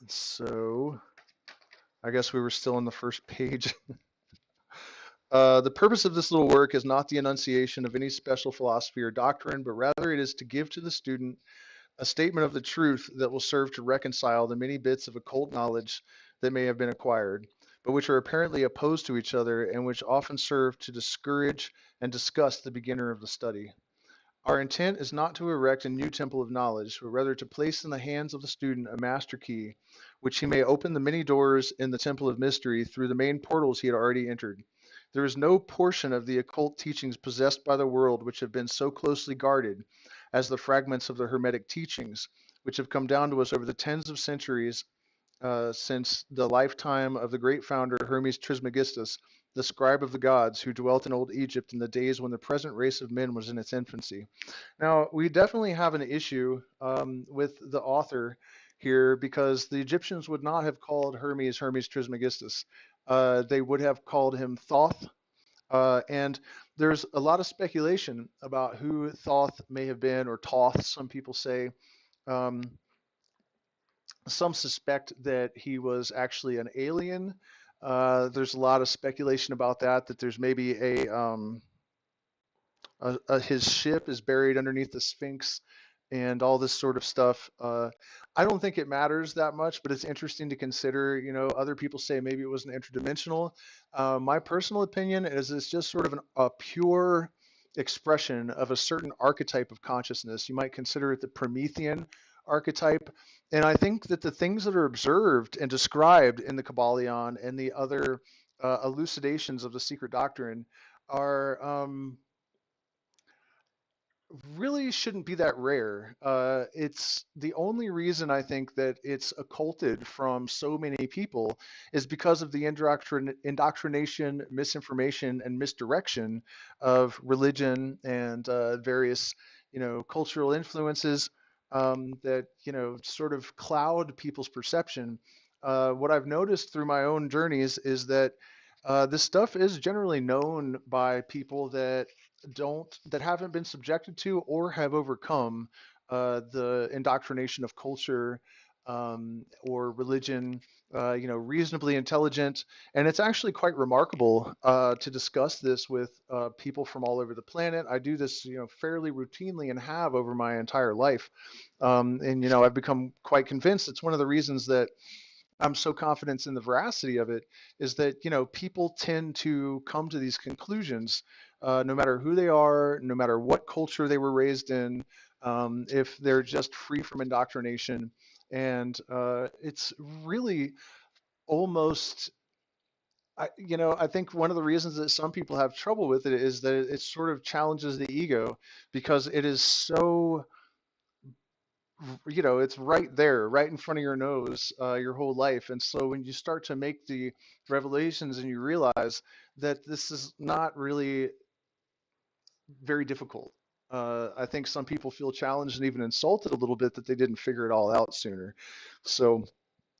So I guess we were still on the first page. The purpose of this little work is not the enunciation of any special philosophy or doctrine, but rather it is to give to the student a statement of the truth that will serve to reconcile the many bits of occult knowledge that may have been acquired, but which are apparently opposed to each other and which often serve to discourage and disgust the beginner of the study. Our intent is not to erect a new temple of knowledge, but rather to place in the hands of the student a master key, which he may open the many doors in the temple of mystery through the main portals he had already entered. There is no portion of the occult teachings possessed by the world which have been so closely guarded as the fragments of the Hermetic teachings, which have come down to us over the tens of centuries since the lifetime of the great founder Hermes Trismegistus, the scribe of the gods who dwelt in old Egypt in the days when the present race of men was in its infancy. Now, we definitely have an issue with the author here because the Egyptians would not have called Hermes Trismegistus. They would have called him Thoth. And there's a lot of speculation about who Thoth may have been, or Thoth, some people say. Um, some suspect that he was actually an alien. There's a lot of speculation about that, that there's maybe his ship is buried underneath the Sphinx and all this sort of stuff. I don't think it matters that much, but it's interesting to consider. You know, other people say maybe it was an interdimensional. My personal opinion is it's just sort of a pure expression of a certain archetype of consciousness. You might consider it the Promethean archetype. And I think that the things that are observed and described in the Kybalion and the other elucidations of the Secret Doctrine are really shouldn't be that rare. It's the only reason I think that it's occulted from so many people is because of the indoctrination, misinformation, and misdirection of religion and various, cultural influences that, sort of cloud people's perception. What I've noticed through my own journeys is that this stuff is generally known by people that haven't been subjected to or have overcome the indoctrination of culture or religion, reasonably intelligent. And it's actually quite remarkable to discuss this with people from all over the planet. I do this, fairly routinely and have over my entire life. And, I've become quite convinced it's one of the reasons that I'm so confident in the veracity of it is that, people tend to come to these conclusions, no matter who they are, no matter what culture they were raised in, if they're just free from indoctrination. And it's really almost, I think one of the reasons that some people have trouble with it is that it sort of challenges the ego because it is so, it's right there, right in front of your nose, your whole life. And so when you start to make the revelations and you realize that this is not really very difficult, I think some people feel challenged and even insulted a little bit that they didn't figure it all out sooner. So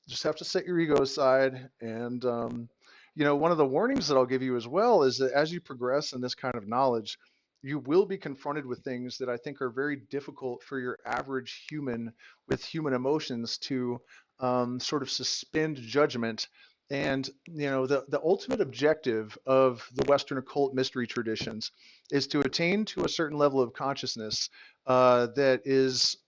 just have to set your ego aside. And, one of the warnings that I'll give you as well is that as you progress in this kind of knowledge, you will be confronted with things that I think are very difficult for your average human with human emotions to sort of suspend judgment. And the ultimate objective of the Western occult mystery traditions is to attain to a certain level of consciousness that is,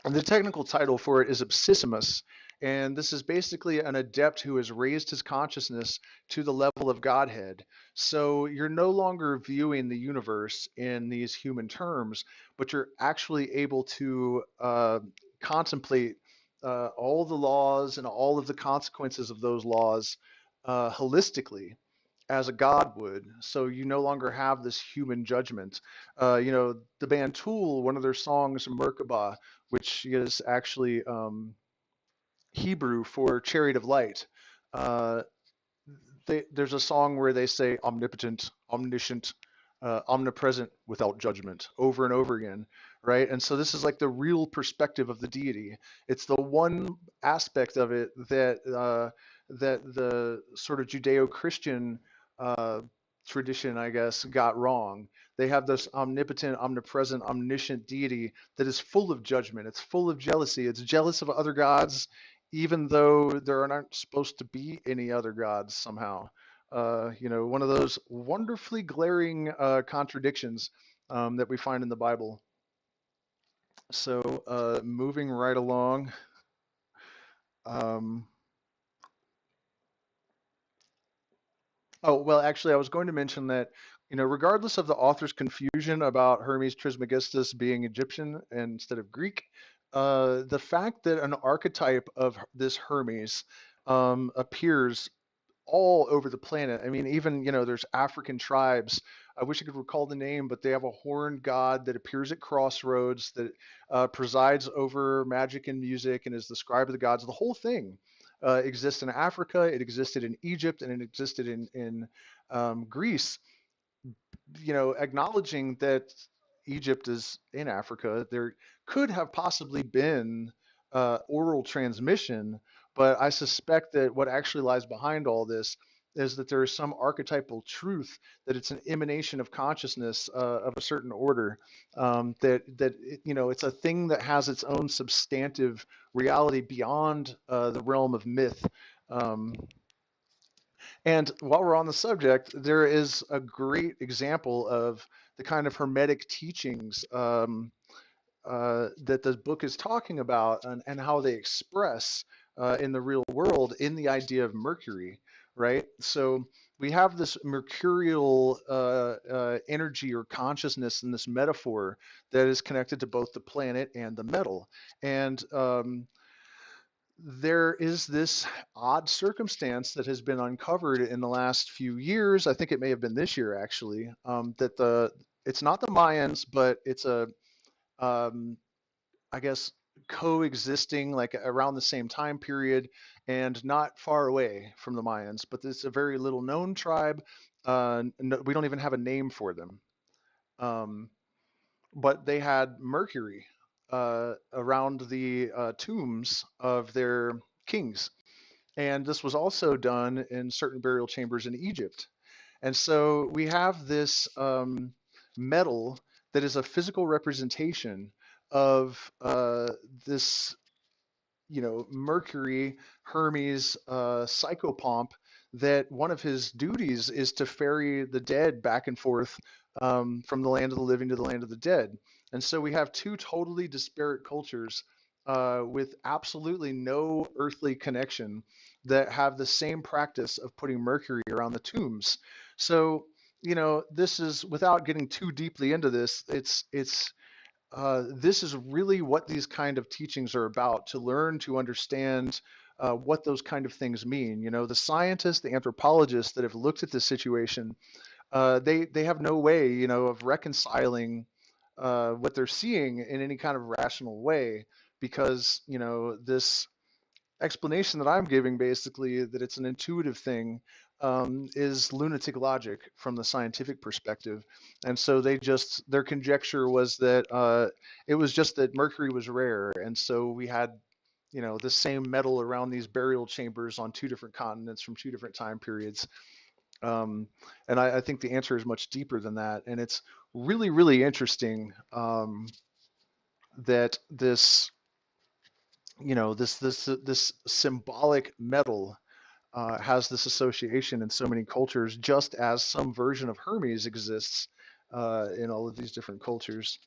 and the technical title for it is Absissimus. And this is basically an adept who has raised his consciousness to the level of Godhead. So you're no longer viewing the universe in these human terms, but you're actually able to contemplate all the laws and all of the consequences of those laws holistically as a god would. So you no longer have this human judgment. The band Tool, one of their songs, Merkabah, which is actually Hebrew for chariot of light. Uh, there's a song where they say omnipotent, omniscient, omnipresent without judgment over and over again, right? And so this is like the real perspective of the deity. It's the one aspect of it that the sort of Judeo-Christian tradition, I guess, got wrong. They have this omnipotent, omnipresent, omniscient deity that is full of judgment. It's full of jealousy. It's jealous of other gods even though there aren't supposed to be any other gods somehow. One of those wonderfully glaring contradictions that we find in the Bible. So, moving right along. Um, Oh, well, actually, I was going to mention that, regardless of the author's confusion about Hermes Trismegistus being Egyptian instead of Greek, the fact that an archetype of this Hermes appears all over the planet. I mean, even, there's African tribes. I wish I could recall the name, but they have a horned god that appears at crossroads that presides over magic and music and is the scribe of the gods. The whole thing exists in Africa. It existed in Egypt, and it existed in Greece. Acknowledging that Egypt is in Africa, there could have possibly been oral transmission, but I suspect that what actually lies behind all this is that there is some archetypal truth, that it's an emanation of consciousness of a certain order, it's a thing that has its own substantive reality beyond the realm of myth. Um, and while we're on the subject, there is a great example of the kind of hermetic teachings that the book is talking about, and how they express in the real world in the idea of Mercury, right? So we have this mercurial energy or consciousness in this metaphor that is connected to both the planet and the metal. And there is this odd circumstance that has been uncovered in the last few years. I think it may have been this year actually. That it's not the Mayans, but it's a um, I guess coexisting like around the same time period and not far away from the Mayans. But it's a very little known tribe. No, we don't even have a name for them. Um, but they had Mercury around the tombs of their kings. And this was also done in certain burial chambers in Egypt. And so we have this metal that is a physical representation of this, Mercury, Hermes, psychopomp, that one of his duties is to ferry the dead back and forth from the land of the living to the land of the dead. And so we have two totally disparate cultures with absolutely no earthly connection that have the same practice of putting Mercury around the tombs. So, this is, without getting too deeply into this, this is really what these kind of teachings are about, to learn to understand what those kind of things mean. The scientists, the anthropologists that have looked at this situation, they have no way, of reconciling what they're seeing in any kind of rational way, because, this explanation that I'm giving, basically, that it's an intuitive thing, is lunatic logic from the scientific perspective. And so their conjecture was that it was just that Mercury was rare. And so we had, the same metal around these burial chambers on two different continents from two different time periods. And I think the answer is much deeper than that. And it's really, really interesting that this symbolic metal has this association in so many cultures, just as some version of Hermes exists in all of these different cultures.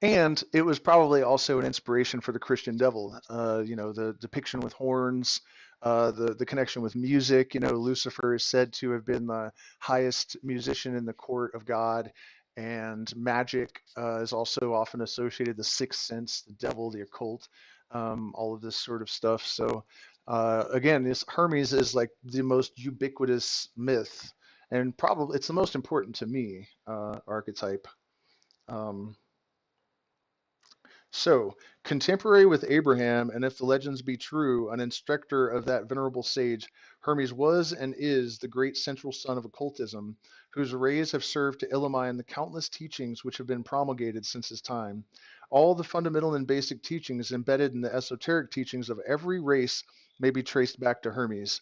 And it was probably also an inspiration for the Christian devil. The depiction with horns, the connection with music. Lucifer is said to have been the highest musician in the court of God, and magic is also often associated. The sixth sense, the devil, the occult, all of this sort of stuff. So again, this Hermes is like the most ubiquitous myth, and probably it's the most important to me archetype. Um, So, contemporary with Abraham, and if the legends be true, an instructor of that venerable sage, Hermes was and is the great central sun of occultism, whose rays have served to illumine the countless teachings which have been promulgated since his time. All the fundamental and basic teachings embedded in the esoteric teachings of every race may be traced back to Hermes.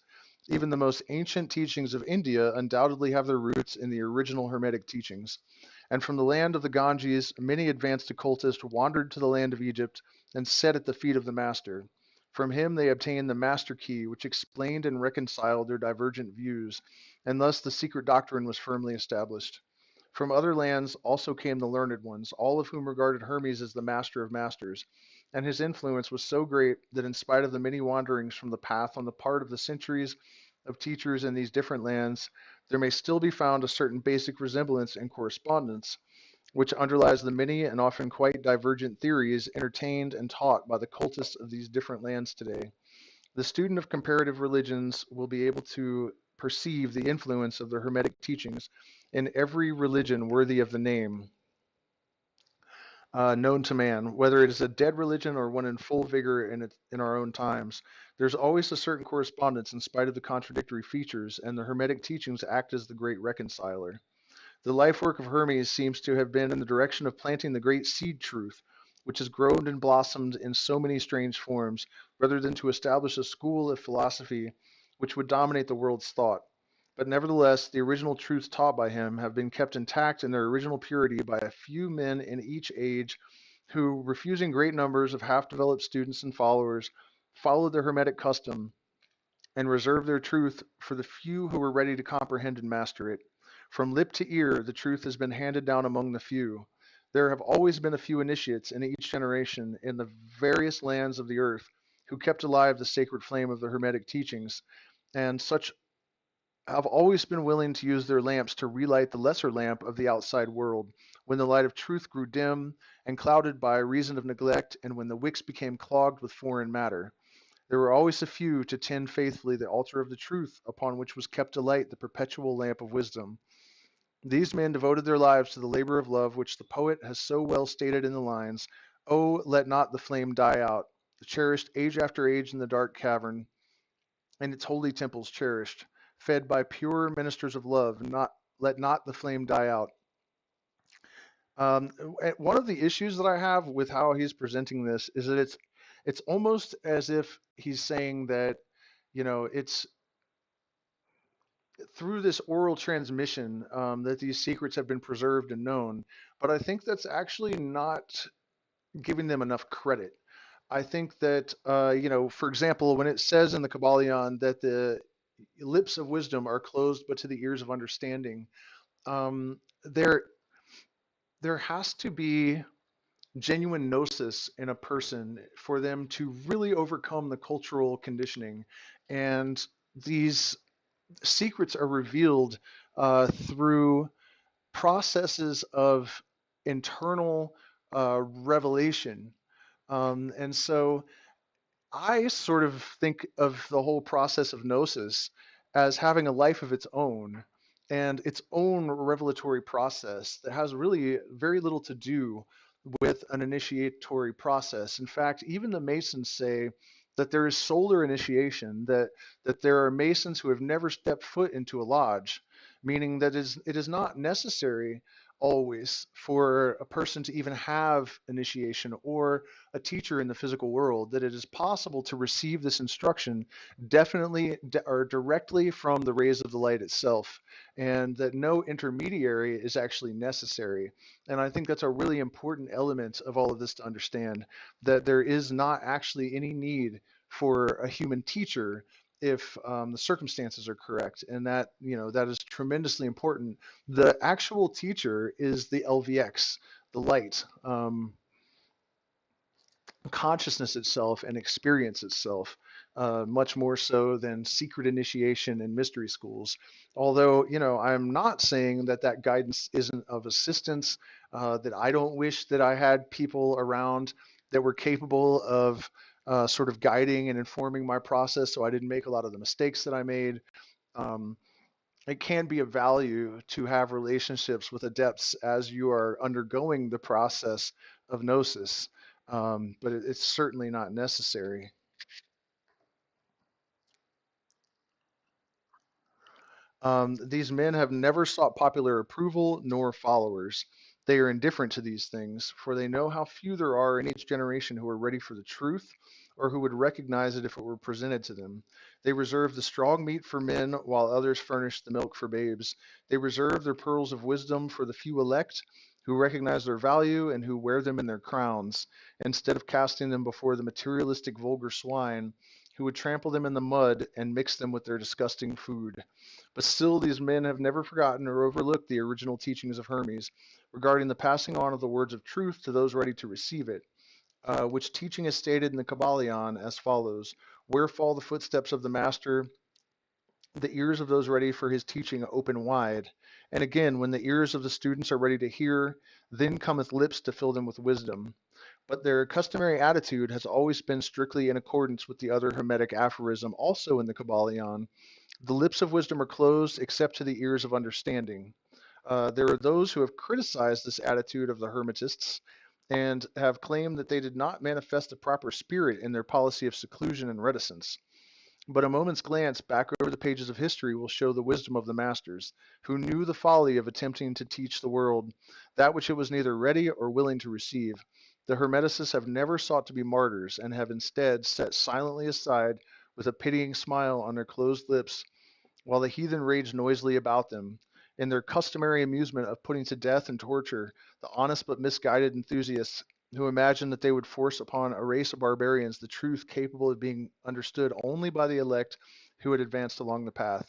Even the most ancient teachings of India undoubtedly have their roots in the original Hermetic teachings. And from the land of the Ganges, many advanced occultists wandered to the land of Egypt and sat at the feet of the master. From him they obtained the master key, which explained and reconciled their divergent views, and thus the secret doctrine was firmly established. From other lands also came the learned ones, all of whom regarded Hermes as the master of masters, and his influence was so great that in spite of the many wanderings from the path on the part of the centuries of teachers in these different lands, there may still be found a certain basic resemblance and correspondence, which underlies the many and often quite divergent theories entertained and taught by the cultists of these different lands today. The student of comparative religions will be able to perceive the influence of the Hermetic teachings in every religion worthy of the name known to man, whether it is a dead religion or one in full vigor in our own times. There's always a certain correspondence in spite of the contradictory features, and the Hermetic teachings act as the great reconciler. The life work of Hermes seems to have been in the direction of planting the great seed truth, which has grown and blossomed in so many strange forms, rather than to establish a school of philosophy which would dominate the world's thought. But nevertheless, the original truths taught by him have been kept intact in their original purity by a few men in each age who, refusing great numbers of half developed students and followers, followed the Hermetic custom and reserved their truth for the few who were ready to comprehend and master it. From lip to ear, the truth has been handed down among the few. There have always been a few initiates in each generation in the various lands of the earth who kept alive the sacred flame of the Hermetic teachings, and such have always been willing to use their lamps to relight the lesser lamp of the outside world when the light of truth grew dim and clouded by reason of neglect, and when the wicks became clogged with foreign matter. There were always a few to tend faithfully the altar of the truth upon which was kept alight the perpetual lamp of wisdom. These men devoted their lives to the labor of love, which the poet has so well stated in the lines, "Oh, let not the flame die out, cherished age after age in the dark cavern, and its holy temples cherished, fed by pure ministers of love, not let not the flame die out." Um, One of the issues that I have with how he's presenting this is that it's almost as if he's saying that, it's through this oral transmission that these secrets have been preserved and known. But I think that's actually not giving them enough credit. I think that, for example, when it says in the Kybalion that the lips of wisdom are closed but to the ears of understanding, um, there there has to be genuine gnosis in a person for them to really overcome the cultural conditioning. And these secrets are revealed through processes of internal revelation. And so I sort of think of the whole process of gnosis as having a life of its own and its own revelatory process that has really very little to do with an initiatory process. In fact, even the Masons say that there is solar initiation, that there are Masons who have never stepped foot into a lodge, meaning that it is not necessary always for a person to even have initiation or a teacher in the physical world, that it is possible to receive this instruction definitely or directly from the rays of the light itself, and that no intermediary is actually necessary. And I think that's a really important element of all of this to understand, that there is not actually any need for a human teacher if the circumstances are correct, and that that is tremendously important. The actual teacher is the LVX, the light, consciousness itself and experience itself, much more so than secret initiation and mystery schools. Although, I'm not saying that that guidance isn't of assistance, that I don't wish that I had people around that were capable of sort of guiding and informing my process so I didn't make a lot of the mistakes that I made. Um, it can be of value to have relationships with adepts as you are undergoing the process of gnosis, but it's certainly not necessary. These men have never sought popular approval nor followers. They are indifferent to these things, for they know how few there are in each generation who are ready for the truth, or who would recognize it if it were presented to them. They reserve the strong meat for men, while others furnish the milk for babes. They reserve their pearls of wisdom for the few elect, who recognize their value and who wear them in their crowns, instead of casting them before the materialistic vulgar swine, who would trample them in the mud and mix them with their disgusting food. But still, these men have never forgotten or overlooked the original teachings of Hermes regarding the passing on of the words of truth to those ready to receive it, which teaching is stated in the Kybalion as follows: Where fall the footsteps of the master, the ears of those ready for his teaching open wide. And again, when the ears of the students are ready to hear, then cometh lips to fill them with wisdom. But their customary attitude has always been strictly in accordance with the other Hermetic aphorism, also in the Kybalion: the lips of wisdom are closed except to the ears of understanding. There are those who have criticized this attitude of the Hermetists and have claimed that they did not manifest the proper spirit in their policy of seclusion and reticence. But a moment's glance back over the pages of history will show the wisdom of the masters, who knew the folly of attempting to teach the world that which it was neither ready or willing to receive. The Hermeticists have never sought to be martyrs, and have instead set silently aside, with a pitying smile on their closed lips, while the heathen raged noisily about them, in their customary amusement of putting to death and torture the honest but misguided enthusiasts who imagined that they would force upon a race of barbarians the truth capable of being understood only by the elect who had advanced along the path.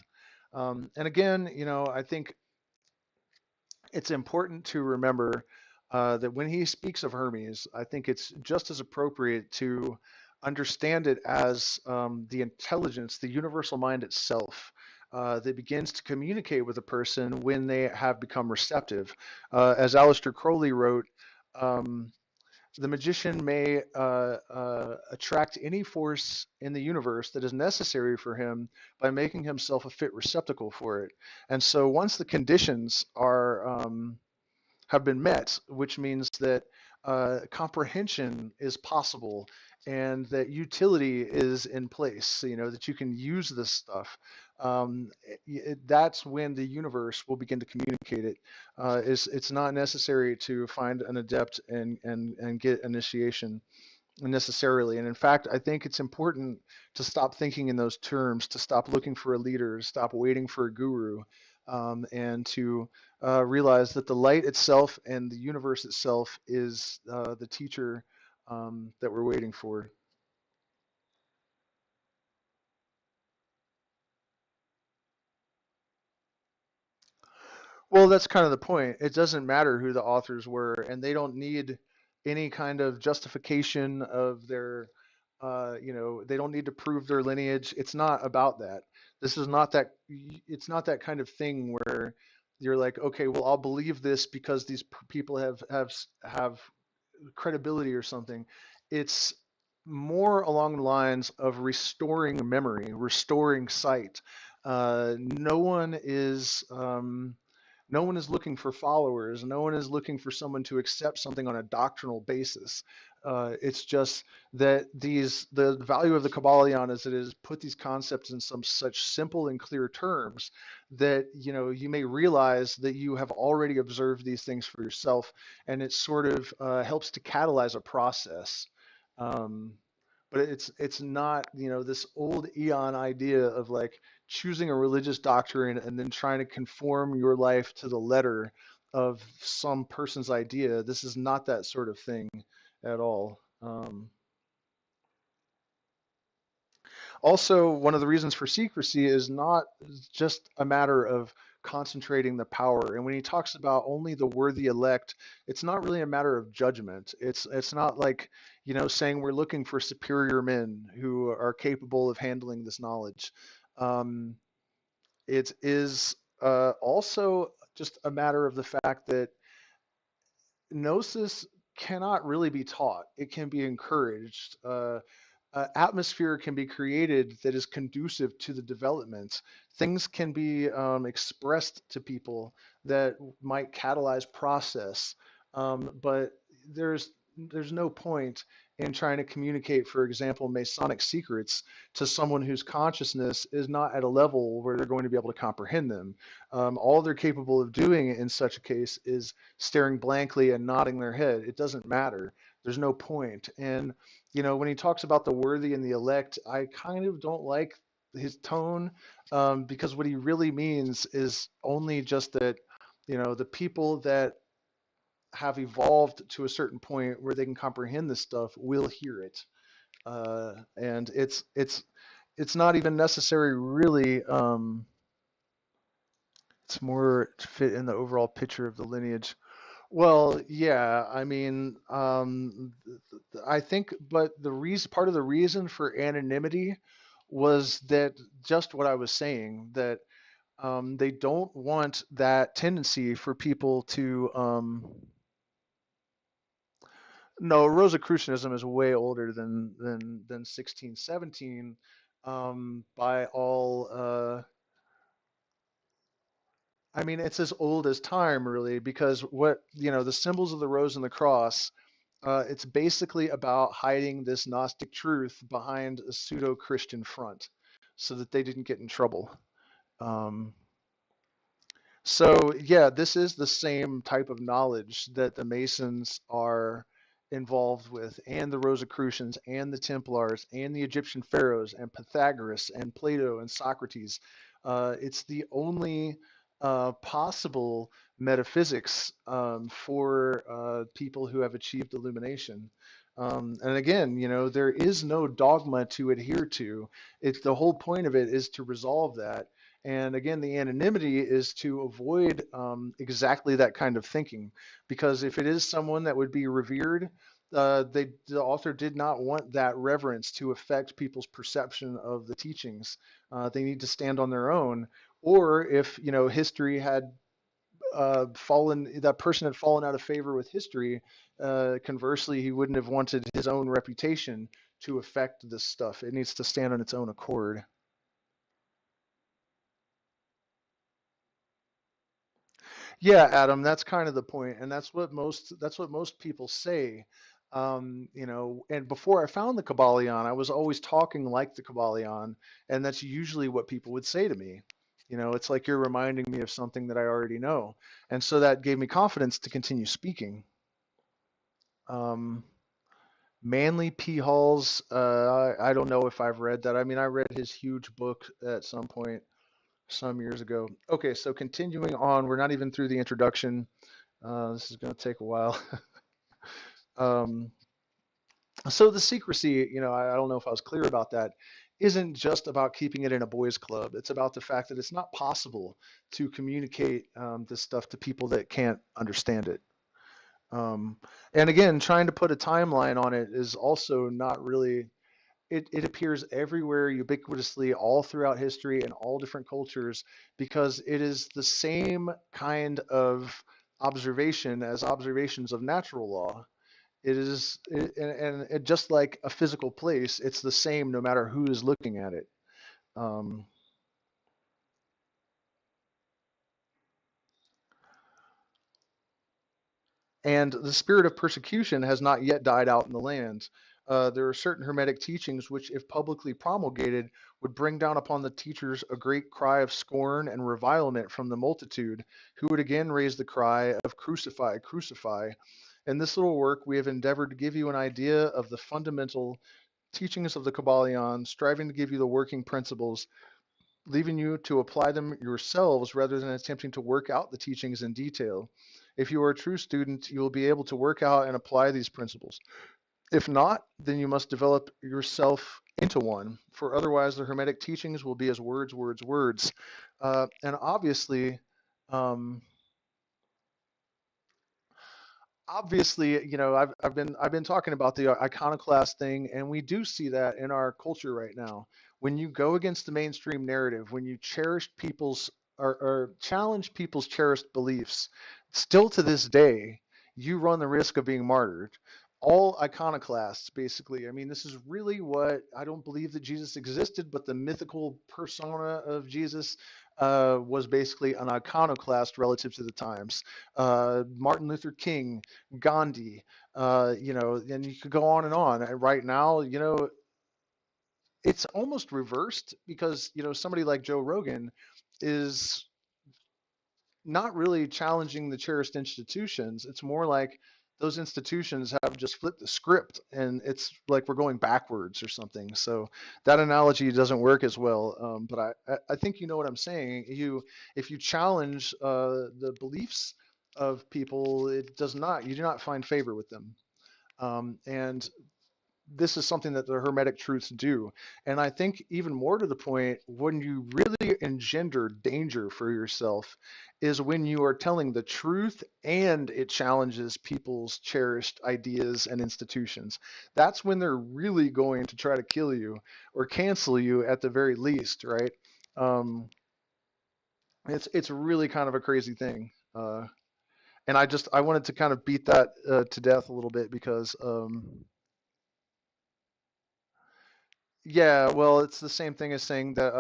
And again, I think it's important to remember that when he speaks of Hermes, I think it's just as appropriate to understand it as the intelligence, the universal mind itself, that begins to communicate with a person when they have become receptive. As Aleister Crowley wrote, um, the magician may attract any force in the universe that is necessary for him by making himself a fit receptacle for it. And so once the conditions are have been met, which means that comprehension is possible and that utility is in place, that you can use this stuff. That's when the universe will begin to communicate it. It's not necessary to find an adept and get initiation necessarily. And in fact, I think it's important to stop thinking in those terms, to stop looking for a leader, to stop waiting for a guru, and to realize that the light itself and the universe itself is the teacher that we're waiting for. Well, that's kind of the point. It doesn't matter who the authors were, and they don't need any kind of justification of their, they don't need to prove their lineage. It's not about that. This is not that, it's not that kind of thing where you're like, okay, well, I'll believe this because these people have credibility or something. It's more along the lines of restoring memory, restoring sight. No one is no one is looking for followers. No one is looking for someone to accept something on a doctrinal basis. It's just that the value of the Kybalion is that it has put these concepts in some such simple and clear terms that you may realize that you have already observed these things for yourself, and it sort of helps to catalyze a process. Um, but it's not this old eon idea of like choosing a religious doctrine and then trying to conform your life to the letter of some person's idea. This is not that sort of thing at all. Also, one of the reasons for secrecy is not just a matter of concentrating the power. And when he talks about only the worthy elect, it's not really a matter of judgment. It's not like, saying we're looking for superior men who are capable of handling this knowledge. Um, it is also just a matter of the fact that gnosis cannot really be taught. It can be encouraged. Atmosphere can be created that is conducive to the development. Things can be expressed to people that might catalyze process, but there's there's no point in trying to communicate, for example, Masonic secrets to someone whose consciousness is not at a level where they're going to be able to comprehend them. All they're capable of doing in such a case is staring blankly and nodding their head. It doesn't matter. There's no point. And when he talks about the worthy and the elect, I kind of don't like his tone, because what he really means is only just that, the people that have evolved to a certain point where they can comprehend this stuff will hear it, and it's not even necessary really. It's more to fit in the overall picture of the lineage. Well, yeah, I mean, I think, but part of the reason for anonymity was that just what I was saying, that they don't want that tendency for people to. No, Rosicrucianism is way older than 1617, by all. I mean, it's as old as time, really, because the symbols of the rose and the cross. It's basically about hiding this Gnostic truth behind a pseudo-Christian front, so that they didn't get in trouble. Um, So yeah, this is the same type of knowledge that the Masons are involved with, and the Rosicrucians, and the Templars, and the Egyptian pharaohs, and Pythagoras, and Plato, and Socrates. It's the only possible metaphysics for people who have achieved illumination. And again, there is no dogma to adhere to. It's the whole point of it is to resolve that. And again, the anonymity is to avoid exactly that kind of thinking, because if it is someone that would be revered, the author did not want that reverence to affect people's perception of the teachings. They need to stand on their own. Or if history had that person had fallen out of favor with history, conversely, he wouldn't have wanted his own reputation to affect this stuff. It needs to stand on its own accord. Yeah, Adam, that's kind of the point, and that's what most people say. And before I found the Kybalion, I was always talking like the Kybalion, and that's usually what people would say to me. It's like you're reminding me of something that I already know, and so that gave me confidence to continue speaking. Um, Manly P. Hall's, I don't know if I've read that. I mean, I read his huge book at some point some years ago. Okay, so continuing on, we're not even through the introduction. This is going to take a while. um, so the secrecy, I don't know if I was clear about that, isn't just about keeping it in a boys' club. It's about the fact that it's not possible to communicate this stuff to people that can't understand it. Um, and again, trying to put a timeline on it is also not really. It appears everywhere ubiquitously all throughout history and all different cultures, because it is the same kind of observation as observations of natural law. It is, and it, just like a physical place, it's the same no matter who is looking at it. Um, and the spirit of persecution has not yet died out in the land. There are certain Hermetic teachings which, if publicly promulgated, would bring down upon the teachers a great cry of scorn and revilement from the multitude, who would again raise the cry of crucify, crucify. In this little work, we have endeavored to give you an idea of the fundamental teachings of the Kybalion, striving to give you the working principles, leaving you to apply them yourselves rather than attempting to work out the teachings in detail. If you are a true student, you will be able to work out and apply these principles. If not, then you must develop yourself into one, for otherwise the Hermetic teachings will be as words, words, words. And um, obviously, I've been talking about the iconoclast thing, and we do see that in our culture right now. When you go against the mainstream narrative, when you cherish people's or challenge people's cherished beliefs, still to this day, you run the risk of being martyred. All iconoclasts, basically. I mean, this is really what I don't believe that Jesus existed, but the mythical persona of Jesus was basically an iconoclast relative to the times. Martin Luther King, Gandhi, And you could go on and on. And right now, it's almost reversed because, somebody like Joe Rogan is not really challenging the cherished institutions. It's more like those institutions have just flipped the script and it's like we're going backwards or something. So that analogy doesn't work as well. But I think you know what I'm saying. If you challenge the beliefs of people, you do not find favor with them. And this is something that the Hermetic truths do. And I think even more to the point, when you really engender danger for yourself is when you are telling the truth and it challenges people's cherished ideas and institutions. That's when they're really going to try to kill you or cancel you at the very least, right? Um, it's really kind of a crazy thing. And I wanted to kind of beat that to death a little bit because yeah, well, it's the same thing as saying that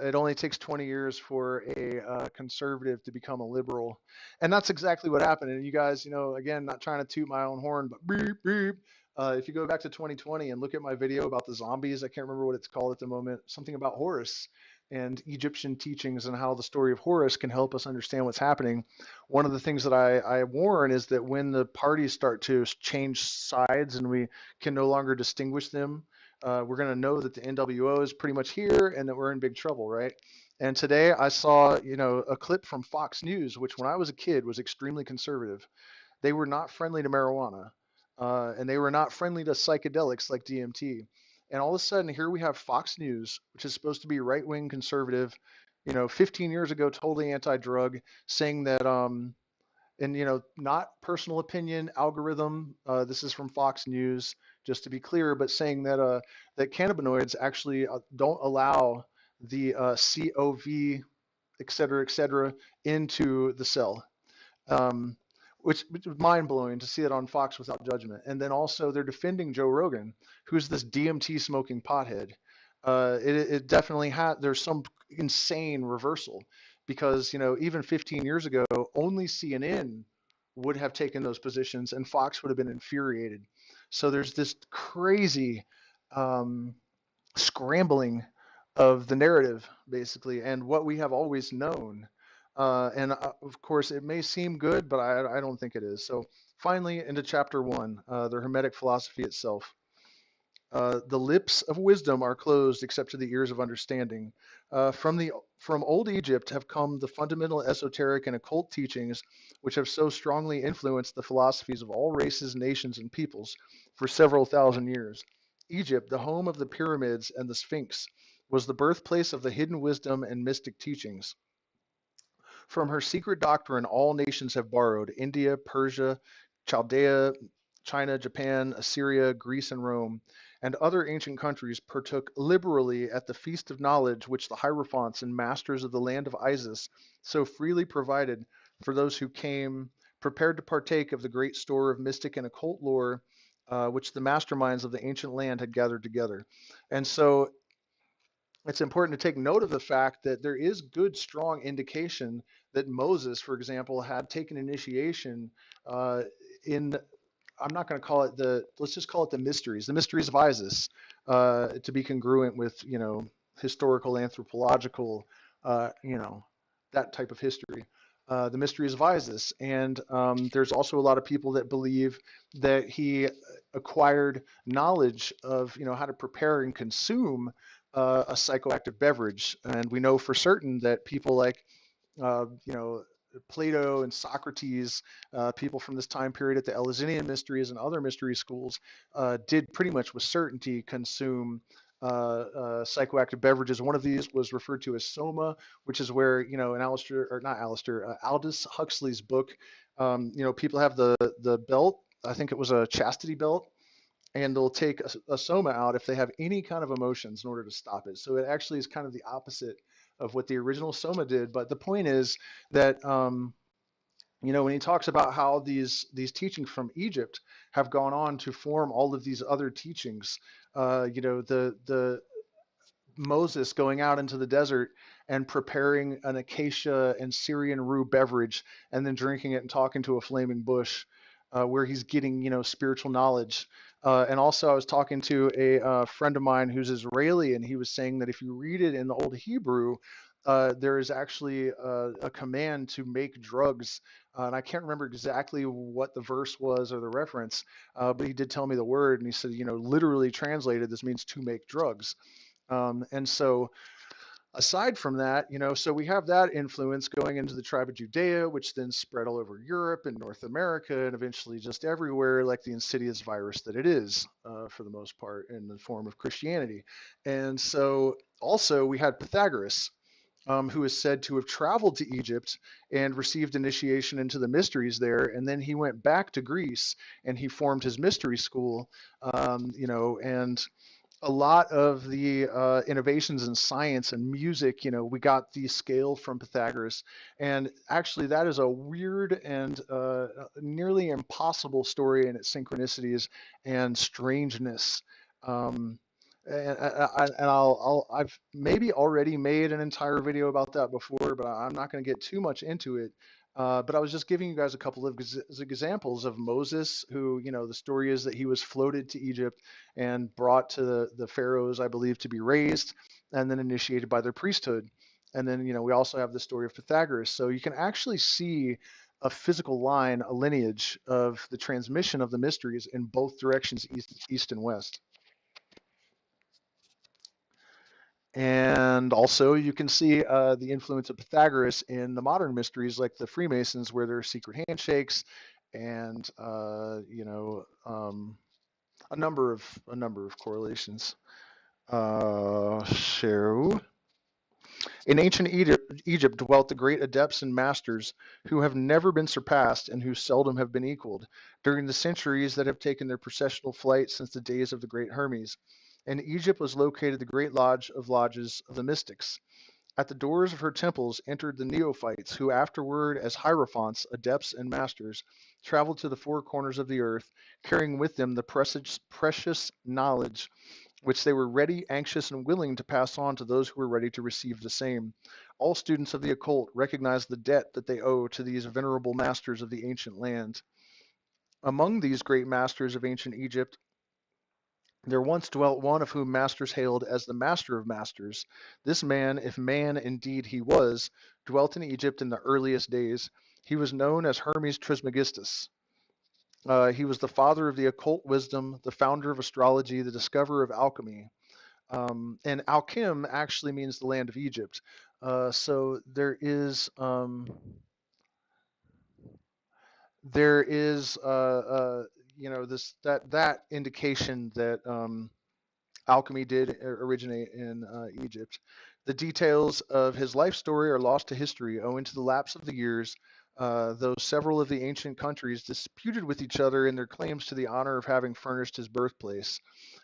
it only takes 20 years for a conservative to become a liberal. And that's exactly what happened. And you guys, again, not trying to toot my own horn, but beep, beep. If you go back to 2020 and look at my video about the zombies, I can't remember what it's called at the moment, something about Horus and Egyptian teachings and how the story of Horus can help us understand what's happening. One of the things that I warn is that when the parties start to change sides and we can no longer distinguish them, we're going to know that the NWO is pretty much here and that we're in big trouble, right? And today I saw, a clip from Fox News, which when I was a kid was extremely conservative. They were not friendly to marijuana, and they were not friendly to psychedelics like DMT. And all of a sudden, here we have Fox News, which is supposed to be right-wing conservative, 15 years ago, totally anti-drug, saying that and not personal opinion algorithm. This is from Fox News, just to be clear, but saying that cannabinoids actually don't allow the COV, et cetera, into the cell. Um, which was mind blowing to see it on Fox without judgment. And then also they're defending Joe Rogan, who's this DMT smoking pothead. It definitely had, there's some insane reversal because, even 15 years ago, only CNN would have taken those positions and Fox would have been infuriated. So there's this crazy um, scrambling of the narrative, basically, and what we have always known. And of course, it may seem good, but I don't think it is. So finally, into chapter one, the Hermetic philosophy itself. The lips of wisdom are closed except to the ears of understanding. From old Egypt have come the fundamental esoteric and occult teachings which have so strongly influenced the philosophies of all races, nations, and peoples for several thousand years. Egypt, the home of the pyramids and the Sphinx, was the birthplace of the hidden wisdom and mystic teachings. From her secret doctrine, all nations have borrowed India, Persia, Chaldea, China, Japan, Assyria, Greece, and Rome, and other ancient countries partook liberally at the feast of knowledge which the hierophants and masters of the land of Isis so freely provided for those who came prepared to partake of the great store of mystic and occult lore which the masterminds of the ancient land had gathered together. And so it's important to take note of the fact that there is good, strong indication that Moses, for example, had taken initiation uh, in, I'm not going to call it let's just call it the mysteries of Isis, to be congruent with, historical, anthropological, that type of history. The mysteries of Isis. And there's also a lot of people that believe that he acquired knowledge of, how to prepare and consume a psychoactive beverage. And we know for certain that people like, Plato and Socrates, people from this time period at the Eleusinian mysteries and other mystery schools, did pretty much with certainty consume psychoactive beverages. One of these was referred to as soma, which is where, in Alistair, or not Alistair, Aldous Huxley's book, people have the belt. I think it was a chastity belt, and they'll take a soma out if they have any kind of emotions in order to stop it. So it actually is kind of the opposite of what the original soma did. But the point is that when he talks about how these teachings from Egypt have gone on to form all of these other teachings, the Moses going out into the desert and preparing an acacia and Syrian rue beverage and then drinking it and talking to a flaming bush. where he's getting, spiritual knowledge. And also, I was talking to a friend of mine who's Israeli, and he was saying that if you read it in the Old Hebrew, there is actually a command to make drugs. And I can't remember exactly what the verse was or the reference, but he did tell me the word, and he said, literally translated, this means to make drugs. And so aside from that, so we have that influence going into the tribe of Judea, which then spread all over Europe and North America and eventually just everywhere, like the insidious virus that it is, for the most part, in the form of Christianity. And so also we had Pythagoras, who is said to have traveled to Egypt and received initiation into the mysteries there. And then he went back to Greece and he formed his mystery school, and a lot of the innovations in science and music, we got the scale from Pythagoras. And actually, that is a weird and nearly impossible story in its synchronicities and strangeness. Um, I've maybe already made an entire video about that before, but I'm not going to get too much into it. But I was just giving you guys a couple of examples of Moses, who, the story is that he was floated to Egypt and brought to the pharaohs, I believe, to be raised and then initiated by their priesthood. And then, we also have the story of Pythagoras. So you can actually see a physical line, a lineage of the transmission of the mysteries in both directions, east and west. And also, you can see the influence of Pythagoras in the modern mysteries, like the Freemasons, where there are secret handshakes, and a number of correlations. So, in ancient Egypt dwelt the great adepts and masters who have never been surpassed and who seldom have been equaled during the centuries that have taken their processional flight since the days of the great Hermes. In Egypt was located the great lodge of lodges of the mystics. At the doors of her temples entered the neophytes, who afterward, as hierophants, adepts, and masters, traveled to the four corners of the earth, carrying with them the precious knowledge which they were ready, anxious, and willing to pass on to those who were ready to receive the same. All students of the occult recognize the debt that they owe to these venerable masters of the ancient land. Among these great masters of ancient Egypt, there once dwelt one of whom masters hailed as the master of masters. This man, if man indeed he was, dwelt in Egypt in the earliest days. He was known as Hermes Trismegistus. He was the father of the occult wisdom, the founder of astrology, the discoverer of alchemy. And Alkim actually means the land of Egypt. So there is this that indication that alchemy did originate in Egypt. The details of his life story are lost to history owing to the lapse of the years, though several of the ancient countries disputed with each other in their claims to the honor of having furnished his birthplace.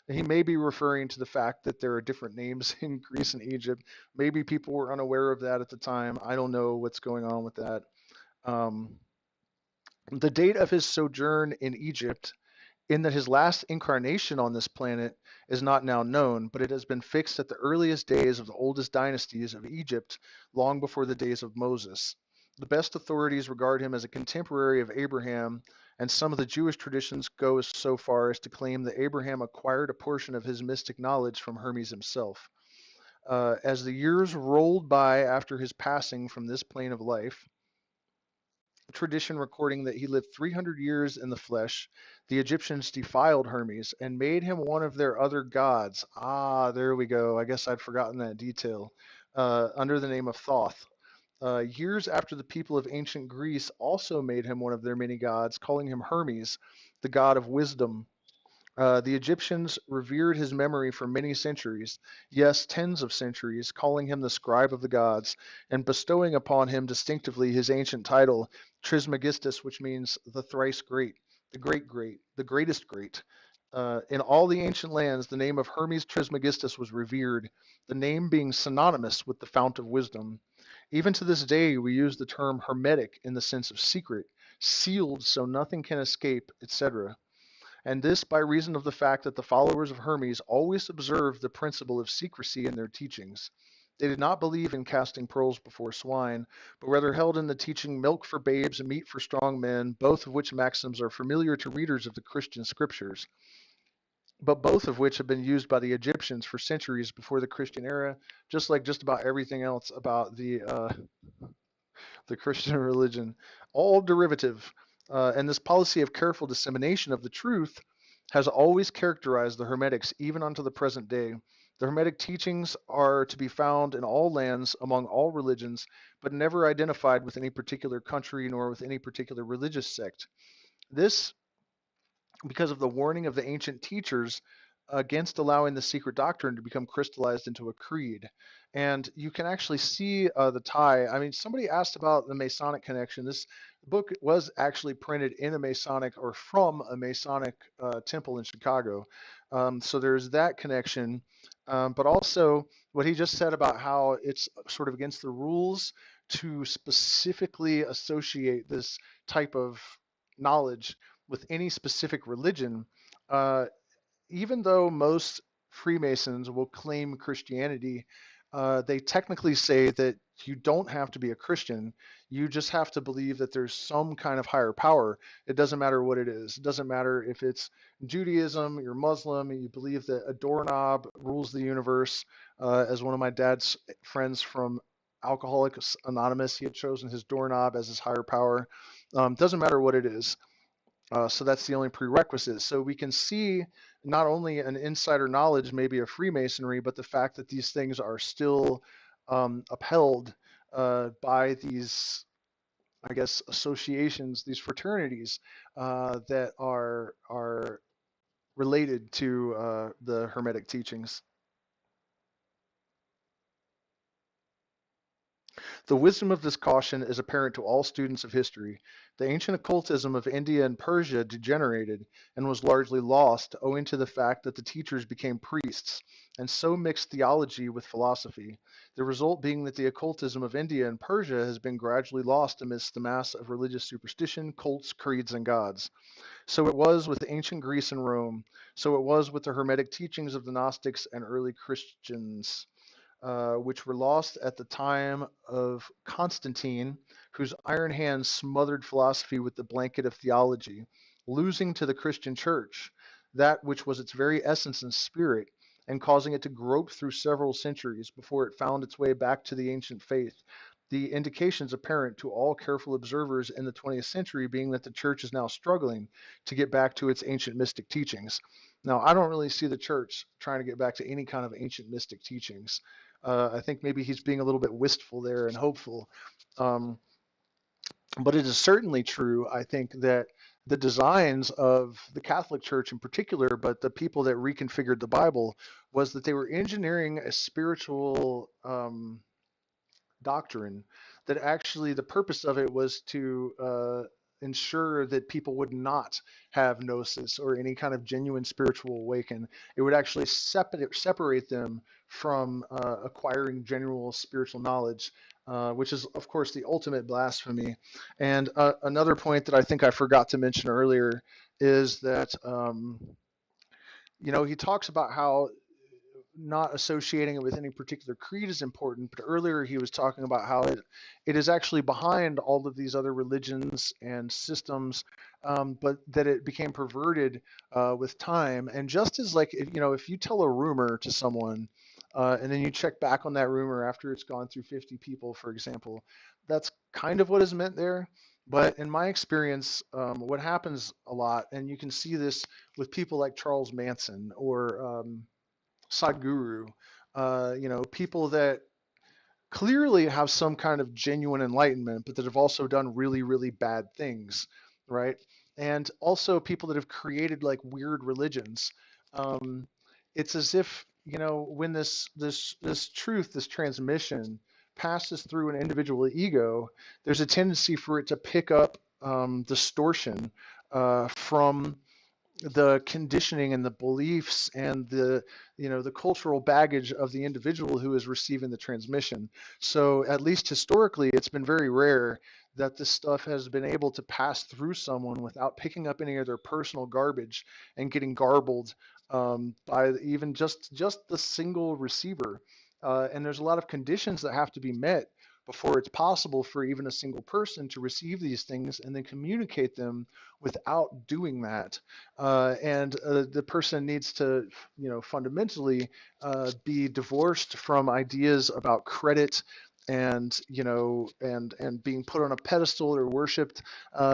He may be referring to the fact that there are different names in Greece and Egypt. Maybe people were unaware of that at the time. I don't know what's going on with that. Um, the date of his sojourn in Egypt, in that his last incarnation on this planet, is not now known, but it has been fixed at the earliest days of the oldest dynasties of Egypt, long before the days of Moses. The best authorities regard him as a contemporary of Abraham, and some of the Jewish traditions go so far as to claim that Abraham acquired a portion of his mystic knowledge from Hermes himself. As the years rolled by after his passing from this plane of life, tradition recording that he lived 300 years in the flesh, the Egyptians defiled Hermes and made him one of their other gods. Ah, there we go. I guess I'd forgotten that detail. Under the name of Thoth. Years after the people of ancient Greece also made him one of their many gods, calling him Hermes, the god of wisdom. The Egyptians revered his memory for many centuries, yes, tens of centuries, calling him the scribe of the gods, and bestowing upon him distinctively his ancient title, Trismegistus, which means the thrice great, the great great, the greatest great. In all the ancient lands, the name of Hermes Trismegistus was revered, the name being synonymous with the fount of wisdom. Even to this day, we use the term hermetic in the sense of secret, sealed so nothing can escape, etc., and this by reason of the fact that the followers of Hermes always observed the principle of secrecy in their teachings. They did not believe in casting pearls before swine, but rather held in the teaching milk for babes and meat for strong men, both of which maxims are familiar to readers of the Christian scriptures, but both of which have been used by the Egyptians for centuries before the Christian era, just like just about everything else about the Christian religion, all derivative. And this policy of careful dissemination of the truth has always characterized the Hermetics even unto the present day. The Hermetic teachings are to be found in all lands, among all religions, but never identified with any particular country nor with any particular religious sect. This because of the warning of the ancient teachers against allowing the secret doctrine to become crystallized into a creed. And you can actually see the tie. I mean, somebody asked about the Masonic connection. This book was actually printed in a Masonic or from a Masonic temple in Chicago. So there's that connection. But also, what he just said about how it's sort of against the rules to specifically associate this type of knowledge with any specific religion, uh, even though most Freemasons will claim Christianity, they technically say that you don't have to be a Christian. You just have to believe that there's some kind of higher power. It doesn't matter what it is. It doesn't matter if it's Judaism, you're Muslim, you believe that a doorknob rules the universe. As one of my dad's friends from Alcoholics Anonymous, he had chosen his doorknob as his higher power. Doesn't matter what it is. So that's the only prerequisite. So we can see not only an insider knowledge maybe of Freemasonry, but the fact that these things are still upheld by these, I guess, associations, these fraternities that are related to the Hermetic teachings. The wisdom of this caution is apparent to all students of history. The ancient occultism of India and Persia degenerated and was largely lost owing to the fact that the teachers became priests and so mixed theology with philosophy. The result being that the occultism of India and Persia has been gradually lost amidst the mass of religious superstition, cults, creeds, and gods. So it was with ancient Greece and Rome. So it was with the Hermetic teachings of the Gnostics and early Christians, which were lost at the time of Constantine, whose iron hand smothered philosophy with the blanket of theology, losing to the Christian church that which was its very essence and spirit, and causing it to grope through several centuries before it found its way back to the ancient faith. The indications apparent to all careful observers in the 20th century being that the church is now struggling to get back to its ancient mystic teachings. Now, I don't really see the church trying to get back to any kind of ancient mystic teachings. I think maybe he's being a little bit wistful there and hopeful. Um, but it is certainly true, I think, that the designs of the Catholic Church in particular, but the people that reconfigured the Bible, was that they were engineering a spiritual doctrine that actually the purpose of it was to ensure that people would not have gnosis or any kind of genuine spiritual awaken. It would actually separate them from acquiring general spiritual knowledge, which is, of course, the ultimate blasphemy. And another point that I think I forgot to mention earlier is that, he talks about how not associating it with any particular creed is important, but earlier he was talking about how it is actually behind all of these other religions and systems, but that it became perverted with time. And just as like, if you tell a rumor to someone and then you check back on that rumor after it's gone through 50 people, for example, that's kind of what is meant there. But in my experience, what happens a lot, and you can see this with people like Charles Manson or Sadhguru, people that clearly have some kind of genuine enlightenment, but that have also done really, really bad things, right? And also people that have created like weird religions. Um, it's as if, when this truth, this transmission passes through an individual ego, there's a tendency for it to pick up distortion from the conditioning and the beliefs and the cultural baggage of the individual who is receiving the transmission. So at least historically, it's been very rare that this stuff has been able to pass through someone without picking up any of their personal garbage and getting garbled by even just the single receiver. And there's a lot of conditions that have to be met before it's possible for even a single person to receive these things and then communicate them without doing that. And the person needs to, fundamentally be divorced from ideas about credit and and being put on a pedestal or worshipped.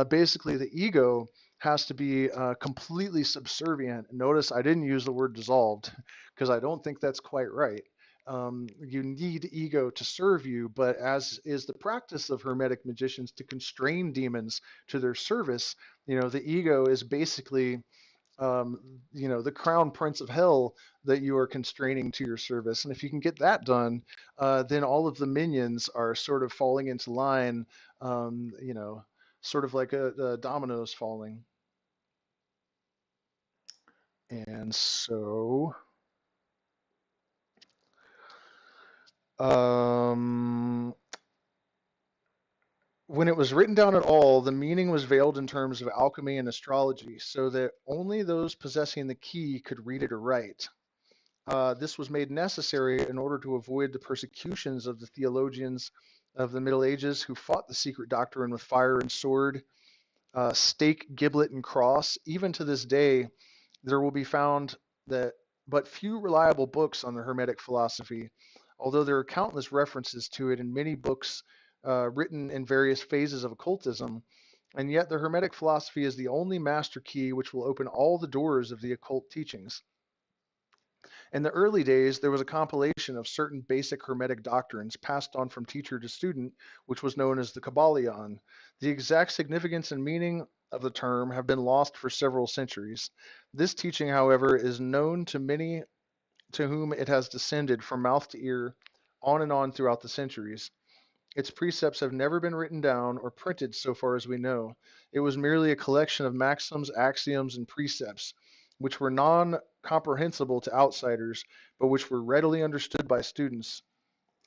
Basically, the ego has to be completely subservient. Notice I didn't use the word dissolved because I don't think that's quite right. You need ego to serve you, but as is the practice of Hermetic magicians to constrain demons to their service, the ego is basically, the crown prince of hell that you are constraining to your service. And if you can get that done, then all of the minions are sort of falling into line, sort of like a dominoes falling. And so, um, when it was written down at all, the meaning was veiled in terms of alchemy and astrology, so that only those possessing the key could read it or write. This was made necessary in order to avoid the persecutions of the theologians of the Middle Ages who fought the secret doctrine with fire and sword, stake, giblet, and cross. Even to this day, there will be found that but few reliable books on the Hermetic philosophy, although there are countless references to it in many books written in various phases of occultism. And yet, the Hermetic philosophy is the only master key which will open all the doors of the occult teachings. In the early days, there was a compilation of certain basic Hermetic doctrines passed on from teacher to student, which was known as the Kybalion. The exact significance and meaning of the term have been lost for several centuries. This teaching, however, is known to many to whom it has descended from mouth to ear on and on throughout the centuries. Its precepts have never been written down or printed so far as we know. It was merely a collection of maxims, axioms, and precepts, which were non comprehensible to outsiders, but which were readily understood by students.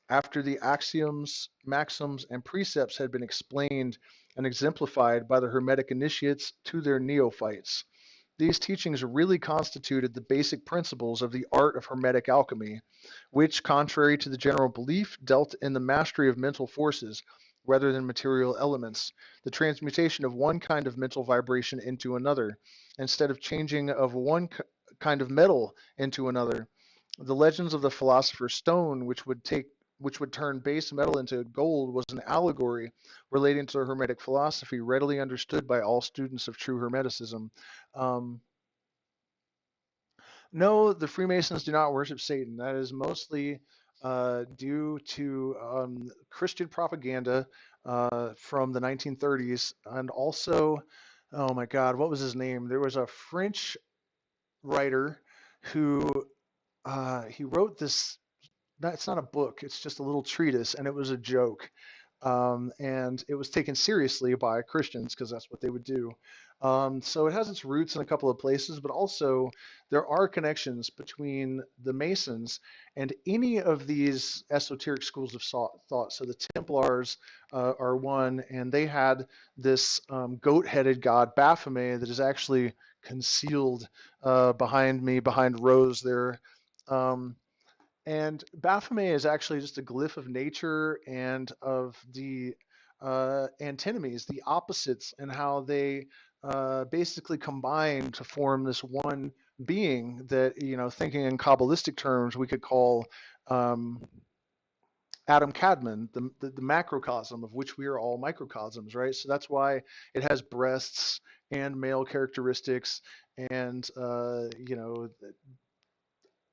After the axioms, maxims, and precepts had been explained and exemplified by the Hermetic initiates to their neophytes. These teachings really constituted the basic principles of the art of Hermetic alchemy, which, contrary to the general belief, dealt in the mastery of mental forces rather than material elements, the transmutation of one kind of mental vibration into another, instead of changing of one kind of metal into another. The legends of the philosopher's stone, which would turn base metal into gold, was an allegory relating to the Hermetic philosophy, readily understood by all students of true Hermeticism. Um, no, the Freemasons do not worship Satan. That is mostly due to Christian propaganda from the 1930s, and also, oh my God, what was his name? There was a French writer who he wrote this. It's not a book; it's just a little treatise, and it was a joke. And it was taken seriously by Christians because that's what they would do. So it has its roots in a couple of places, but also there are connections between the Masons and any of these esoteric schools of thought. So the Templars are one, and they had this goat-headed god Baphomet that is actually concealed behind me, behind Rose there. Um, and Baphomet is actually just a glyph of nature and of the antinomies, the opposites, and how they basically combine to form this one being that, thinking in Kabbalistic terms, we could call um, Adam Kadmon, the macrocosm of which we are all microcosms, right? So that's why it has breasts and male characteristics and,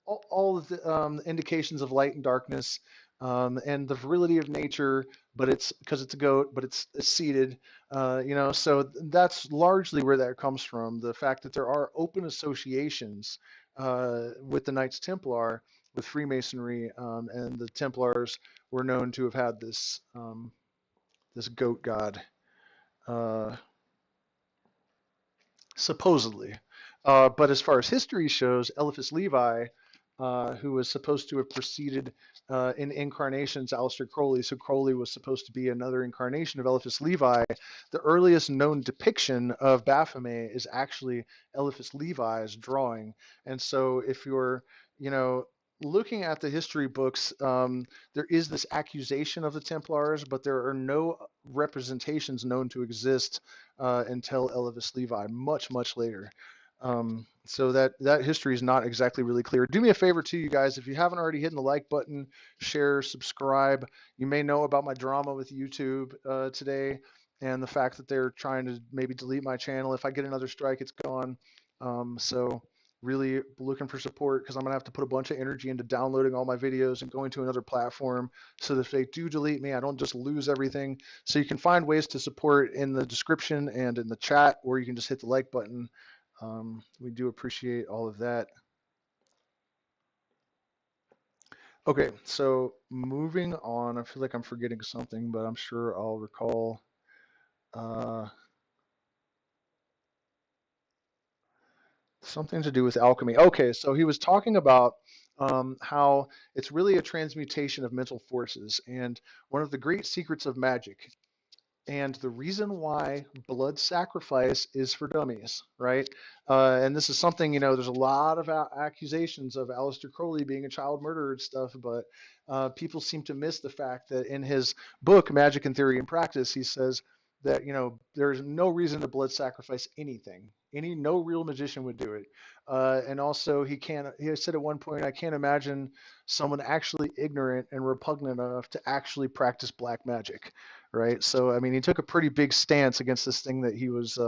all of the indications of light and darkness, and the virility of nature, but it's because it's a goat, but it's seated, so that's largely where that comes from. The fact that there are open associations with the Knights Templar, with Freemasonry, and the Templars were known to have had this goat god, uh, supposedly. But as far as history shows, Eliphas Levi, who was supposed to have preceded in incarnations Aleister Crowley, so Crowley was supposed to be another incarnation of Eliphas Levi. The earliest known depiction of Baphomet is actually Eliphas Levi's drawing. And so if you're, you know, looking at the history books, there is this accusation of the Templars, but there are no representations known to exist until Elivis Levi, much later. So that history is not exactly really clear. Do me a favor too, you guys, if you haven't already hit the like button, share, subscribe. You may know about my drama with YouTube today and the fact that they're trying to maybe delete my channel. If I get another strike, it's gone. So really looking for support because I'm gonna have to put a bunch of energy into downloading all my videos and going to another platform so that if they do delete me, I don't just lose everything. So you can find ways to support in the description and in the chat, or you can just hit the like button. We do appreciate all of that. Okay, so moving on, I feel like I'm forgetting something, but I'm sure I'll recall. Something to do with alchemy. Okay, so he was talking about how it's really a transmutation of mental forces, and one of the great secrets of magic. And the reason why blood sacrifice is for dummies, right? And this is something, there's a lot of accusations of Aleister Crowley being a child murderer and stuff, but people seem to miss the fact that in his book, Magic in Theory and Practice, he says that, there's no reason to blood sacrifice anything. No real magician would do it. And also he said at one point, I can't imagine someone actually ignorant and repugnant enough to actually practice black magic, right? So, I mean, he took a pretty big stance against this thing that he was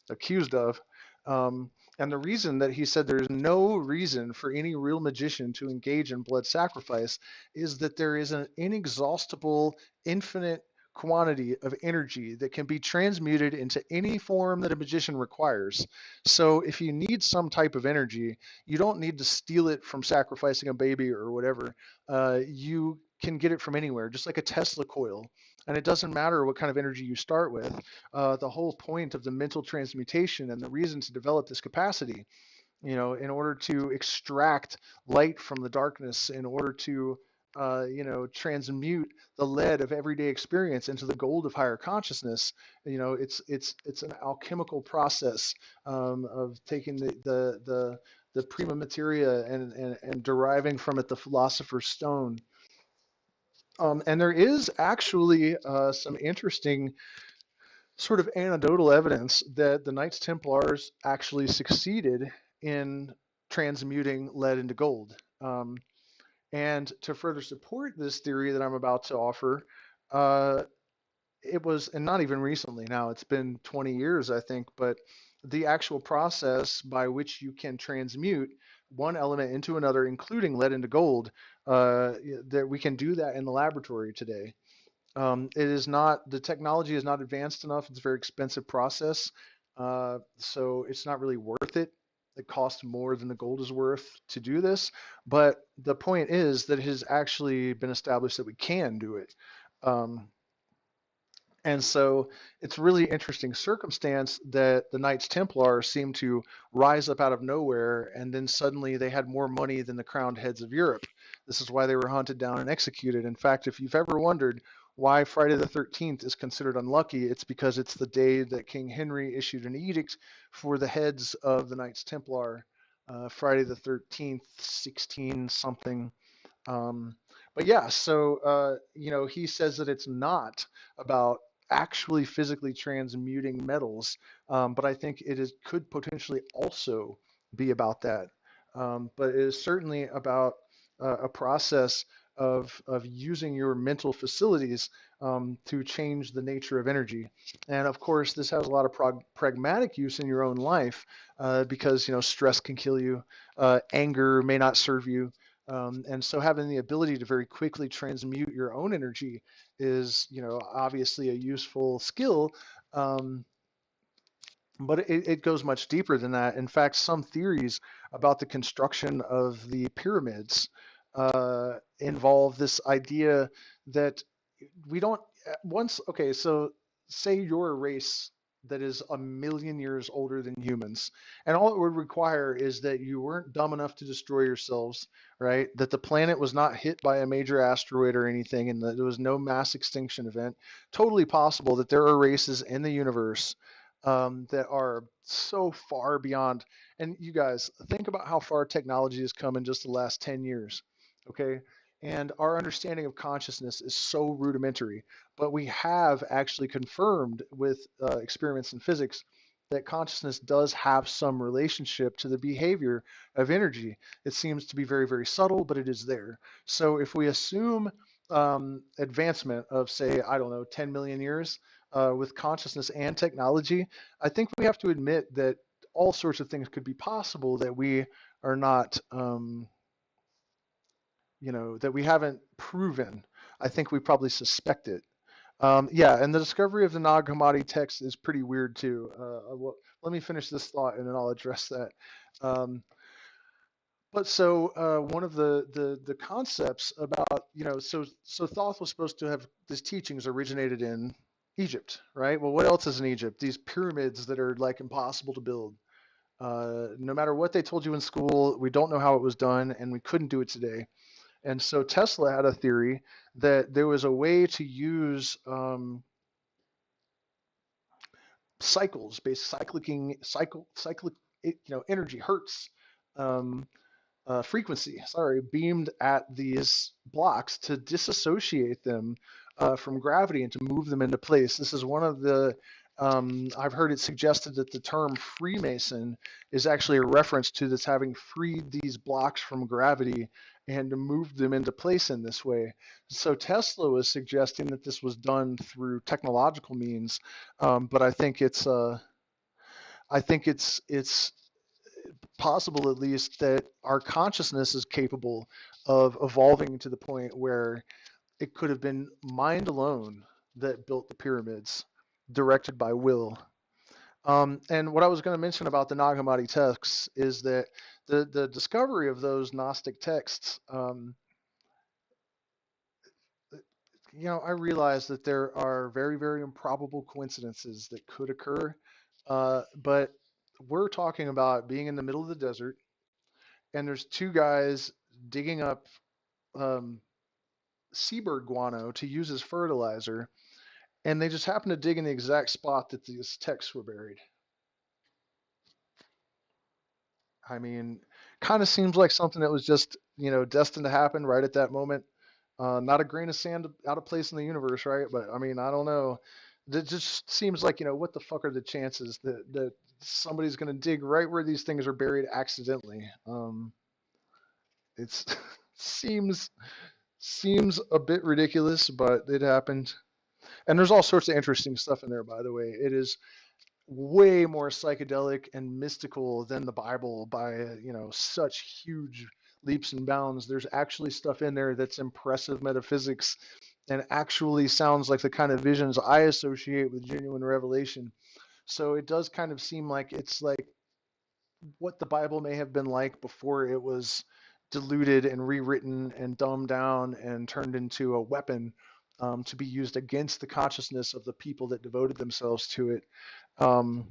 accused of. And the reason that he said there's no reason for any real magician to engage in blood sacrifice is that there is an inexhaustible, infinite quantity of energy that can be transmuted into any form that a magician requires. So if you need some type of energy, you don't need to steal it from sacrificing a baby or whatever. You can get it from anywhere, just like a Tesla coil. And it doesn't matter what kind of energy you start with. The whole point of the mental transmutation and the reason to develop this capacity, in order to extract light from the darkness, in order to, transmute the lead of everyday experience into the gold of higher consciousness. It's an alchemical process of taking the prima materia and deriving from it the philosopher's stone. And there is actually some interesting sort of anecdotal evidence that the Knights Templars actually succeeded in transmuting lead into gold. And to further support this theory that I'm about to offer, it was, and not even recently now, it's been 20 years, I think, but the actual process by which you can transmute one element into another, including lead into gold, that we can do that in the laboratory today. It is not, the technology is not advanced enough. It's a very expensive process. So it's not really worth it. It costs more than the gold is worth to do this. But the point is that it has actually been established that we can do it. And so it's really interesting circumstance that the Knights Templar seemed to rise up out of nowhere, and then suddenly they had more money than the crowned heads of Europe. This is why they were hunted down and executed. In fact, if you've ever wondered why Friday the 13th is considered unlucky, it's because it's the day that King Henry issued an edict for the heads of the Knights Templar, Friday the 13th, 16 something. But yeah, so he says that it's not about actually physically transmuting metals, but I think could potentially also be about that. But it is certainly about a process of using your mental facilities to change the nature of energy. And of course, this has a lot of pragmatic use in your own life because stress can kill you, anger may not serve you. And so having the ability to very quickly transmute your own energy is, obviously a useful skill. But it goes much deeper than that. In fact, some theories about the construction of the pyramids involve this idea that we don't okay, so say you're a race that is 1 million years older than humans, and all it would require is that you weren't dumb enough to destroy yourselves, right? That the planet was not hit by a major asteroid or anything, and that there was no mass extinction event. Totally possible that there are races in the universe that are so far beyond. And you guys, think about how far technology has come in just the last 10 years, okay? And our understanding of consciousness is so rudimentary, but we have actually confirmed with experiments in physics that consciousness does have some relationship to the behavior of energy. It seems to be very, very subtle, but it is there. So if we assume advancement of, say, I don't know, 10 million years with consciousness and technology, I think we have to admit that all sorts of things could be possible that we are not, that we haven't proven. I think we probably suspect it. Yeah, and the discovery of the Nag Hammadi text is pretty weird too. Well, let me finish this thought and then I'll address that. Um, but so one of the concepts about, so Thoth was supposed to have his teachings originated in Egypt, right? Well, what else is in Egypt? These pyramids that are like impossible to build. No matter what they told you in school, we don't know how it was done, and we couldn't do it today. And so Tesla had a theory that there was a way to use cycles, based cyclic, energy, hertz, um, frequency, sorry, beamed at these blocks to disassociate them from gravity and to move them into place. This is one of the, I've heard it suggested that the term Freemason is actually a reference to this, having freed these blocks from gravity and to move them into place in this way. So Tesla was suggesting that this was done through technological means, but I think it's possible at least that our consciousness is capable of evolving to the point where it could have been mind alone that built the pyramids, directed by will. And what I was going to mention about the Nag Hammadi texts is that the discovery of those Gnostic texts, I realize that there are very, very improbable coincidences that could occur, but we're talking about being in the middle of the desert, and there's two guys digging up um, seabird guano to use as fertilizer, and they just happen to dig in the exact spot that these texts were buried. I mean, kind of seems like something that was just, destined to happen right at that moment. Not a grain of sand out of place in the universe, right? But I mean, I don't know. It just seems like, what the fuck are the chances that somebody's going to dig right where these things are buried accidentally? It's seems seems a bit ridiculous, but it happened. And there's all sorts of interesting stuff in there, by the way. It is way more psychedelic and mystical than the Bible by, such huge leaps and bounds. There's actually stuff in there that's impressive metaphysics and actually sounds like the kind of visions I associate with genuine revelation. So it does kind of seem like it's like what the Bible may have been like before it was diluted and rewritten and dumbed down and turned into a weapon to be used against the consciousness of the people that devoted themselves to it. Um,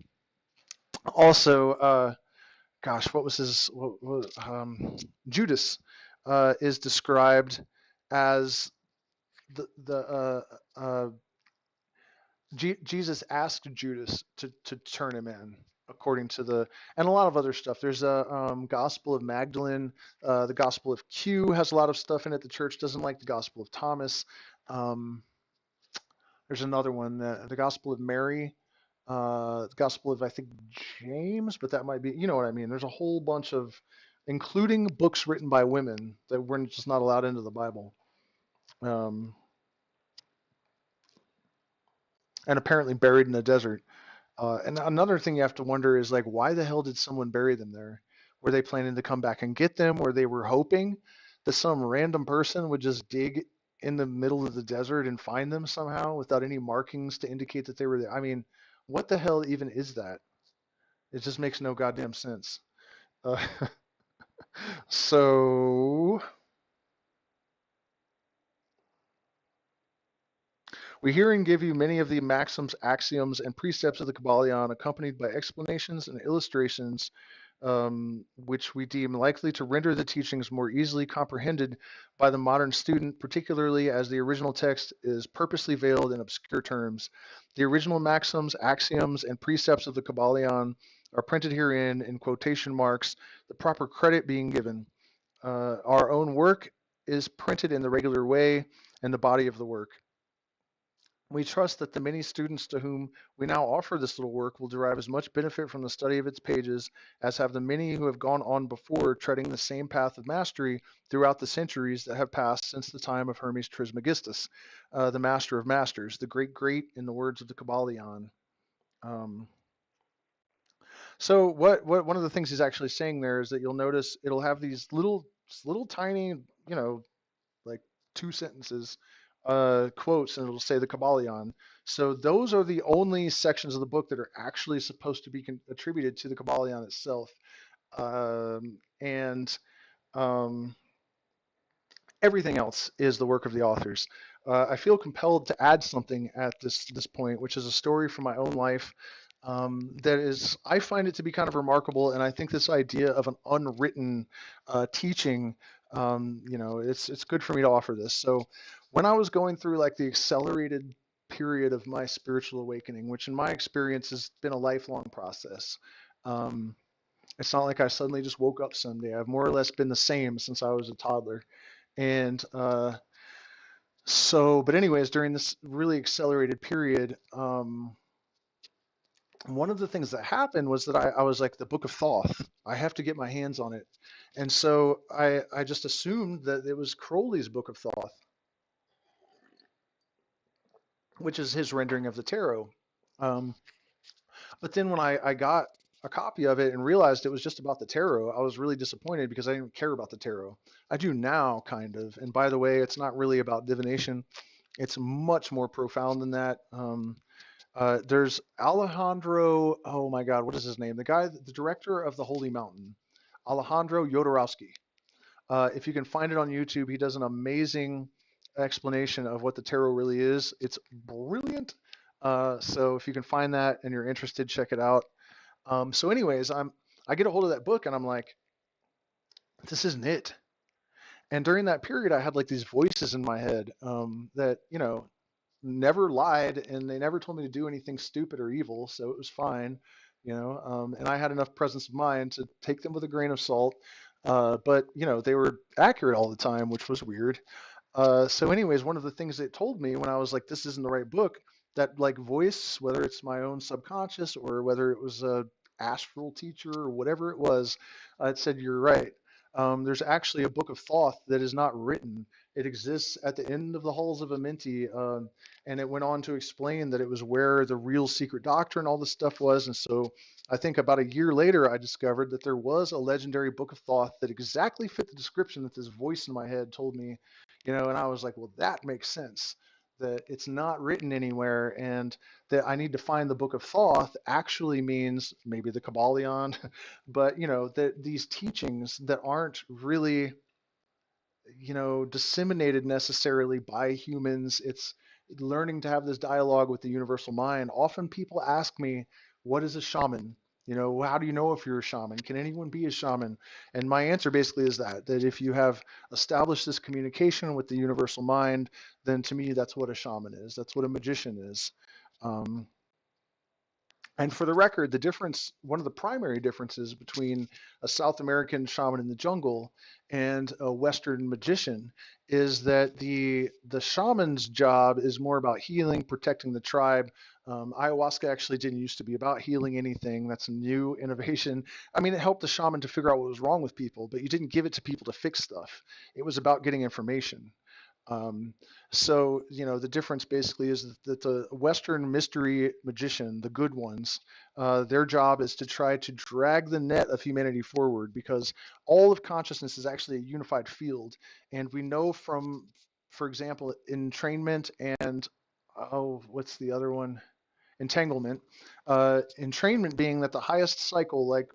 Also, gosh, what was his? Judas is described as the Jesus asked Judas to turn him in, according to and a lot of other stuff. There's a Gospel of Magdalene. The Gospel of Q has a lot of stuff in it. The church doesn't like the Gospel of Thomas. Um, there's another one, the Gospel of Mary, the Gospel of, I think, James, but that might be, you know what I mean. There's a whole bunch of, including books written by women that we're just not allowed into the Bible. Um, and apparently buried in the desert. And another thing you have to wonder is like, why the hell did someone bury them there? Were they planning to come back and get them? Or they were hoping that some random person would just dig in the middle of the desert and find them somehow without any markings to indicate that they were there? I mean, what the hell even is that? It just makes no goddamn sense. Uh, so we hear and give you many of the maxims, axioms, and precepts of the Kybalion, accompanied by explanations and illustrations which we deem likely to render the teachings more easily comprehended by the modern student, particularly as the original text is purposely veiled in obscure terms. The original maxims, axioms, and precepts of the Kybalion are printed herein in quotation marks, the proper credit being given. Our own work is printed in the regular way, and the body of the work. We trust that the many students to whom we now offer this little work will derive as much benefit from the study of its pages as have the many who have gone on before, treading the same path of mastery throughout the centuries that have passed since the time of Hermes Trismegistus, the master of masters, the great, in the words of the Kybalion. Um, so one of the things he's actually saying there is that you'll notice it'll have these little tiny, like 2 sentences, quotes, and it'll say the Kybalion. So those are the only sections of the book that are actually supposed to be attributed to the Kybalion itself. And everything else is the work of the authors. I feel compelled to add something at this point, which is a story from my own life. That is, I find it to be kind of remarkable, and I think this idea of an unwritten teaching, it's good for me to offer this. So, when I was going through like the accelerated period of my spiritual awakening, which in my experience has been a lifelong process, um, it's not like I suddenly just woke up someday. I've more or less been the same since I was a toddler, and but anyways, during this really accelerated period. One of the things that happened was that I was like, the Book of Thoth, I have to get my hands on it. And so I just assumed that it was Crowley's Book of Thoth, which is his rendering of the tarot. Um, but then when I got a copy of it and realized it was just about the tarot, I was really disappointed because I didn't care about the tarot. I do now, kind of. And by the way, it's not really about divination. It's much more profound than that. There's Alejandro, oh my God, what is his name? The director of The Holy Mountain, Alejandro Jodorowsky. If you can find it on YouTube, he does an amazing explanation of what the tarot really is. It's brilliant. So if you can find that and you're interested, check it out. So anyways, I get a hold of that book and I'm like, this isn't it. And during that period, I had like these voices in my head that, never lied, and they never told me to do anything stupid or evil, so it was fine, and I had enough presence of mind to take them with a grain of salt, but they were accurate all the time, which was weird. So anyways, one of the things they told me when I was like, this isn't the right book, that like voice, whether it's my own subconscious or whether it was a astral teacher or whatever it was, it said, you're right. There's actually a Book of Thoth that is not written. It exists at the end of the halls of Amenti, and it went on to explain that it was where the real secret doctrine, all this stuff was. And so I think about a year later, I discovered that there was a legendary Book of Thoth that exactly fit the description that this voice in my head told me, and I was like, well, that makes sense. That it's not written anywhere, and that I need to find the Book of Thoth actually means maybe the Kybalion, but that these teachings that aren't really disseminated necessarily by humans. It's learning to have this dialogue with the universal mind. Often people ask me, what is a shaman? How do you know if you're a shaman? Can anyone be a shaman? And my answer basically is that if you have established this communication with the universal mind, then to me, that's what a shaman is. That's what a magician is. Um, and for the record, one of the primary differences between a South American shaman in the jungle and a Western magician is that the shaman's job is more about healing, protecting the tribe. Ayahuasca actually didn't used to be about healing anything. That's a new innovation. I mean, it helped the shaman to figure out what was wrong with people, but you didn't give it to people to fix stuff. It was about getting information. Um, so the difference basically is that the Western mystery magician, the good ones, their job is to try to drag the net of humanity forward because all of consciousness is actually a unified field. And we know from, for example, entrainment and, oh, what's the other one? Entanglement. Entrainment being that the highest cycle, like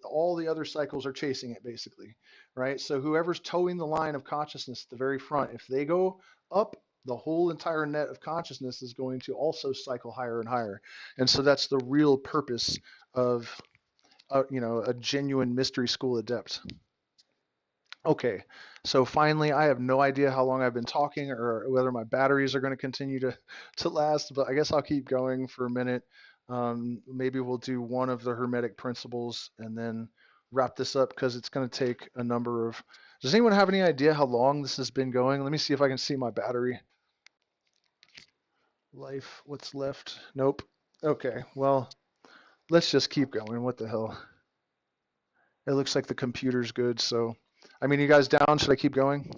all the other cycles are chasing it basically, right? So whoever's towing the line of consciousness at the very front, if they go up, the whole entire net of consciousness is going to also cycle higher and higher. And so that's the real purpose of a genuine mystery school adept. Okay, so finally, I have no idea how long I've been talking or whether my batteries are going to continue to last, but I guess I'll keep going for a minute. Maybe we'll do one of the Hermetic principles and then wrap this up because it's going to take a number of. Does anyone have any idea how long this has been going? Let me see if I can see my battery. Life, what's left? Nope. Okay, well, let's just keep going. What the hell? It looks like the computer's good, so. I mean, you guys down? Should I keep going?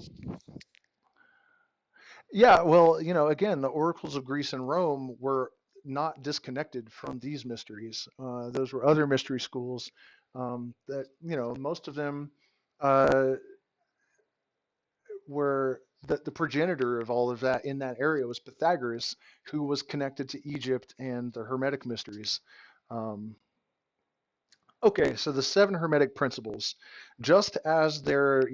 Yeah, well, again, the oracles of Greece and Rome were not disconnected from these mysteries. Those were other mystery schools that, most of them uh, were the progenitor of all of that in that area was Pythagoras, who was connected to Egypt and the Hermetic mysteries. Um, okay, so the seven Hermetic principles, just as they're,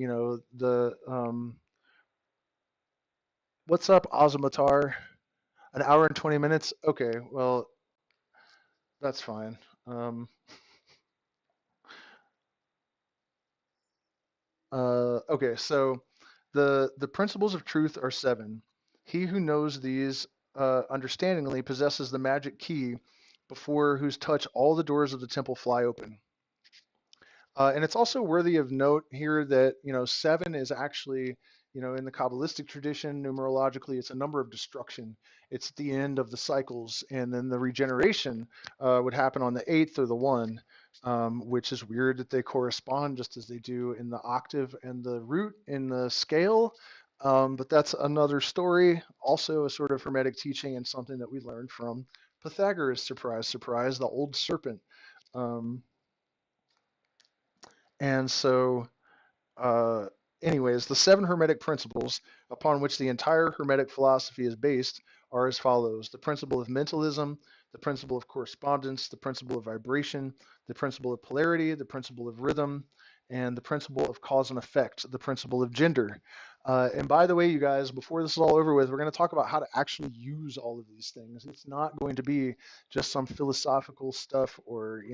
what's up, Ozomatar? An hour and 20 minutes? Okay, well, that's fine. Um, okay, so the principles of truth are seven. He who knows these understandingly possesses the magic key before whose touch all the doors of the temple fly open. And it's also worthy of note here that, seven is actually, in the Kabbalistic tradition, numerologically, it's a number of destruction. It's the end of the cycles. And then the regeneration would happen on the eighth or the one, which is weird that they correspond just as they do in the octave and the root in the scale. But that's another story, also a sort of Hermetic teaching and something that we learned from Pythagoras, surprise, surprise, the old serpent. Um, and so uh, anyways, the seven Hermetic principles upon which the entire Hermetic philosophy is based are as follows: the principle of mentalism, the principle of correspondence, the principle of vibration, the principle of polarity, the principle of rhythm, and the principle of cause and effect, the principle of gender. And by the way, you guys, before this is all over with, we're going to talk about how to actually use all of these things. It's not going to be just some philosophical stuff or,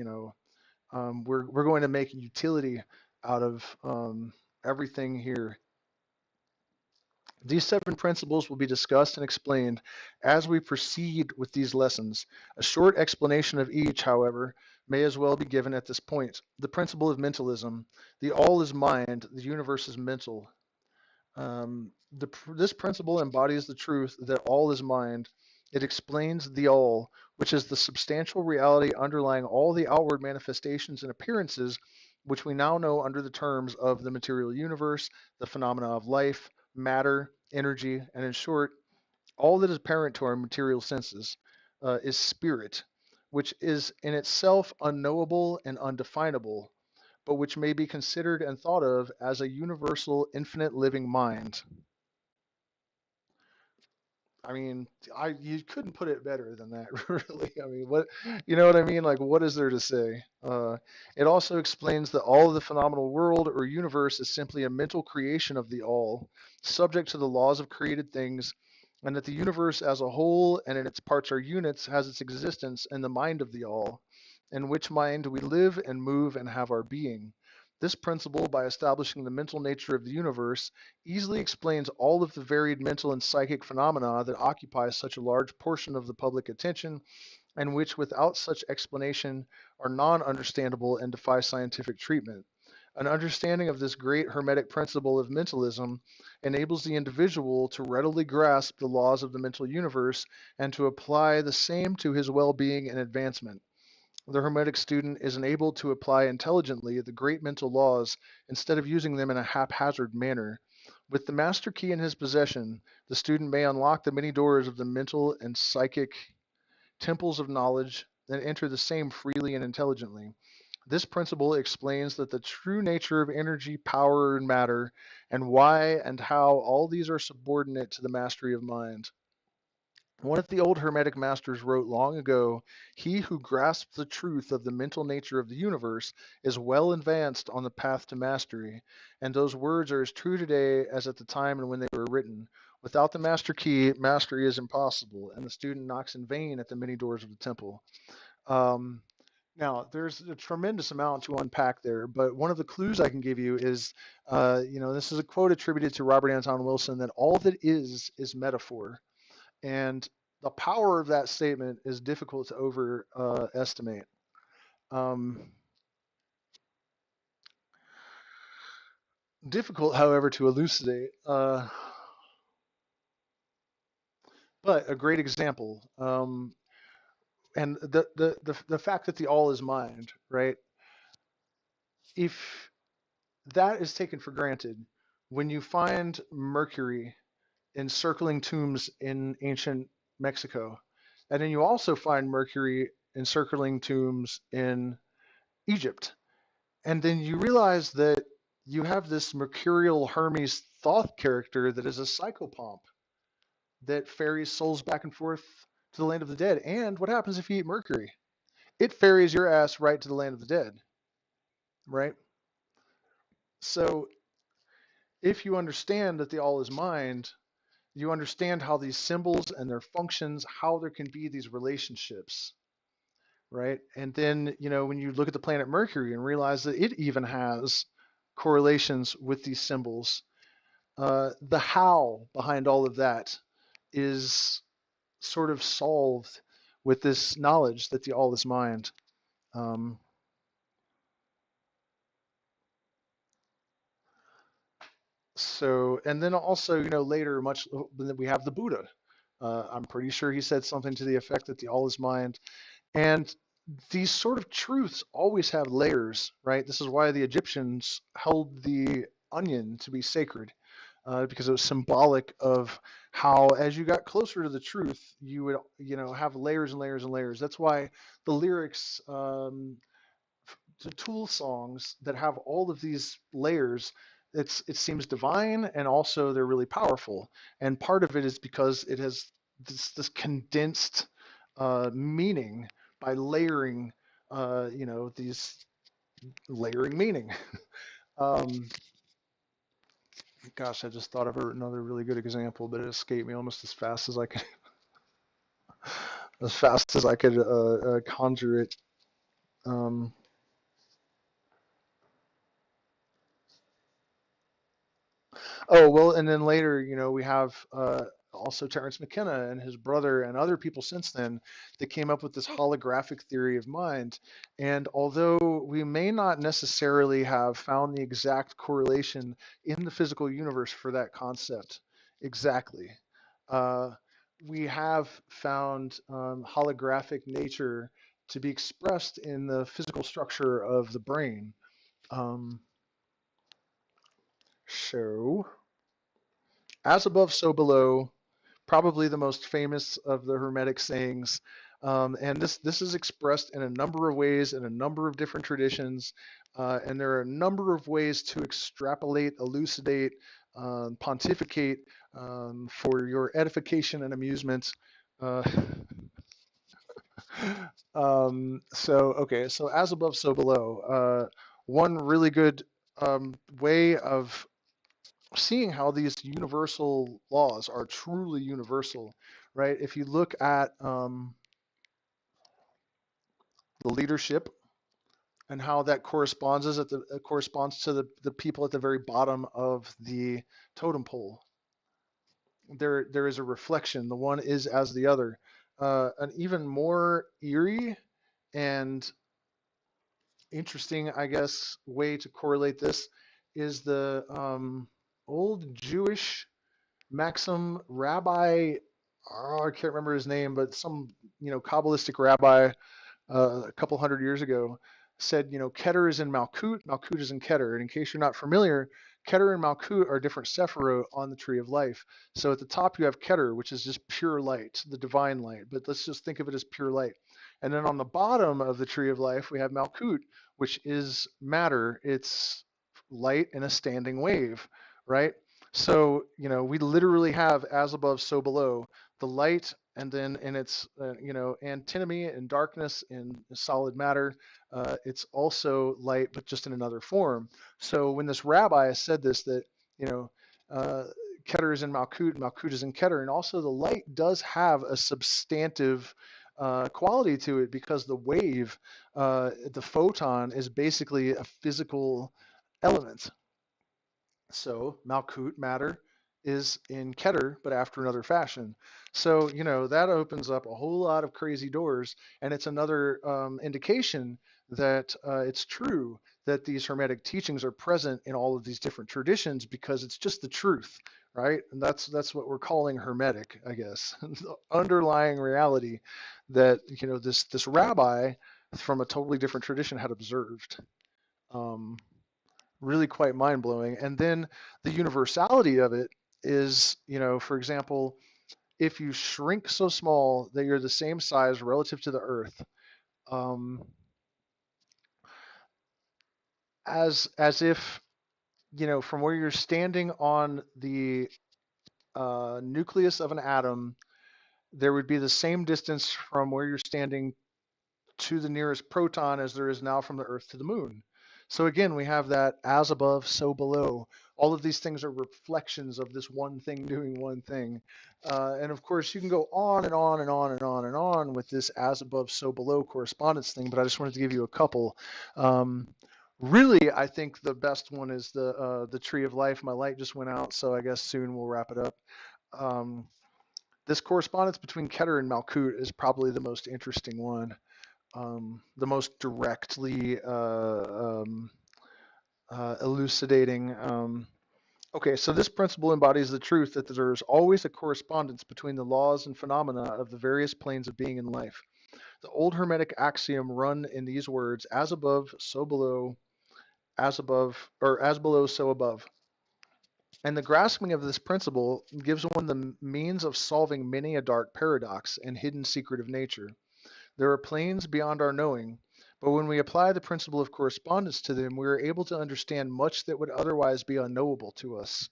we're going to make utility out of everything here. These seven principles will be discussed and explained as we proceed with these lessons. A short explanation of each, however, may as well be given at this point. The principle of mentalism. The all is mind, the universe is mental. This principle embodies the truth that all is mind. It explains the all, which is the substantial reality underlying all the outward manifestations and appearances, which we now know under the terms of the material universe, the phenomena of life, matter, energy, and in short, all that is apparent to our material senses is spirit, which is in itself unknowable and undefinable, but which may be considered and thought of as a universal, infinite living mind. I mean, you couldn't put it better than that, really. I mean, what you know what I mean? Like, what is there to say? It also explains that all of the phenomenal world or universe is simply a mental creation of the all, subject to the laws of created things, and that the universe as a whole and in its parts or units has its existence in the mind of the all, in which mind we live and move and have our being. This principle, by establishing the mental nature of the universe, easily explains all of the varied mental and psychic phenomena that occupy such a large portion of the public attention, and which, without such explanation, are non-understandable and defy scientific treatment. An understanding of this great Hermetic principle of mentalism enables the individual to readily grasp the laws of the mental universe and to apply the same to his well-being and advancement. The Hermetic student is enabled to apply intelligently the great mental laws instead of using them in a haphazard manner. With the master key in his possession, the student may unlock the many doors of the mental and psychic temples of knowledge and enter the same freely and intelligently. This principle explains that the true nature of energy, power, and matter, and why and how all these are subordinate to the mastery of mind. One of the old Hermetic masters wrote long ago, "He who grasps the truth of the mental nature of the universe is well advanced on the path to mastery." And those words are as true today as at the time and when they were written. Without the master key, mastery is impossible, and the student knocks in vain at the many doors of the temple. Um, Now, there's a tremendous amount to unpack there, but one of the clues I can give you is, this is a quote attributed to Robert Anton Wilson, that all that is metaphor. And the power of that statement is difficult to overestimate. Difficult, however, to elucidate. But a great example. And the fact that the all is mind, right? If that is taken for granted, when you find Mercury encircling tombs in ancient Mexico, and then you also find Mercury encircling tombs in Egypt, and then you realize that you have this mercurial Hermes Thoth character that is a psychopomp that ferries souls back and forth to the land of the dead. And what happens if you eat Mercury? It ferries your ass right to the land of the dead, right? So if you understand that the all is mind, you understand how these symbols and their functions, how there can be these relationships, right? And then, when you look at the planet Mercury and realize that it even has correlations with these symbols, the how behind all of that is sort of solved with this knowledge that the all is mind. Um, and then also, later, much we have the Buddha. I'm pretty sure he said something to the effect that the all is mind. And these sort of truths always have layers, right? This is why the Egyptians held the onion to be sacred, because it was symbolic of how, as you got closer to the truth, you would, have layers and layers and layers. That's why the lyrics to Tool songs that have all of these layers, it seems divine, and also they're really powerful. And part of it is because it has this condensed meaning by layering, these layering meaning. Um, Gosh, I just thought of another really good example, but it escaped me almost as fast as I could, conjure it. Um, Oh, well, and then later, we have also Terence McKenna and his brother and other people since then that came up with this holographic theory of mind. And although we may not necessarily have found the exact correlation in the physical universe for that concept exactly, uh, we have found holographic nature to be expressed in the physical structure of the brain. Um, so, as above, so below, probably the most famous of the Hermetic sayings. And this is expressed in a number of ways in a number of different traditions. And there are a number of ways to extrapolate, elucidate, pontificate for your edification and amusement. Uh, so as above, so below. One really good way of seeing how these universal laws are truly universal, right? If you look at the leadership and how that corresponds to the people at the very bottom of the totem pole, there is a reflection. The one is as the other. An even more eerie and interesting, I guess, way to correlate this is the old Jewish Maxim rabbi. Oh, I can't remember his name, but some Kabbalistic rabbi a couple hundred years ago said, Keter is in Malkut, Malkut is in Keter. And in case you're not familiar, Keter and Malkut are different sephirot on the tree of life. So at the top you have Keter, which is just pure light, the divine light. But let's just think of it as pure light. And then on the bottom of the tree of life we have Malkut, which is matter. It's light in a standing wave, right? So, we literally have as above, so below, the light, and then in its, antinomy and darkness in solid matter, it's also light, but just in another form. So when this rabbi said this, that, you know, uh, Keter is in Malkut, Malkut is in Keter, and also the light does have a substantive quality to it because the wave, the photon, is basically a physical element. So Malkut, matter, is in Keter, but after another fashion. So, that opens up a whole lot of crazy doors. And it's another indication that it's true that these Hermetic teachings are present in all of these different traditions because it's just the truth, right? And that's what we're calling Hermetic, I guess. The underlying reality that, this rabbi from a totally different tradition had observed. Um, Really quite mind blowing. And then the universality of it is, for example, if you shrink so small that you're the same size relative to the Earth, um, as if, from where you're standing on the nucleus of an atom, there would be the same distance from where you're standing to the nearest proton as there is now from the Earth to the moon. So again, we have that as above, so below. All of these things are reflections of this one thing doing one thing. And of course, you can go on and on and on and on and on with this as above, so below correspondence thing, but I just wanted to give you a couple. Um, Really, I think the best one is the tree of life. My light just went out, so I guess soon we'll wrap it up. Um, this correspondence between Keter and Malkut is probably the most interesting one, the most directly elucidating. Okay, so this principle embodies the truth that there is always a correspondence between the laws and phenomena of the various planes of being in life. The old Hermetic axiom run in these words: as above, so below, as above, or as below, so above. And the grasping of this principle gives one the means of solving many a dark paradox and hidden secret of nature. There are planes beyond our knowing, but when we apply the principle of correspondence to them, we are able to understand much that would otherwise be unknowable to us.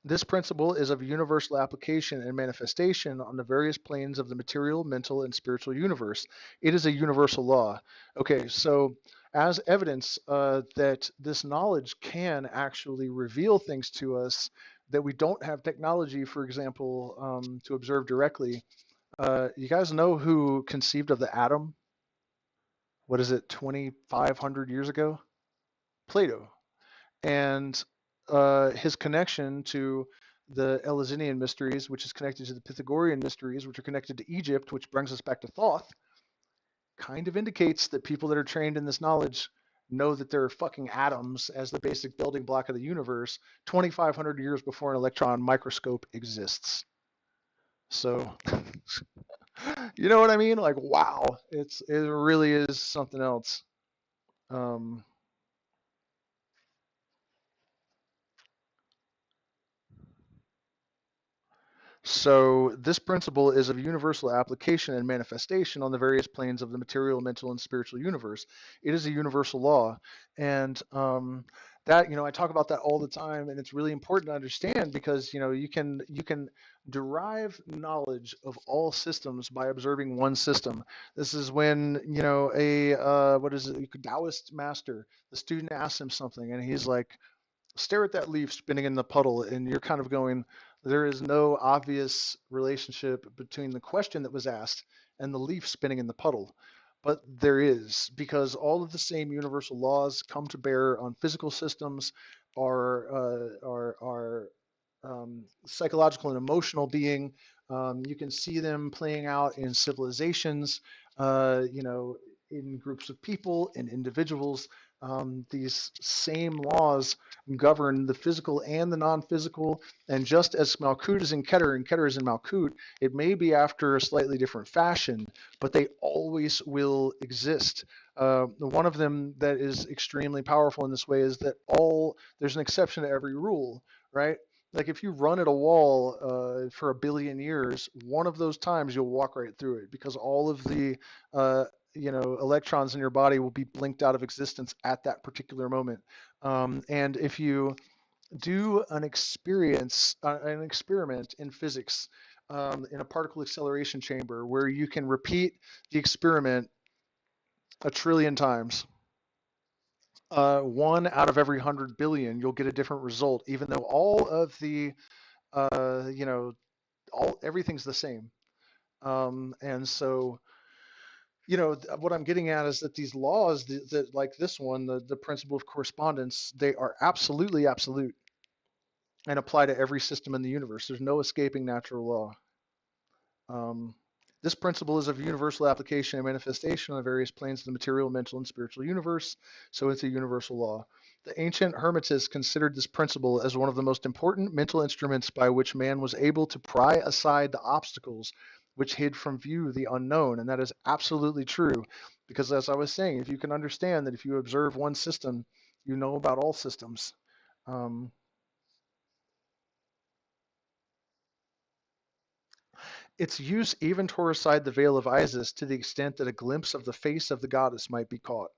This principle is of universal application and manifestation on the various planes of the material, mental, and spiritual universe. It is a universal law. Okay, so as evidence that this knowledge can actually reveal things to us that we don't have technology, for example, to observe directly, you guys know who conceived of the atom? What is it, 2,500 years ago? Plato. And his connection to the Eleusinian mysteries, which is connected to the Pythagorean mysteries, which are connected to Egypt, which brings us back to Thoth, kind of indicates that people that are trained in this knowledge know that there are fucking atoms as the basic building block of the universe 2,500 years before an electron microscope exists. So, you know what I mean? Like, wow, it really is something else. Um, So this principle is of universal application and manifestation on the various planes of the material, mental, and spiritual universe. It is a universal law, and that I talk about that all the time, and it's really important to understand because you can derive knowledge of all systems by observing one system. This is when a what is it, a Taoist master, the student asks him something, and he's like, stare at that leaf spinning in the puddle, and you're kind of going, there is no obvious relationship between the question that was asked and the leaf spinning in the puddle. But there is, because all of the same universal laws come to bear on physical systems, our psychological and emotional being. You can see them playing out in civilizations, in groups of people, in individuals. These same laws govern the physical and the non-physical. And just as Malkut is in Keter and Keter is in Malkut, it may be after a slightly different fashion, but they always will exist. One of them that is extremely powerful in this way is that there's an exception to every rule, right? Like if you run at a wall for 1 billion years, one of those times you'll walk right through it because all of the electrons in your body will be blinked out of existence at that particular moment. And if you do an experiment in physics, in a particle acceleration chamber where you can repeat the experiment 1 trillion times, one out of every 100 billion, you'll get a different result, even though all of the, uh, you know, all everything's the same. And so, what I'm getting at is that these laws, that like this one, the principle of correspondence, they are absolutely absolute and apply to every system in the universe. There's no escaping natural law. Um, this principle is of universal application and manifestation on various planes of the material, mental, and spiritual universe, so it's a universal law. The ancient Hermetists considered this principle as one of the most important mental instruments by which man was able to pry aside the obstacles which hid from view the unknown. And that is absolutely true, because as I was saying, if you can understand that if you observe one system, you know about all systems. Um, Its use even tore aside the veil of Isis to the extent that a glimpse of the face of the goddess might be caught.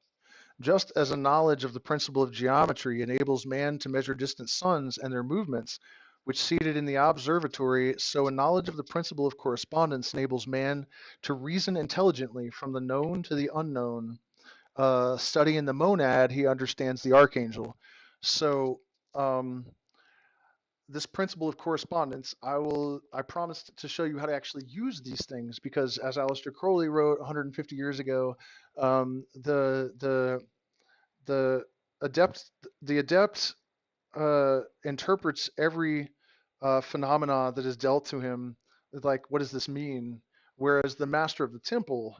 Just as a knowledge of the principle of geometry enables man to measure distant suns and their movements, which seated in the observatory, so a knowledge of the principle of correspondence enables man to reason intelligently from the known to the unknown. Studying the monad, he understands the archangel. So, um, this principle of correspondence, I promised to show you how to actually use these things, because as Aleister Crowley wrote 150 years ago, the adept the adept interprets every phenomena that is dealt to him, like, what does this mean? Whereas the master of the temple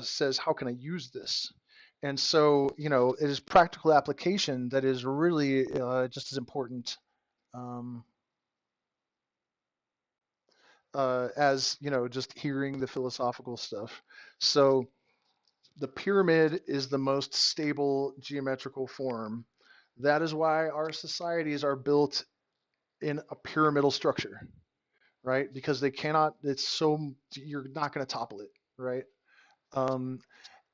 says, how can I use this? And so, it is practical application that is really just as important. Um, as just hearing the philosophical stuff. So the pyramid is the most stable geometrical form. That is why our societies are built in a pyramidal structure, right? Because they cannot. It's so you're not going to topple it, right? Um,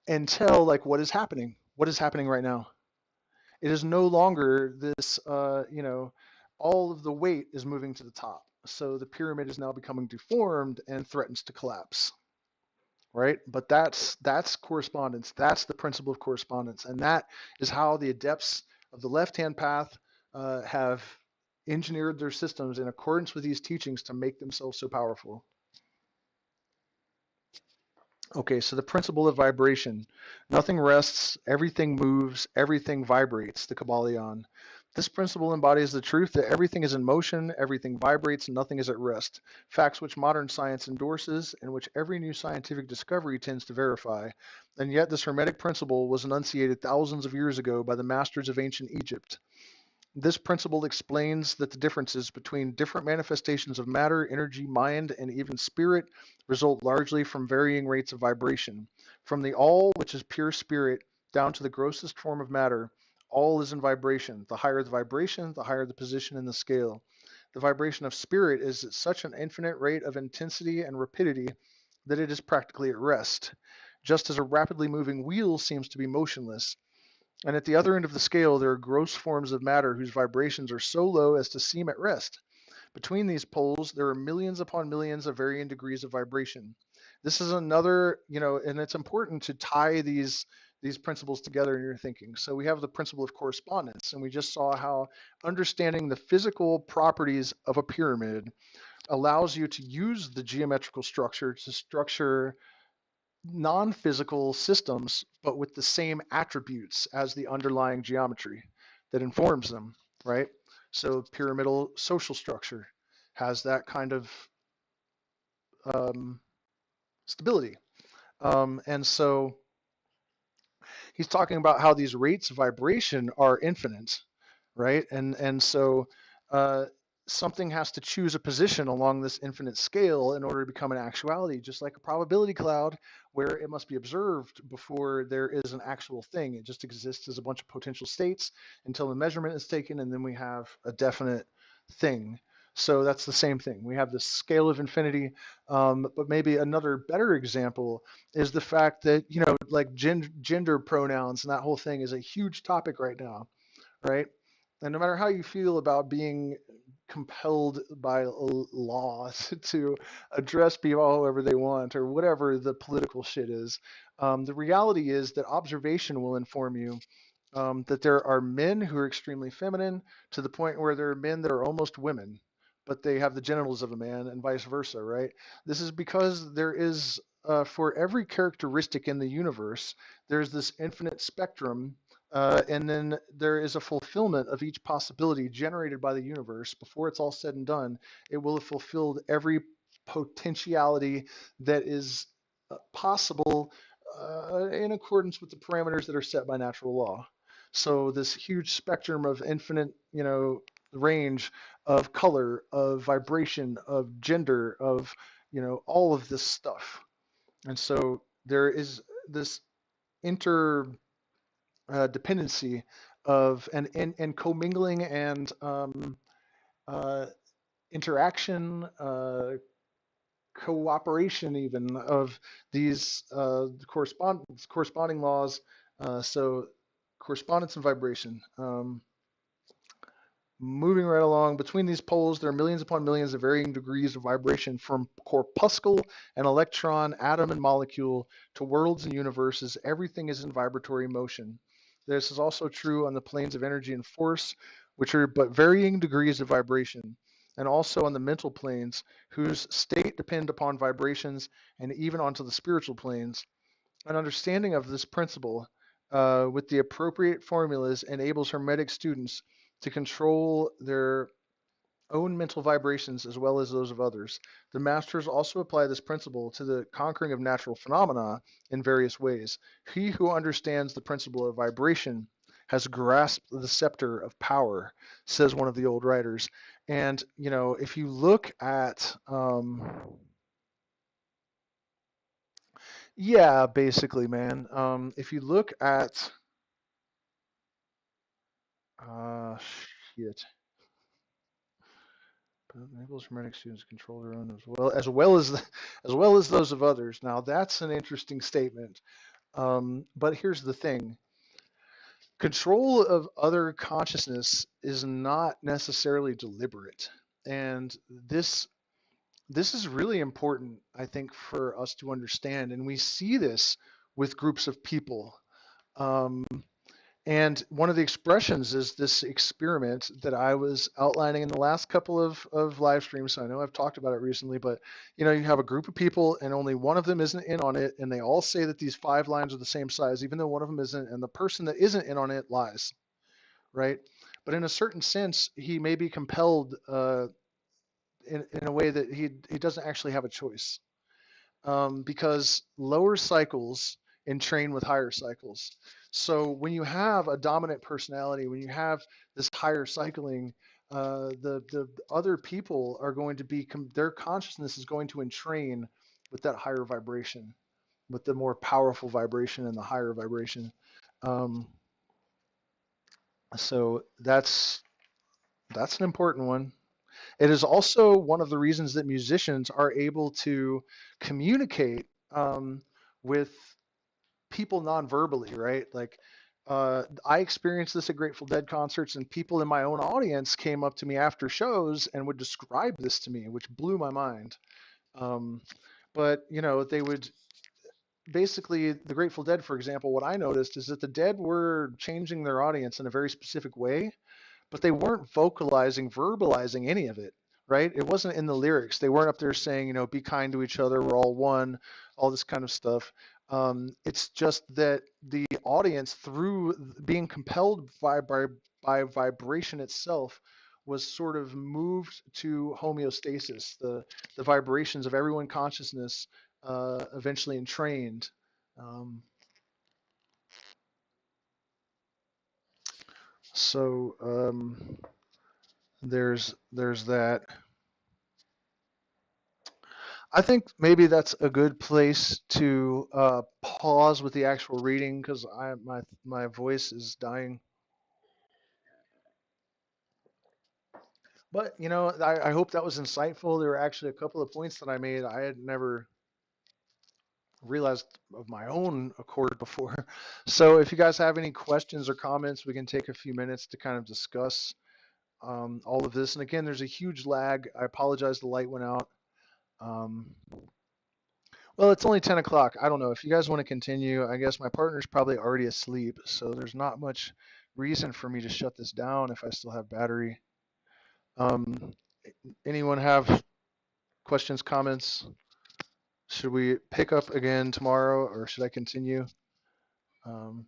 until, like, what is happening? What is happening right now? It is no longer this. All of the weight is moving to the top. So the pyramid is now becoming deformed and threatens to collapse, right? But that's correspondence. That's the principle of correspondence, and that is how the adepts of the left-hand path have engineered their systems in accordance with these teachings to make themselves so powerful. Okay, so the principle of vibration. Nothing rests, everything moves, everything vibrates, the Kybalion. This principle embodies the truth that everything is in motion, everything vibrates, and nothing is at rest. Facts which modern science endorses and which every new scientific discovery tends to verify. And yet this Hermetic principle was enunciated thousands of years ago by the masters of ancient Egypt. This principle explains that the differences between different manifestations of matter, energy, mind, and even spirit result largely from varying rates of vibration. From the all, which is pure spirit, down to the grossest form of matter, all is in vibration. The higher the vibration, the higher the position in the scale. The vibration of spirit is at such an infinite rate of intensity and rapidity that it is practically at rest. Just as a rapidly moving wheel seems to be motionless, and at the other end of the scale, there are gross forms of matter whose vibrations are so low as to seem at rest. Between these poles, there are millions upon millions of varying degrees of vibration. This is another, and it's important to tie these principles together in your thinking. So we have the principle of correspondence, and we just saw how understanding the physical properties of a pyramid allows you to use the geometrical structure to structure non-physical systems, but with the same attributes as the underlying geometry that informs them, right? So pyramidal social structure has that kind of um, stability. And so he's talking about how these rates of vibration are infinite, right? And so uh, something has to choose a position along this infinite scale in order to become an actuality, just like a probability cloud, where it must be observed before there is an actual thing. It just exists as a bunch of potential states until the measurement is taken, and then we have a definite thing. So that's the same thing. We have this scale of infinity, but maybe another better example is the fact that, like gender pronouns and that whole thing is a huge topic right now, right? And no matter how you feel about being compelled by law to address people however they want, or whatever the political shit is, the reality is that observation will inform you that there are men who are extremely feminine to the point where there are men that are almost women, but they have the genitals of a man, and vice versa, right? This is because there is, for every characteristic in the universe, there's this infinite spectrum, and then there is a fulfillment of each possibility generated by the universe. Before it's all said and done, it will have fulfilled every potentiality that is possible in accordance with the parameters that are set by natural law. So this huge spectrum of infinite, range of color, of vibration, of gender, of, all of this stuff. And so there is this inter dependency of and commingling and uh, interaction, cooperation, even of these corresponding laws. So correspondence and vibration. Moving right along, between these poles, there are millions upon millions of varying degrees of vibration, from corpuscle and electron, atom and molecule, to worlds and universes. Everything is in vibratory motion. This is also true on the planes of energy and force, which are but varying degrees of vibration, and also on the mental planes, whose state depend upon vibrations, and even onto the spiritual planes. An understanding of this principle with the appropriate formulas enables Hermetic students to control their own mental vibrations as well as those of others. The masters also apply this principle to the conquering of natural phenomena in various ways. He who understands the principle of vibration has grasped the scepter of power, says one of the old writers. And, if you look at, yeah, basically, man, if you look at, uh, shit. Enables Hermetic students to control their own as well as those of others. Now that's an interesting statement. But here's the thing: control of other consciousness is not necessarily deliberate, and this is really important, I think, for us to understand. And we see this with groups of people. Um, And one of the expressions is this experiment that I was outlining in the last couple of live streams. So I know I've talked about it recently, but you have a group of people and only one of them isn't in on it, and they all say that these 5 lines are the same size, even though one of them isn't, and the person that isn't in on it lies, right? But in a certain sense, he may be compelled in a way that he doesn't actually have a choice, because lower cycles entrain with higher cycles. So when you have a dominant personality, when you have this higher cycling, the other people are going to be their consciousness is going to entrain with that higher vibration, with the more powerful vibration and the higher vibration. Um, so that's an important one. It is also one of the reasons that musicians are able to communicate with people non-verbally, right? Like, I experienced this at Grateful Dead concerts, and people in my own audience came up to me after shows and would describe this to me, which blew my mind. Um, but they would basically, the Grateful Dead, for example, what I noticed is that the Dead were changing their audience in a very specific way, but they weren't verbalizing any of it, right? It wasn't in the lyrics. They weren't up there saying, be kind to each other, we're all one, all this kind of stuff. It's just that the audience, through being compelled by vibration itself, was sort of moved to homeostasis, the vibrations of everyone consciousness eventually entrained. Um, so there's that. I think maybe that's a good place to pause with the actual reading, because my voice is dying. But I hope that was insightful. There were actually a couple of points that I made I had never realized of my own accord before. So if you guys have any questions or comments, we can take a few minutes to kind of discuss all of this. And again, there's a huge lag. I apologize, the light went out. Um, Well, it's only 10 o'clock. I don't know. If you guys want to continue, I guess my partner's probably already asleep, so there's not much reason for me to shut this down if I still have battery. Um, Anyone have questions, comments? Should we pick up again tomorrow, or should I continue? Um,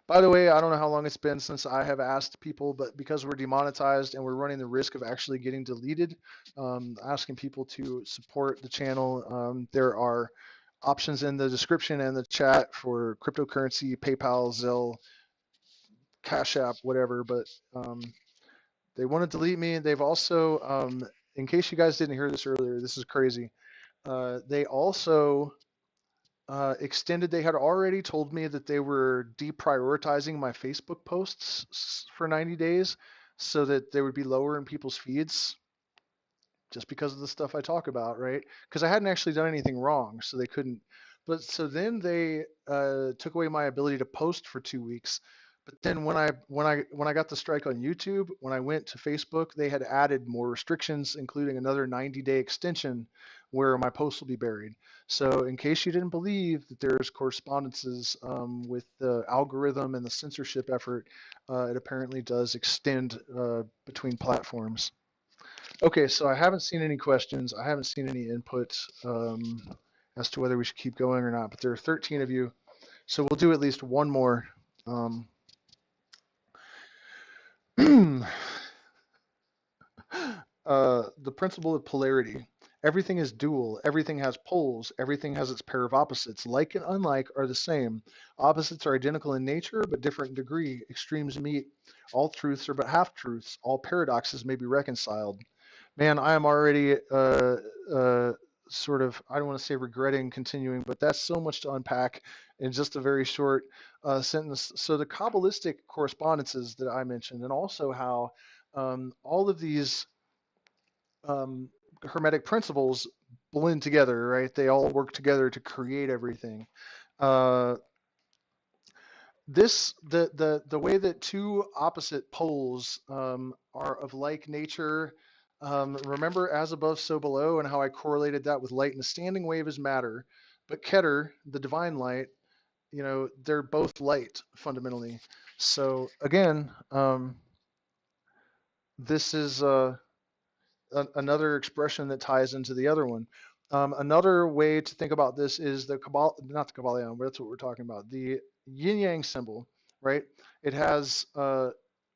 by the way, I don't know how long it's been since I have asked people, but because we're demonetized and we're running the risk of actually getting deleted, asking people to support the channel. There are options in the description and the chat for cryptocurrency, PayPal, Zelle, Cash App, whatever. But they want to delete me. They've also, in case you guys didn't hear this earlier, this is crazy. They also extended. They had already told me that they were deprioritizing my Facebook posts for 90 days so that they would be lower in people's feeds just because of the stuff I talk about, right? Because I hadn't actually done anything wrong, so they couldn't. But so then they took away my ability to post for 2 weeks. But then when I got the strike on YouTube, when I went to Facebook, they had added more restrictions, including another 90-day extension where my posts will be buried. So in case you didn't believe that there's correspondences with the algorithm and the censorship effort, it apparently does extend between platforms. Okay, so I haven't seen any questions. I haven't seen any input as to whether we should keep going or not, but there are 13 of you, so we'll do at least one more. The principle of polarity. Everything is dual. Everything has poles. Everything has its pair of opposites. Like and unlike are the same. Opposites are identical in nature, but different in degree. Extremes meet. All truths are but half truths. All paradoxes may be reconciled. Man, I am already sort of, I don't want to say regretting continuing, but that's so much to unpack in just a very short sentence. So the Kabbalistic correspondences that I mentioned, and also how all of these um, Hermetic principles blend together, right? They all work together to create everything. Uh, the way that two opposite poles are of like nature. Remember, as above, so below, and how I correlated that with light and a standing wave is matter, but Keter, the divine light, they're both light fundamentally. So again, this is another expression that ties into the other one. Another way to think about this is the Kabbalah, not the Kybalion, but that's what we're talking about. The yin yang symbol, right? It has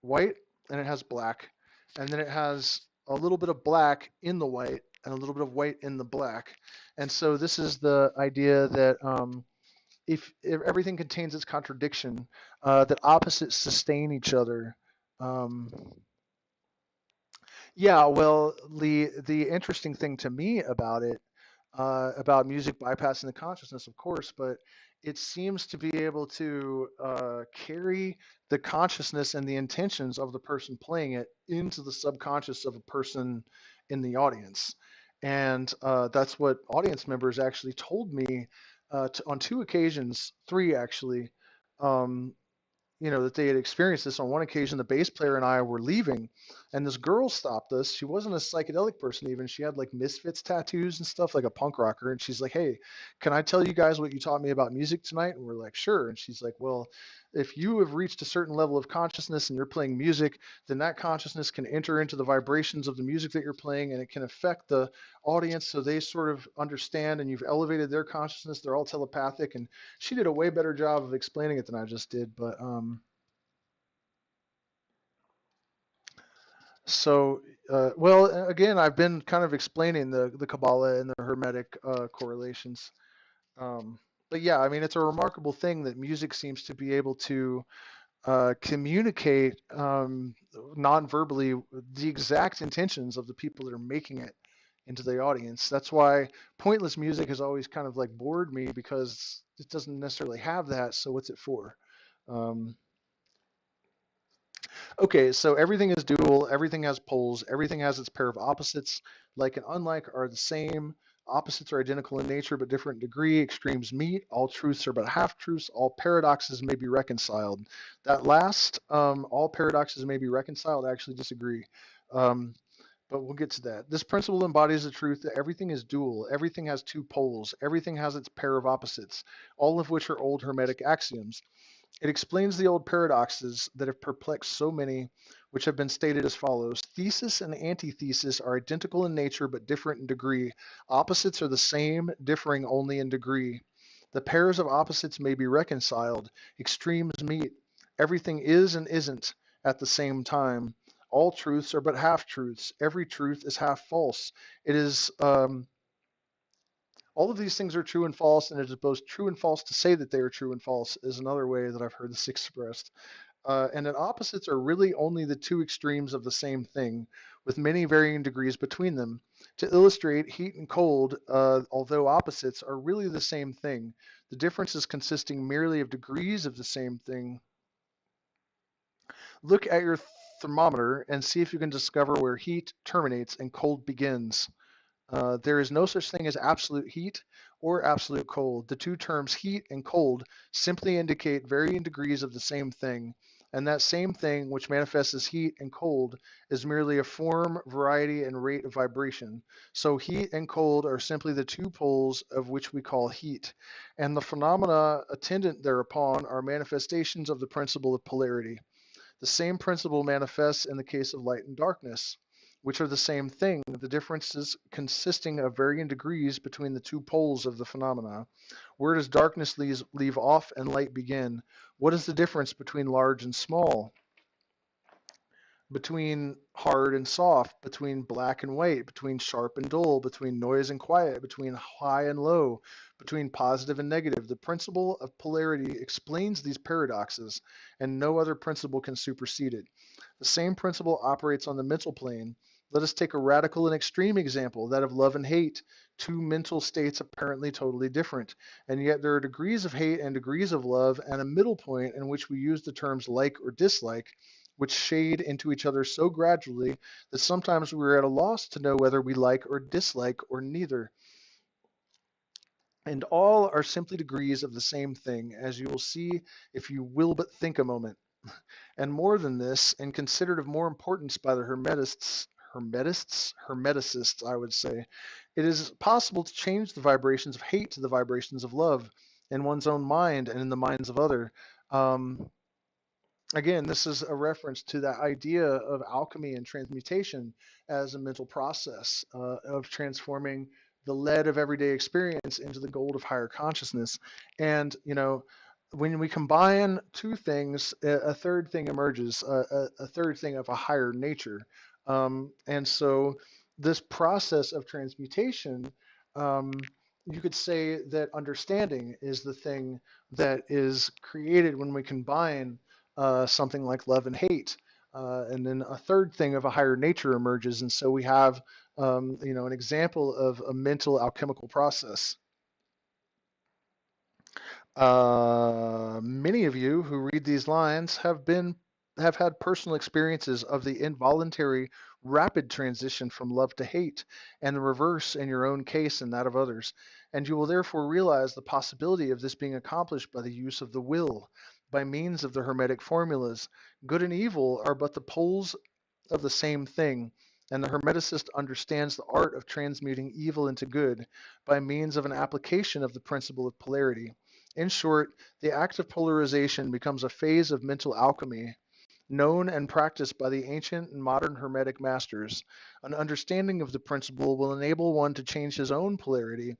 white and it has black, and then it has a little bit of black in the white and a little bit of white in the black. And so this is the idea that if everything contains its contradiction, that opposites sustain each other. Um, yeah, well, the interesting thing to me about music bypassing the consciousness, of course, but it seems to be able to carry the consciousness and the intentions of the person playing it into the subconscious of a person in the audience. And that's what audience members actually told me on two occasions, three actually, um, that they had experienced this. On one occasion, the bass player and I were leaving, and this girl stopped us. She wasn't a psychedelic person even. She had like Misfits tattoos and stuff, like a punk rocker. And she's like, "Hey, can I tell you guys what you taught me about music tonight?" And we're like, "Sure." And she's like, "Well, if you have reached a certain level of consciousness and you're playing music, then that consciousness can enter into the vibrations of the music that you're playing, and it can affect the audience so they sort of understand, and you've elevated their consciousness. They're all telepathic." And she did a way better job of explaining it than I just did. But so, well, again, I've been kind of explaining the Kabbalah and the Hermetic correlations. But yeah, I mean, it's a remarkable thing that music seems to be able to communicate non-verbally the exact intentions of the people that are making it into the audience. That's why pointless music has always kind of like bored me, because it doesn't necessarily have that. So what's it for? Um, Okay, so everything is dual, everything has poles, everything has its pair of opposites. Like and unlike are the same. Opposites are identical in nature but different in degree. Extremes meet. All truths are but half truths. All paradoxes may be reconciled. That last, all paradoxes may be reconciled, I actually disagree. Um, but we'll get to that. This principle embodies the truth that everything is dual, everything has two poles, everything has its pair of opposites, all of which are old Hermetic axioms. It explains the old paradoxes that have perplexed so many, which have been stated as follows. Thesis and antithesis are identical in nature but different in degree. Opposites are the same, differing only in degree. The pairs of opposites may be reconciled. Extremes meet. Everything is and isn't at the same time. All truths are but half-truths. Every truth is half false. It is all of these things are true and false, and it is both true and false to say that they are true and false is another way that I've heard this expressed. And that opposites are really only the two extremes of the same thing, with many varying degrees between them. To illustrate, heat and cold, although opposites, are really the same thing. The difference is consisting merely of degrees of the same thing. Look at your thermometer and see if you can discover where heat terminates and cold begins. There is no such thing as absolute heat or absolute cold. The two terms heat and cold simply indicate varying degrees of the same thing, and that same thing, which manifests as heat and cold, is merely a form, variety, and rate of vibration. So heat and cold are simply the two poles of which we call heat, and the phenomena attendant thereupon are manifestations of the principle of polarity. The same principle manifests in the case of light and darkness, which are the same thing, the differences consisting of varying degrees between the two poles of the phenomena. Where does darkness leave off and light begin? What is the difference between large and small? Between hard and soft, between black and white, between sharp and dull, between noise and quiet, between high and low, between positive and negative. The principle of polarity explains these paradoxes, and no other principle can supersede it. The same principle operates on the mental plane. Let us take a radical and extreme example, that of love and hate, two mental states apparently totally different, and yet there are degrees of hate and degrees of love, and a middle point in which we use the terms like or dislike, which shade into each other so gradually that sometimes we're at a loss to know whether we like or dislike or neither. And all are simply degrees of the same thing, as you will see if you will but think a moment. And more than this, and considered of more importance by the Hermeticists, I would say, it is possible to change the vibrations of hate to the vibrations of love in one's own mind and in the minds of others. Again, this is a reference to that idea of alchemy and transmutation as a mental process of transforming the lead of everyday experience into the gold of higher consciousness. And, when we combine two things, a third thing emerges, a third thing of a higher nature. And so this process of transmutation, you could say that understanding is the thing that is created when we combine something like love and hate. And then a third thing of a higher nature emerges. And so we have, an example of a mental alchemical process. Many of you who read these lines have had personal experiences of the involuntary rapid transition from love to hate, and the reverse in your own case and that of others. And you will therefore realize the possibility of this being accomplished by the use of the will, by means of the Hermetic formulas. Good and evil are but the poles of the same thing, and the Hermeticist understands the art of transmuting evil into good by means of an application of the principle of polarity. In short, the act of polarization becomes a phase of mental alchemy, known and practiced by the ancient and modern Hermetic masters. An understanding of the principle will enable one to change his own polarity,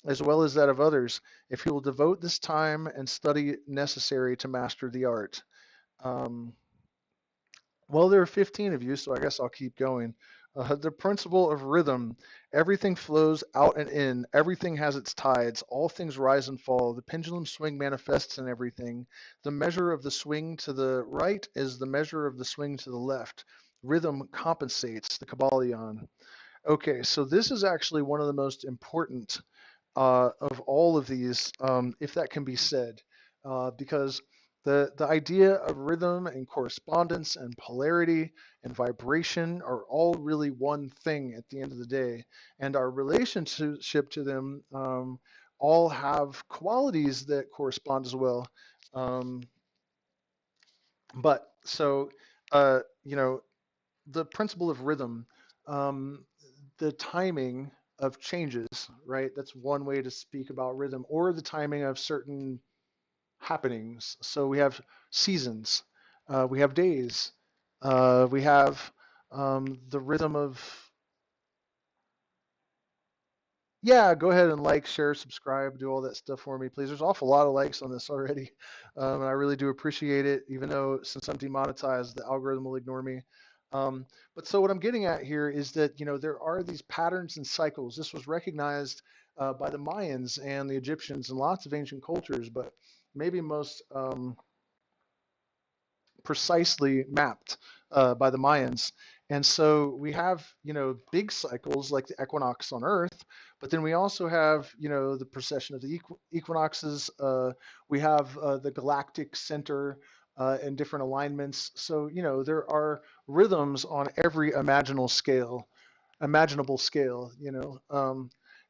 as well as that of others, if he will devote this time and study necessary to master the art. Um, well, there are 15 of you, so I guess I'll keep going. The principle of rhythm. Everything flows out and in. Everything has its tides. All things rise and fall. The pendulum swing manifests in everything. The measure of the swing to the right is the measure of the swing to the left. Rhythm compensates. The Kybalion. Okay, so this is actually one of the most important of all of these, if that can be said, because the idea of rhythm and correspondence and polarity and vibration are all really one thing at the end of the day, and our relationship to them all have qualities that correspond as well. Um, but so, the principle of rhythm, um, the timing of changes, right? That's one way to speak about rhythm, or the timing of certain happenings. So we have seasons, we have days, We have the rhythm of, yeah, go ahead and like, share, subscribe, do all that stuff for me, please. There's an awful lot of likes on this already, and I really do appreciate it, even though since I'm demonetized, the algorithm will ignore me. But so what I'm getting at here is that, there are these patterns and cycles. This was recognized by the Mayans and the Egyptians and lots of ancient cultures, but maybe most precisely mapped by the Mayans. And so we have, big cycles like the equinox on Earth, but then we also have, the precession of the equinoxes. We have the galactic center and different alignments. So, there are rhythms on every imaginable scale,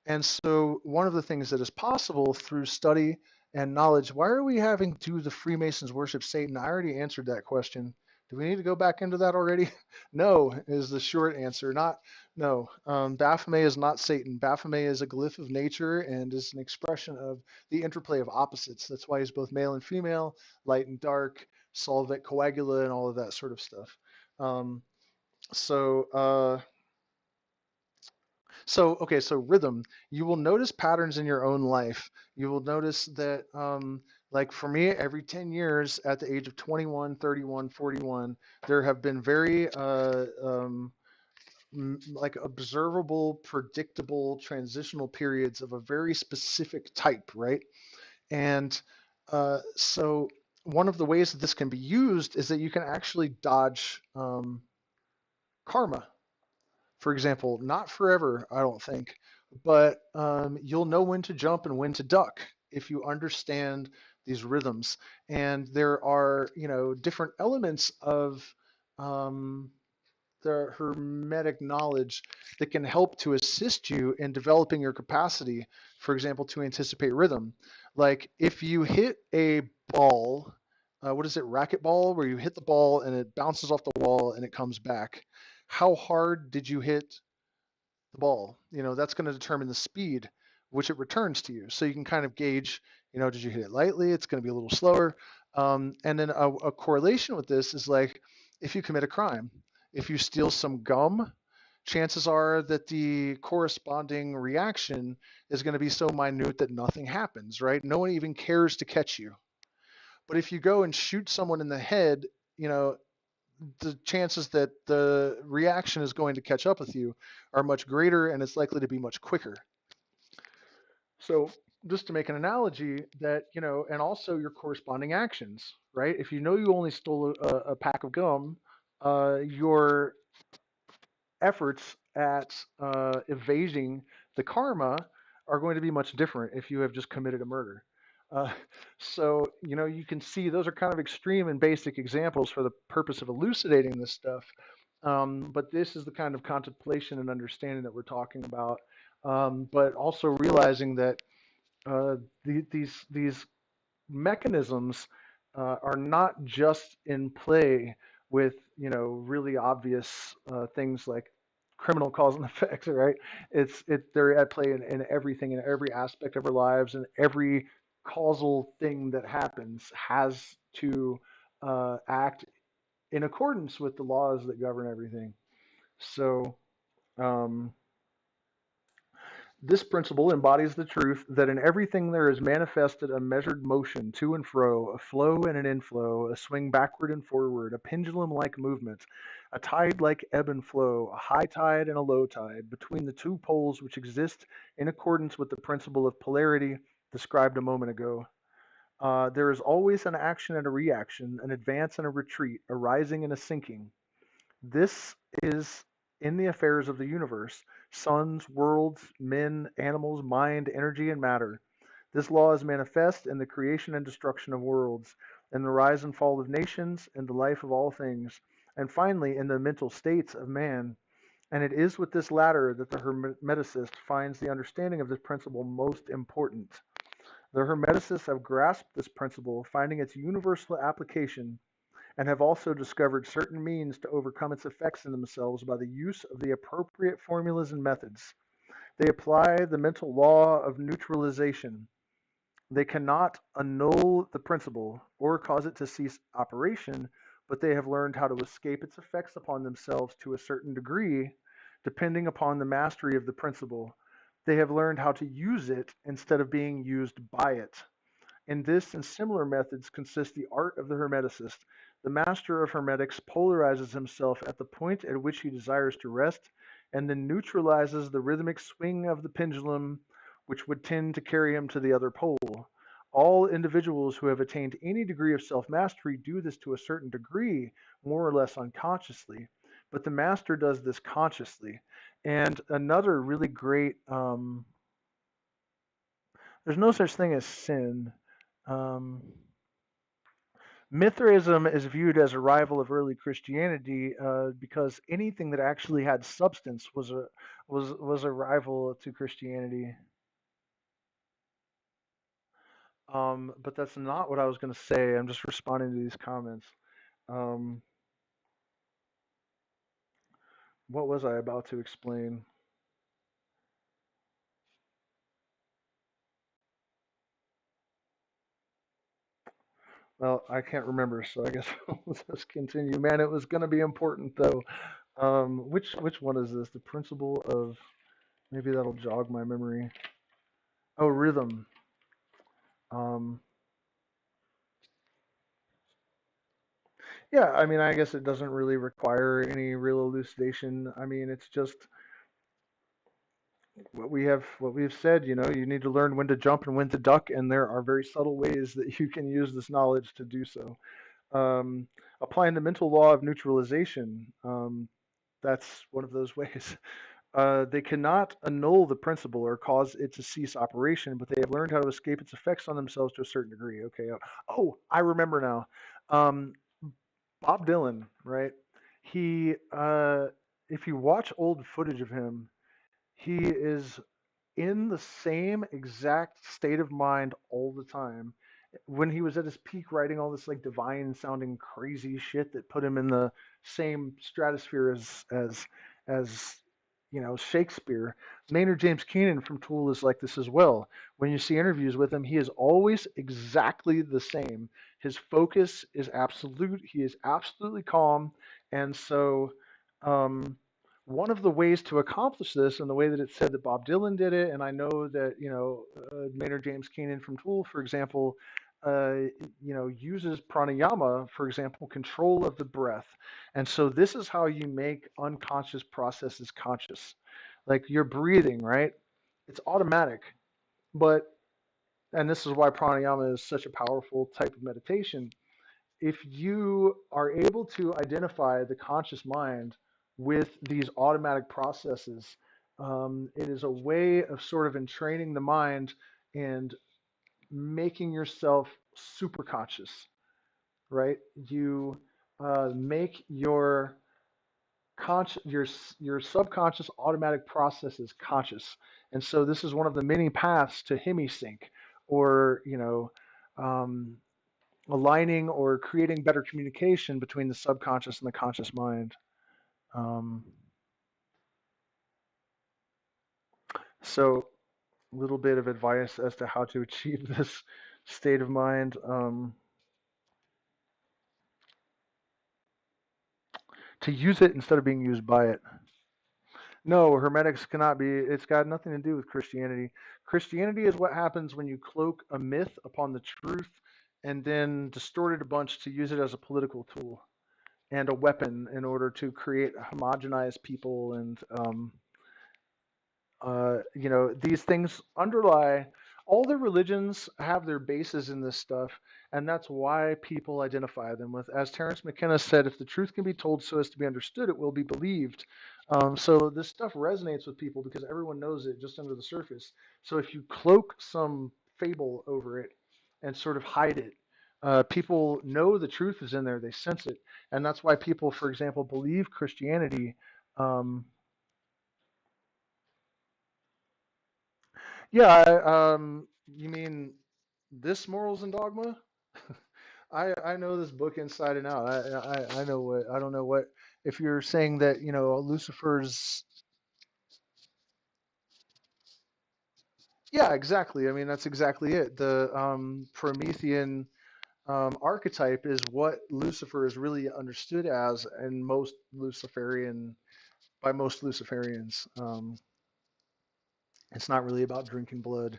and so one of the things that is possible through study and knowledge, why are we having do the Freemasons worship Satan? I already answered that question. Do we need to go back into that already? No, is the short answer. Not no. Baphomet is not Satan. Baphomet is a glyph of nature and is an expression of the interplay of opposites. That's why he's both male and female, light and dark, solvent, coagula, and all of that sort of stuff. Um, so okay, so rhythm. You will notice patterns in your own life. You will notice that, like for me, every 10 years at the age of 21, 31, 41, there have been very like observable, predictable transitional periods of a very specific type, right? And so one of the ways that this can be used is that you can actually dodge karma. For example, not forever, I don't think, but you'll know when to jump and when to duck if you understand these rhythms. And there are, different elements of um, the Hermetic knowledge that can help to assist you in developing your capacity, for example, to anticipate rhythm. Like if you hit a ball, what is it, racquetball, where you hit the ball and it bounces off the wall and it comes back. How hard did you hit the ball? That's going to determine the speed which it returns to you. So you can kind of gauge, did you hit it lightly? It's going to be a little slower. And then a correlation with this is like if you commit a crime, if you steal some gum, chances are that the corresponding reaction is going to be so minute that nothing happens, right? No one even cares to catch you. But if you go and shoot someone in the head, the chances that the reaction is going to catch up with you are much greater, and it's likely to be much quicker. So just to make an analogy that, and also your corresponding actions, right? If you know you only stole a pack of gum, your efforts at evading the karma are going to be much different if you have just committed a murder. Uh, so, you can see those are kind of extreme and basic examples for the purpose of elucidating this stuff. But this is the kind of contemplation and understanding that we're talking about. But also realizing that these mechanisms are not just in play with really obvious things like criminal cause and effect, right? They're at play in everything, in every aspect of our lives, and every causal thing that happens has to act in accordance with the laws that govern everything. So um, this principle embodies the truth that in everything there is manifested a measured motion to and fro, a flow and an inflow, a swing backward and forward, a pendulum-like movement, a tide-like ebb and flow, a high tide and a low tide, between the two poles which exist in accordance with the principle of polarity described a moment ago. There is always an action and a reaction, an advance and a retreat, a rising and a sinking. This is in the affairs of the universe: suns, worlds, men, animals, mind, energy, and matter. This law is manifest in the creation and destruction of worlds, in the rise and fall of nations, in the life of all things, and finally in the mental states of man. And it is with this latter that the Hermeticist finds the understanding of this principle most important. The Hermeticists have grasped this principle, finding its universal application, and have also discovered certain means to overcome its effects in themselves by the use of the appropriate formulas and methods. They apply the mental law of neutralization. They cannot annul the principle or cause it to cease operation, but they have learned how to escape its effects upon themselves to a certain degree, depending upon the mastery of the principle. They have learned how to use it instead of being used by it. In this and similar methods consists the art of the Hermeticist. The master of Hermetics polarizes himself at the point at which he desires to rest, and then neutralizes the rhythmic swing of the pendulum which would tend to carry him to the other pole. All individuals who have attained any degree of self mastery do this to a certain degree, more or less unconsciously. But the master does this consciously. And another really great, there's no such thing as sin. Um, Mithraism is viewed as a rival of early Christianity because anything that actually had substance was a rival to Christianity. But that's not what I was going to say. I'm just responding to these comments. Um, what was I about to explain? Well, I can't remember, so I guess we'll just continue. Man, it was going to be important though. Which one is this? The principle of, maybe that'll jog my memory. Oh, rhythm. Um, yeah, I mean, I guess it doesn't really require any real elucidation. I mean, it's just what we've said. You know, you need to learn when to jump and when to duck, and there are very subtle ways that you can use this knowledge to do so. Um, Applying the mental law of neutralization. That's one of those ways. They cannot annul the principle or cause it to cease operation, but they have learned how to escape its effects on themselves to a certain degree. Okay. Oh, I remember now. Um, Bob Dylan, right? He, if you watch old footage of him, he is in the same exact state of mind all the time. When he was at his peak writing all this like divine sounding crazy shit that put him in the same stratosphere as Shakespeare. Maynard James Keenan from Tool is like this as well. When you see interviews with him, he is always exactly the same. His focus is absolute. He is absolutely calm, and so um, one of the ways to accomplish this, and the way that it's said that Bob Dylan did it, and I know that Maynard James Keenan from Tool, for example, uses pranayama, for example, control of the breath. And so this is how you make unconscious processes conscious. Like you're breathing, right? It's automatic, but and this is why pranayama is such a powerful type of meditation. If you are able to identify the conscious mind with these automatic processes, it is a way of sort of entraining the mind and making yourself super conscious, right? You make your your subconscious automatic processes conscious, and so this is one of the many paths to hemisync, or um, aligning or creating better communication between the subconscious and the conscious mind. Um, so, a little bit of advice as to how to achieve this state of mind. To use it instead of being used by it. No, hermetics cannot be, it's got nothing to do with Christianity. Christianity is what happens when you cloak a myth upon the truth and then distort it a bunch to use it as a political tool and a weapon in order to create homogenized people. And these things underlie all the religions have their bases in this stuff, and that's why people identify them with. As Terence McKenna said, if the truth can be told so as to be understood, it will be believed. So this stuff resonates with people because everyone knows it just under the surface. So if you cloak some fable over it and sort of hide it, people know the truth is in there, they sense it, and that's why people, for example, believe Christianity. Um, Yeah, you mean this Morals and Dogma? I know this book inside and out. I know what I don't know what if you're saying that Lucifer's. Yeah, exactly. I mean that's exactly it. The Promethean archetype is what Lucifer is really understood as, and by most Luciferians. It's not really about drinking blood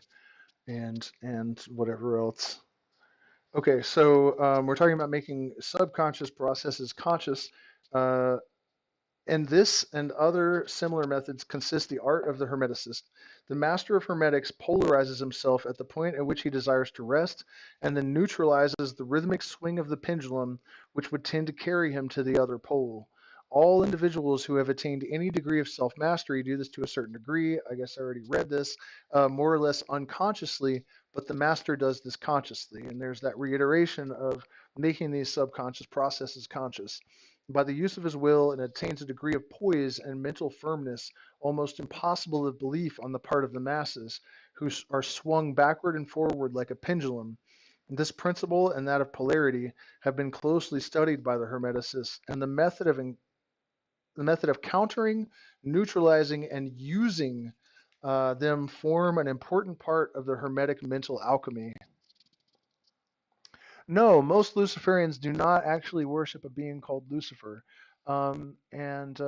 and whatever else. Okay, so we're talking about making subconscious processes conscious. Uh, And this and other similar methods consist the art of the Hermeticist. The master of Hermetics polarizes himself at the point at which he desires to rest, and then neutralizes the rhythmic swing of the pendulum, which would tend to carry him to the other pole. All individuals who have attained any degree of self mastery do this to a certain degree. I guess I already read this, more or less unconsciously, but the master does this consciously. And there's that reiteration of making these subconscious processes conscious. By the use of his will, and attains a degree of poise and mental firmness almost impossible of belief on the part of the masses, who are swung backward and forward like a pendulum. This principle and that of polarity have been closely studied by the Hermeticists, and the method of countering, neutralizing, and using them form an important part of the Hermetic mental alchemy. No, most Luciferians do not actually worship a being called Lucifer. And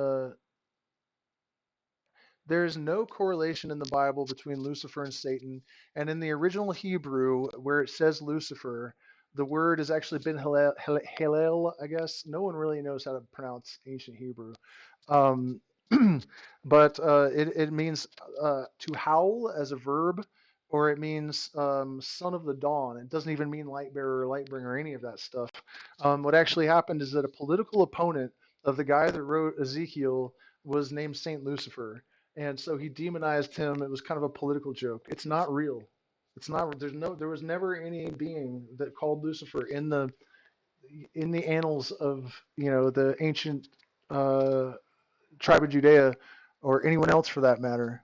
There's no correlation in the Bible between Lucifer and Satan. And in the original Hebrew, where it says Lucifer, the word has actually been Hillel, I guess. No one really knows how to pronounce ancient Hebrew. Um, but it means to howl as a verb, or it means son of the dawn. It doesn't even mean light bearer or light bringer or any of that stuff. What actually happened is that a political opponent of the guy that wrote Ezekiel was named Saint Lucifer, and so he demonized him. It was kind of a political joke. It's not real. It's not. There was never any being that called Lucifer in the annals of the ancient uh, tribe of Judea, or anyone else for that matter.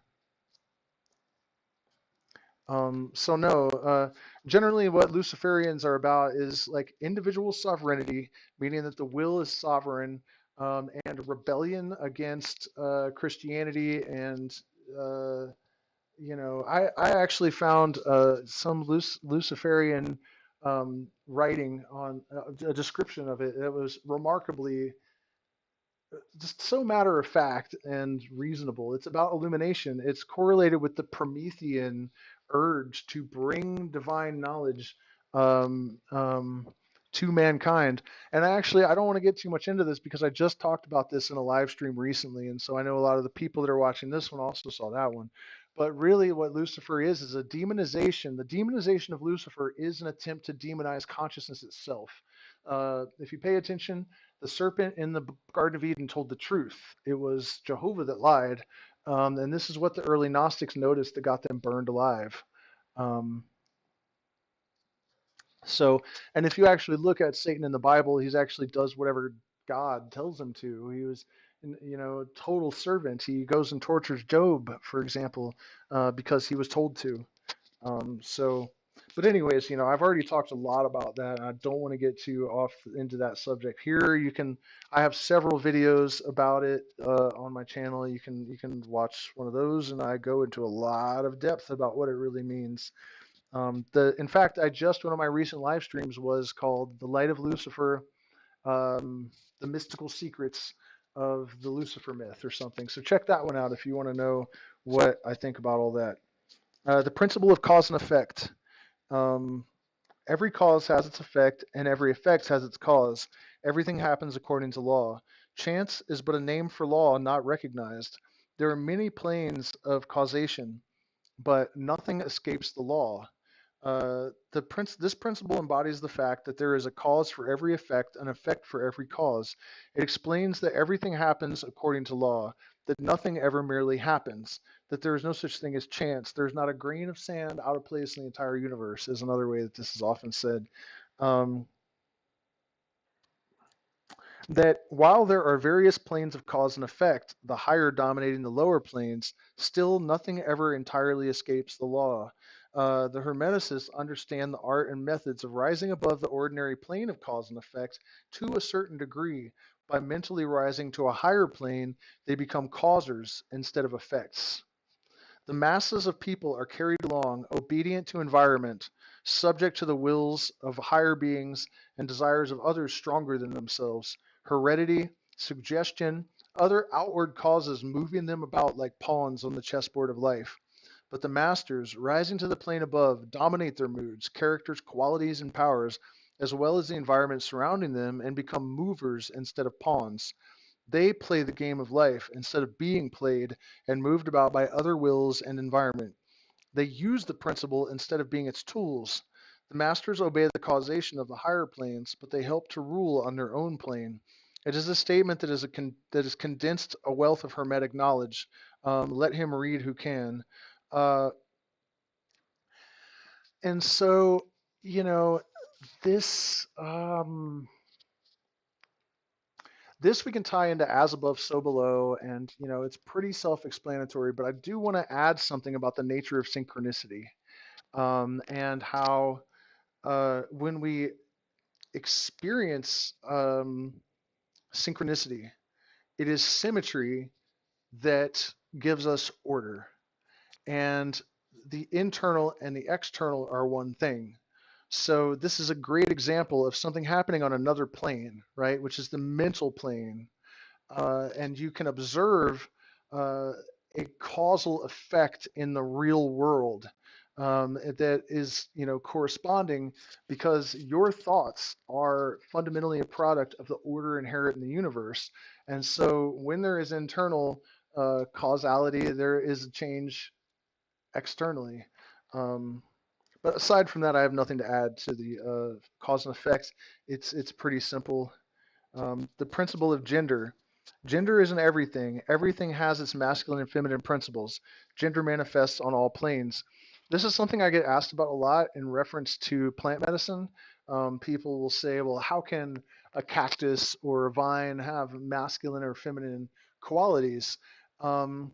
So no, generally what Luciferians are about is like individual sovereignty, meaning that the will is sovereign, and rebellion against Christianity. And uh, I actually found some Luciferian writing on a description of it. It was remarkably just so matter of fact and reasonable. It's about illumination. It's correlated with the Promethean urge to bring divine knowledge um, um, to mankind. And I don't want to get too much into this because I just talked about this in a live stream recently, and so I know a lot of the people that are watching this one also saw that one. But really, what Lucifer is a demonization. The demonization of Lucifer is an attempt to demonize consciousness itself. If you pay attention, the serpent in the Garden of Eden told the truth. It was Jehovah that lied. And this is what the early Gnostics noticed that got them burned alive. Um, and if you actually look at Satan in the Bible, he actually does whatever God tells him to. He was, total servant. He goes and tortures Job, for example, because he was told to. So, but anyways, I've already talked a lot about that. And I don't want to get too off into that subject here. I have several videos about it on my channel. You can watch one of those, and I go into a lot of depth about what it really means. In fact, one of my recent live streams was called "The Light of Lucifer: The Mystical Secrets of the Lucifer Myth" or something. So check that one out if you want to know what I think about all that. The principle of cause and effect. Um, every cause has its effect, and every effect has its cause. Everything happens according to law. Chance is but a name for law not recognized. There are many planes of causation, but nothing escapes the law. This principle embodies the fact that there is a cause for every effect, an effect for every cause. It explains that everything happens according to law, that nothing ever merely happens, that there is no such thing as chance. There's not a grain of sand out of place in the entire universe, is another way that this is often said. Um, that while there are various planes of cause and effect, the higher dominating the lower planes, still nothing ever entirely escapes the law. The Hermeticists understand the art and methods of rising above the ordinary plane of cause and effect to a certain degree. By mentally rising to a higher plane, they become causers instead of effects. The masses of people are carried along, obedient to environment, subject to the wills of higher beings and desires of others stronger than themselves, heredity, suggestion, other outward causes moving them about like pawns on the chessboard of life. But the masters, rising to the plane above, dominate their moods, characters, qualities, and powers, as well as the environment surrounding them, and become movers instead of pawns. They play the game of life instead of being played and moved about by other wills and environment. They use the principle instead of being its tools. The masters obey the causation of the higher planes, but they help to rule on their own plane. It is a statement that is condensed a wealth of hermetic knowledge. Let him read who can. Uh, and so, you know, this this we can tie into as above, so below, and it's pretty self-explanatory. But I do want to add something about the nature of synchronicity, and how when we experience synchronicity, it is symmetry that gives us order, and the internal and the external are one thing. So this is a great example of something happening on another plane, right? Which is the mental plane, and you can observe uh, a causal effect in the real world that is, corresponding because your thoughts are fundamentally a product of the order inherent in the universe. And so when there is internal causality, there is a change externally. Um, but aside from that, I have nothing to add to the cause and effect. It's pretty simple. The principle of gender. Gender isn't everything. Everything has its masculine and feminine principles. Gender manifests on all planes. This is something I get asked about a lot in reference to plant medicine. People will say, well, how can a cactus or a vine have masculine or feminine qualities? Um,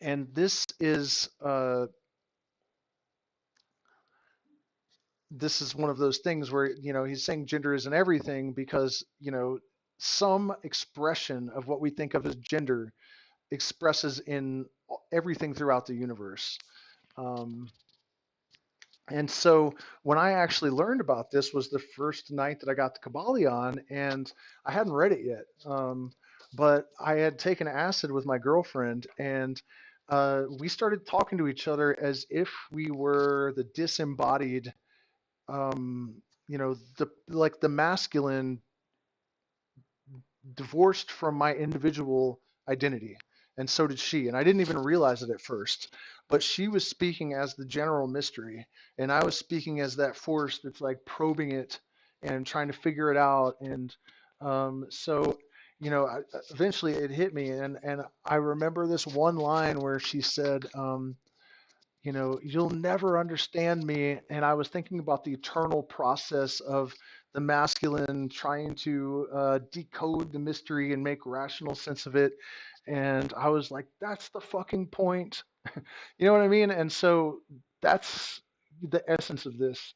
and this is one of those things where he's saying gender isn't everything because some expression of what we think of as gender expresses in everything throughout the universe. um, and so when I actually learned about this was the first night that I got the Kybalion, and I hadn't read it yet, but I had taken acid with my girlfriend, and we started talking to each other as if we were the disembodied, the masculine divorced from my individual identity. And so did she. And I didn't even realize it at first. But she was speaking as the general mystery. And I was speaking as that force that's like probing it and trying to figure it out. And so, eventually it hit me. And I remember this one line where she said, you'll never understand me. And I was thinking about the eternal process of the masculine trying to decode the mystery and make rational sense of it. And I was like, that's the fucking point. You know what I mean? And so that's the essence of this.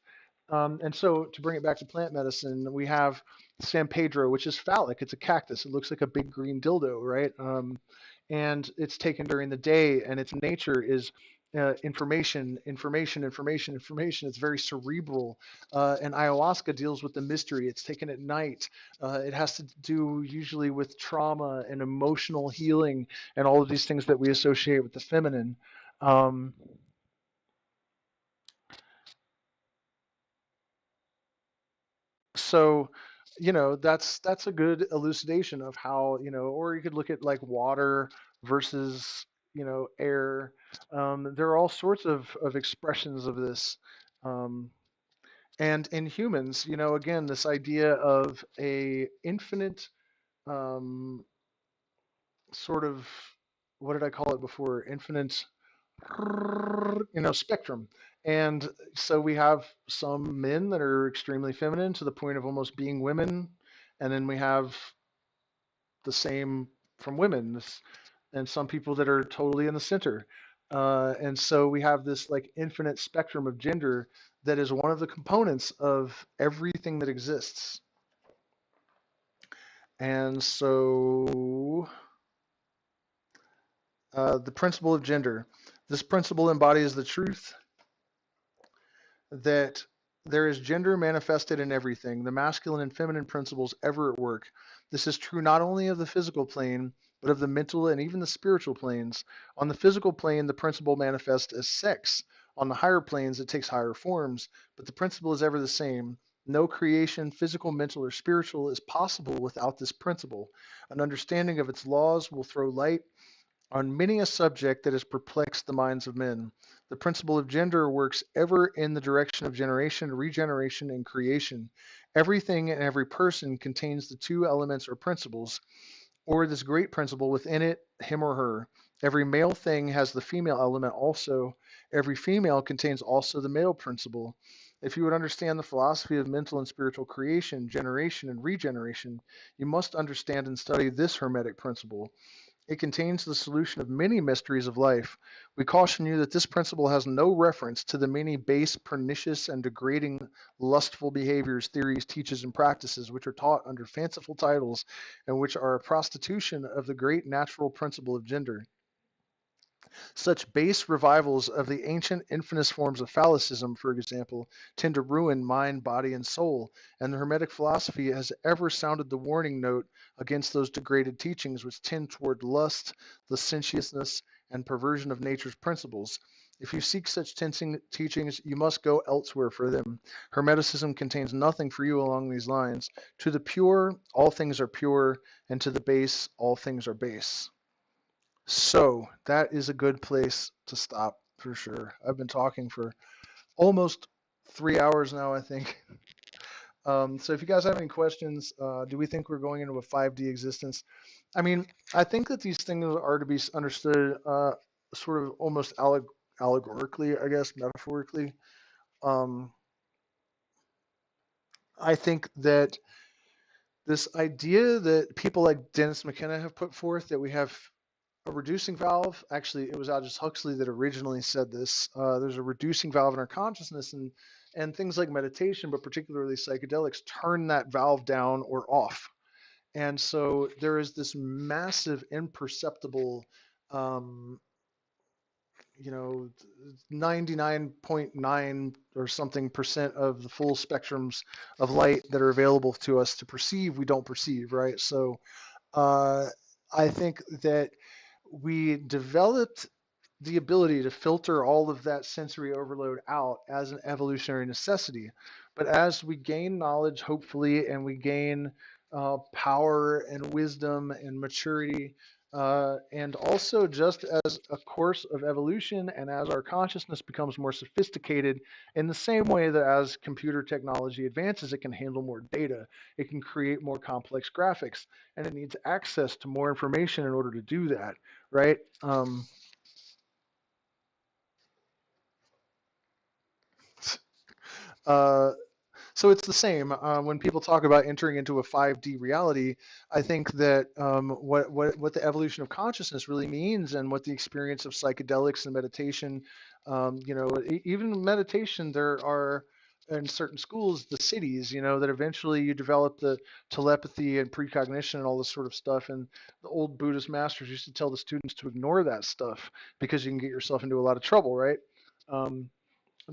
And so to bring it back to plant medicine, we have San Pedro, which is phallic. It's a cactus. It looks like a big green dildo, right? And it's taken during the day, and its nature is information, information, information, information. It's very cerebral. And ayahuasca deals with the mystery. It's taken at night. It has to do usually with trauma and emotional healing and all of these things that we associate with the feminine. Um, so that's a good elucidation of how, or you could look at like water versus air. There are all sorts of expressions of this. um, and in humans, again, this idea of a infinite um, sort of, what did I call it before, infinite spectrum. And so we have some men that are extremely feminine to the point of almost being women, and then we have the same from women, and some people that are totally in the center. And so we have this like infinite spectrum of gender that is one of the components of everything that exists. And so The principle of gender. This principle embodies the truth that there is gender manifested in everything, the masculine and feminine principles ever at work. This is true not only of the physical plane, but of the mental and even the spiritual planes. On the physical plane, the principle manifests as sex. On the higher planes, it takes higher forms, but the principle is ever the same. No creation, physical, mental, or spiritual, is possible without this principle. An understanding of its laws will throw light on many a subject that has perplexed the minds of men. The principle of gender works ever in the direction of generation, regeneration, and creation. Everything and every person contains the two elements or principles, or this great principle within it, him or her. Every male thing has the female element also. Every female contains also the male principle. If you would understand the philosophy of mental and spiritual creation, generation, and regeneration, you must understand and study this Hermetic principle. It contains the solution of many mysteries of life. We caution you that this principle has no reference to the many base, pernicious, and degrading lustful behaviors, theories, teachings, and practices which are taught under fanciful titles and which are a prostitution of the great natural principle of gender. Such base revivals of the ancient infamous forms of phallicism, for example, tend to ruin mind, body, and soul, and the Hermetic philosophy has ever sounded the warning note against those degraded teachings which tend toward lust, licentiousness, and perversion of nature's principles. If you seek such teachings, you must go elsewhere for them. Hermeticism contains nothing for you along these lines. To the pure, all things are pure, and to the base, all things are base. So that is a good place to stop for sure. I've been talking for almost 3 hours now, I think. So if you guys have any questions, do we think we're going into a 5D existence? I mean, I think that these things are to be understood sort of almost allegorically, I guess, metaphorically. Um, I think that this idea that people like Dennis McKenna have put forth, that we have a reducing valve. Actually, it was Aldous Huxley that originally said this. There's a reducing valve in our consciousness, and things like meditation, but particularly psychedelics, turn that valve down or off. And so there is this massive, imperceptible, um, 99.9 or something percent of the full spectrums of light that are available to us to perceive, we don't perceive, right? So uh, I think that we developed the ability to filter all of that sensory overload out as an evolutionary necessity. But as we gain knowledge, hopefully, and we gain power and wisdom and maturity, and also just as a course of evolution and as our consciousness becomes more sophisticated, in the same way that as computer technology advances, it can handle more data, it can create more complex graphics, and it needs access to more information in order to do that, right? Uh, so it's the same. When people talk about entering into a 5D reality, I think that what the evolution of consciousness really means, and what the experience of psychedelics and meditation, even meditation, there are in certain schools the cities, that eventually you develop the telepathy and precognition and all this sort of stuff. And the old Buddhist masters used to tell the students to ignore that stuff because you can get yourself into a lot of trouble, right? Um,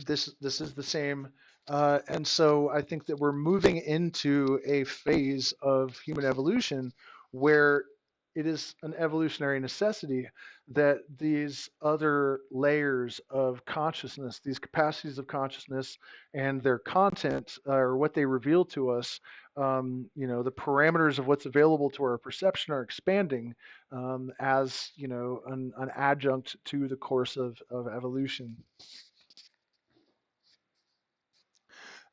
this is the same. And so I think that we're moving into a phase of human evolution where it is an evolutionary necessity that these other layers of consciousness, these capacities of consciousness and their content, or what they reveal to us, the parameters of what's available to our perception are expanding, as an adjunct to the course of evolution.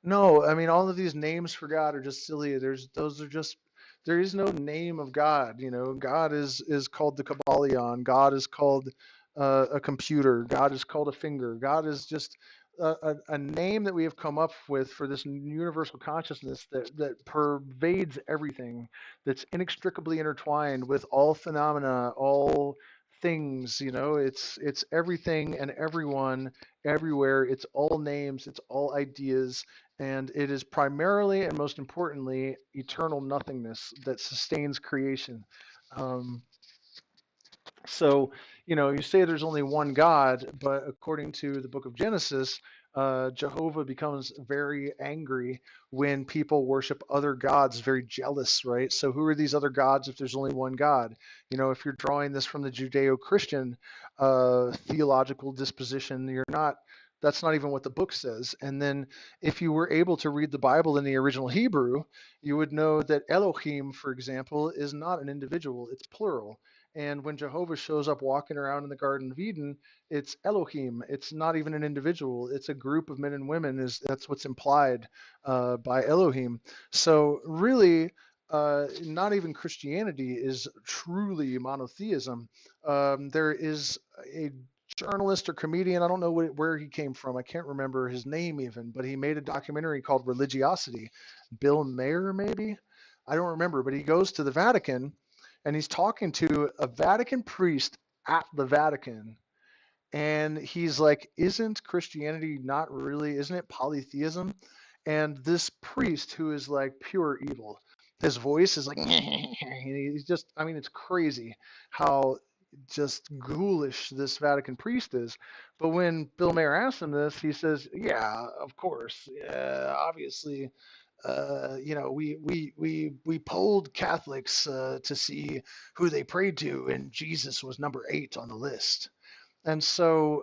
No, I mean all of these names for God are just silly. There is no name of God. God is called the Kybalion. God is called a computer. God is called a finger. God is just a name that we have come up with for this universal consciousness that pervades everything, that's inextricably intertwined with all phenomena, all things. It's everything and everyone everywhere. It's all names. It's all ideas, and it is primarily and most importantly eternal nothingness that sustains creation. Um, so you say there's only one God, but according to the book of Genesis, Jehovah becomes very angry when people worship other gods, very jealous, right? So who are these other gods if there's only one God? If you're drawing this from the Judeo-Christian theological disposition, that's not even what the book says. And then if you were able to read the Bible in the original Hebrew, you would know that Elohim, for example, is not an individual, it's plural. And when Jehovah shows up walking around in the Garden of Eden, it's Elohim. It's not even an individual. It's a group of men and women. That's what's implied by Elohim. So really, not even Christianity is truly monotheism. There is a journalist or comedian. I don't know where he came from. I can't remember his name even, but he made a documentary called Religiosity. Bill Mayer, maybe? I don't remember, but he goes to the Vatican and he's talking to a Vatican priest at the Vatican. And he's like, isn't Christianity not really, isn't it polytheism? And this priest, who is like pure evil, his voice is like, and he's just, I mean, it's crazy how just ghoulish this Vatican priest is. But when Bill Mayer asks him this, he says, yeah, of course, obviously, we polled Catholics to see who they prayed to, and Jesus was number 8 on the list. And so,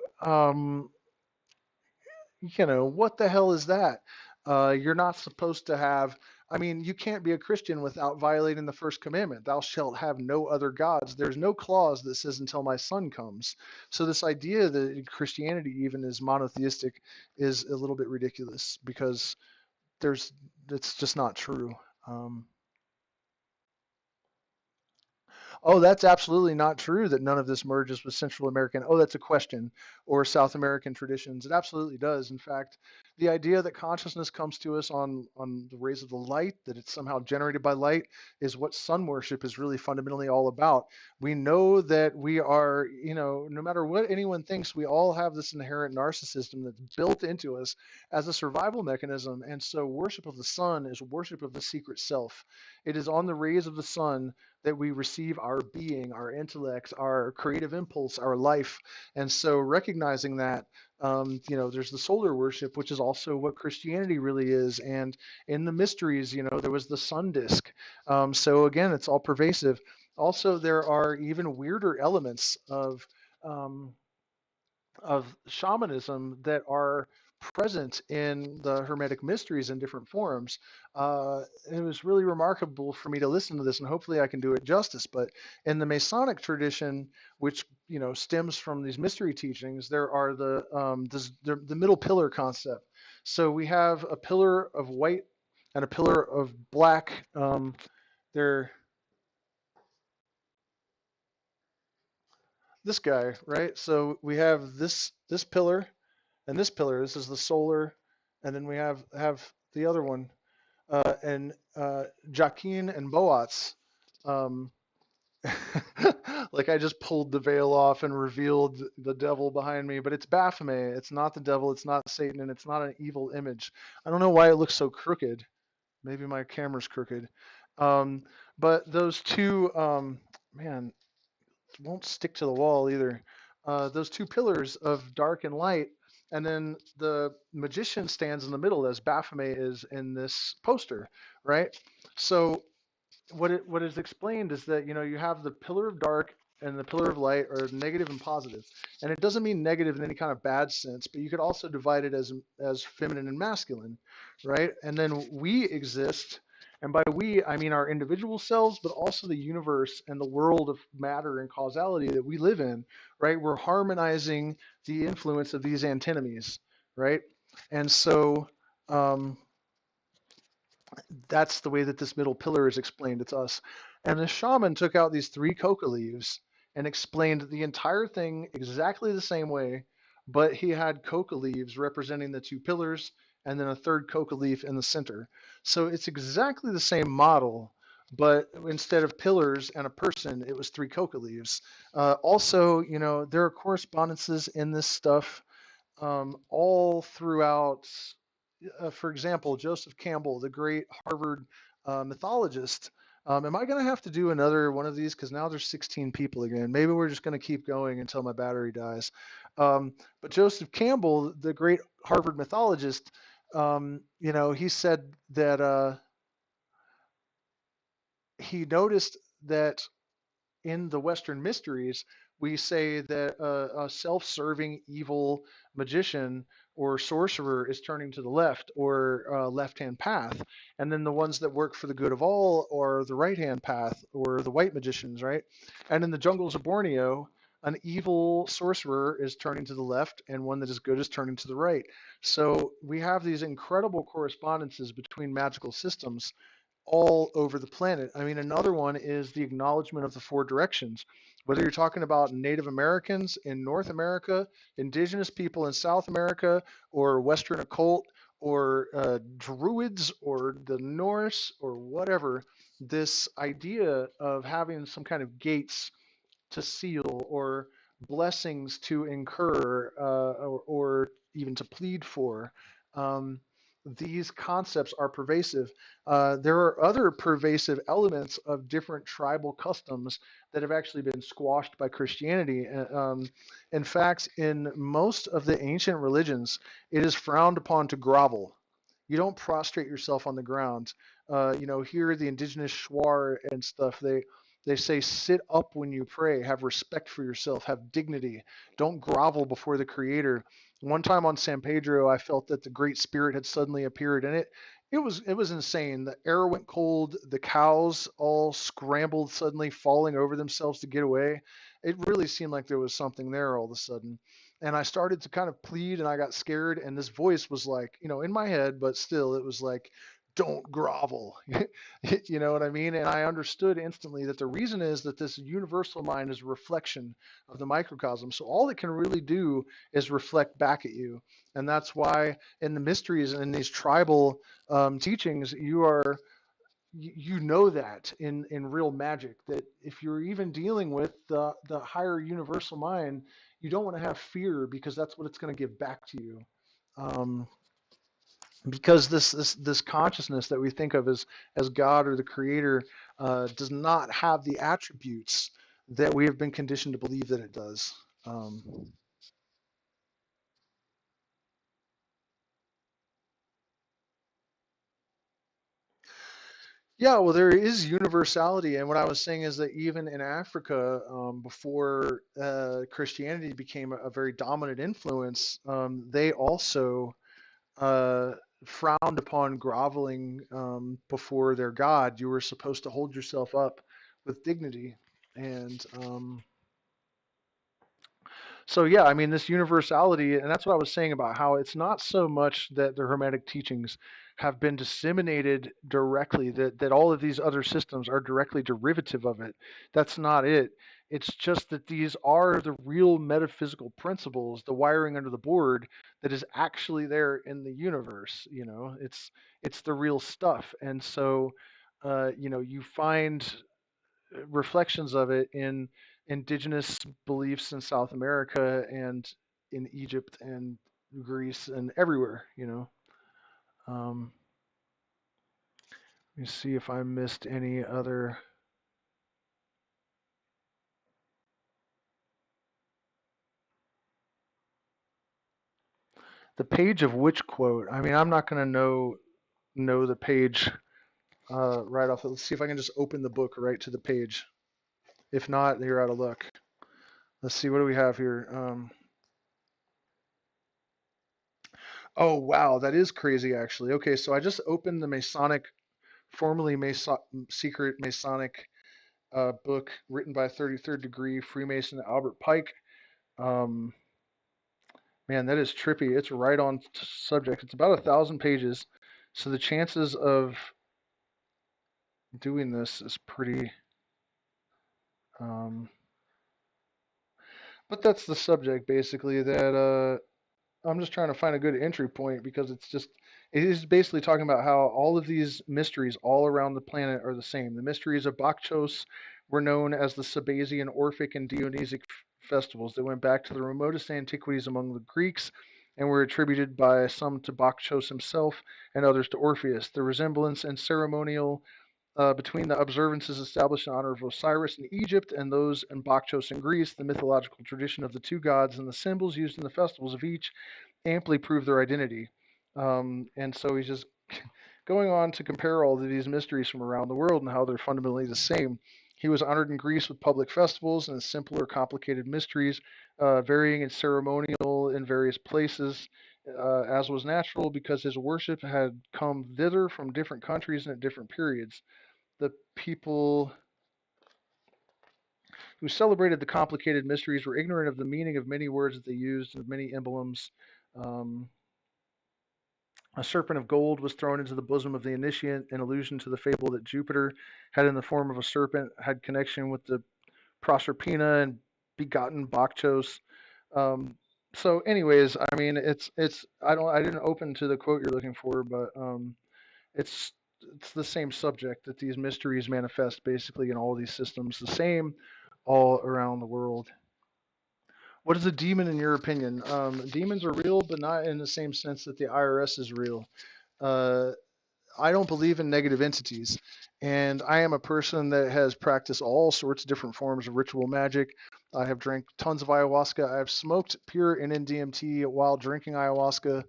what the hell is that? You're not supposed to have, I mean, you can't be a Christian without violating the first commandment. Thou shalt have no other gods. There's no clause that says until my son comes. So this idea that Christianity even is monotheistic is a little bit ridiculous because it's just not true. Um, Oh, that's absolutely not true that none of this merges with Central American. Oh, that's a question. Or South American traditions. It absolutely does. In fact, the idea that consciousness comes to us on the rays of the light, that it's somehow generated by light, is what sun worship is really fundamentally all about. We know that we are, no matter what anyone thinks, we all have this inherent narcissism that's built into us as a survival mechanism. And so worship of the sun is worship of the secret self. It is on the rays of the sun that we receive our being, our intellect, our creative impulse, our life. And so recognizing that, there's the solar worship, which is also what Christianity really is. And in the mysteries, there was the sun disk. So again, it's all pervasive. Also, there are even weirder elements um, of shamanism that are present in the Hermetic mysteries in different forms. It was really remarkable for me to listen to this, and hopefully I can do it justice. But in the Masonic tradition, which stems from these mystery teachings, there are the middle pillar concept. So we have a pillar of white and a pillar of black. They're this guy, right? So we have this pillar and this pillar. This is the solar, and then we have the other one, and Jachin and Boaz. Um, like I just pulled the veil off and revealed the devil behind me, but it's Baphomet. It's not the devil. It's not Satan, and it's not an evil image. I don't know why it looks so crooked. Maybe my camera's crooked. Um, but those two, man, won't stick to the wall either. Those two pillars of dark and light, and then the magician stands in the middle as Baphomet is in this poster, right? So what is explained is that you have the pillar of dark and the pillar of light are negative and positive, and it doesn't mean negative in any kind of bad sense, but you could also divide it as feminine and masculine, right? And then we exist, and by we I mean our individual selves, but also the universe and the world of matter and causality that we live in, right? We're harmonizing the influence of these antinomies, right? And so um, that's the way that this middle pillar is explained. It's us. And the shaman took out these 3 coca leaves and explained the entire thing exactly the same way, but he had coca leaves representing the 2 pillars and then a third coca leaf in the center. So it's exactly the same model, but instead of pillars and a person, it was 3 coca leaves. Also, there are correspondences in this stuff all throughout. For example, Joseph Campbell, the great Harvard mythologist, Am I going to have to do another one of these? Because now there's 16 people again. Maybe we're just going to keep going until my battery dies. But Joseph Campbell, the great Harvard mythologist, he said that he noticed that in the Western mysteries, we say that a self-serving evil magician or sorcerer is turning to the left or left-hand path, and then the ones that work for the good of all are the right-hand path or the white magicians, right? And in the jungles of Borneo, an evil sorcerer is turning to the left, and one that is good is turning to the right. So we have these incredible correspondences between magical systems all over the planet. I mean, another one is the acknowledgement of the four directions. Whether you're talking about Native Americans in North America, indigenous people in South America, or Western occult, or Druids, or the Norse, or whatever, this idea of having some kind of gates to seal or blessings to incur or even to plead for. Um, these concepts are pervasive. There are other pervasive elements of different tribal customs that have actually been squashed by Christianity. In fact, in most of the ancient religions, it is frowned upon to grovel. You don't prostrate yourself on the ground. Here the indigenous Shuar and stuff, they say sit up when you pray, have respect for yourself, have dignity, don't grovel before the Creator. One time on San Pedro, I felt that the Great Spirit had suddenly appeared, and it was insane. The air went cold, the cows all scrambled suddenly, falling over themselves to get away. It really seemed like there was something there all of a sudden. And I started to kind of plead, and I got scared, and this voice was like, in my head, but still, it was like, don't grovel. You know what I mean? And I understood instantly that the reason is that this universal mind is a reflection of the microcosm. So all it can really do is reflect back at you. And that's why in the mysteries and in these tribal teachings, you know that in real magic, that if you're even dealing with the higher universal mind, you don't want to have fear, because that's what it's going to give back to you. Um, because this consciousness that we think of as God or the Creator does not have the attributes that we have been conditioned to believe that it does. Um, yeah, well, there is universality, and what I was saying is that even in Africa, before Christianity became a very dominant influence, they also uh, frowned upon groveling before their god. You were supposed to hold yourself up with dignity. And so, yeah, I mean, this universality, and that's what I was saying about how it's not so much that the Hermetic teachings have been disseminated directly, that all of these other systems are directly derivative of it. That's not it. It's just that these are the real metaphysical principles, the wiring under the board that is actually there in the universe. It's the real stuff. And so, you find reflections of it in indigenous beliefs in South America and in Egypt and Greece and everywhere. Um, let me see if I missed any other. The page of which quote? I mean, I'm not going to know the page right off. Let's see if I can just open the book right to the page. If not, you're out of luck. Let's see, what do we have here? Oh wow, that is crazy actually. Okay, so I just opened the Masonic, formerly Secret Masonic book written by 33rd degree Freemason Albert Pike. Um, Man, that is trippy. It's right on subject. It's about 1,000 pages, so the chances of doing this is pretty. Um, but that's the subject basically. That I'm just trying to find a good entry point, because it is basically talking about how all of these mysteries all around the planet are the same. The mysteries of Bakchos were known as the Sabazian, Orphic, and Dionysic festivals that went back to the remotest antiquities among the Greeks and were attributed by some to Bakchos himself and others to Orpheus. The resemblance and ceremonial between the observances established in honor of Osiris in Egypt and those in Bakchos in Greece, the mythological tradition of the two gods and the symbols used in the festivals of each amply prove their identity. And so he's just going on to compare all of these mysteries from around the world and how they're fundamentally the same. He was honored in Greece with public festivals and simpler, complicated mysteries, varying in ceremonial in various places, as was natural because his worship had come thither from different countries and at different periods. The people who celebrated the complicated mysteries were ignorant of the meaning of many words that they used and of many emblems. Um, a serpent of gold was thrown into the bosom of the initiate, in allusion to the fable that Jupiter had in the form of a serpent had connection with the Proserpina and begotten Bakchos. Um, so, anyways, I mean, it's I didn't open to the quote you're looking for, but it's it's the same subject that these mysteries manifest basically in all these systems, the same all around the world. What is a demon in your opinion? Demons are real, but not in the same sense that the IRS is real. Uh, I don't believe in negative entities, and I am a person that has practiced all sorts of different forms of ritual magic. I have drank tons of ayahuasca. I have smoked pure NN-DMT while drinking ayahuasca.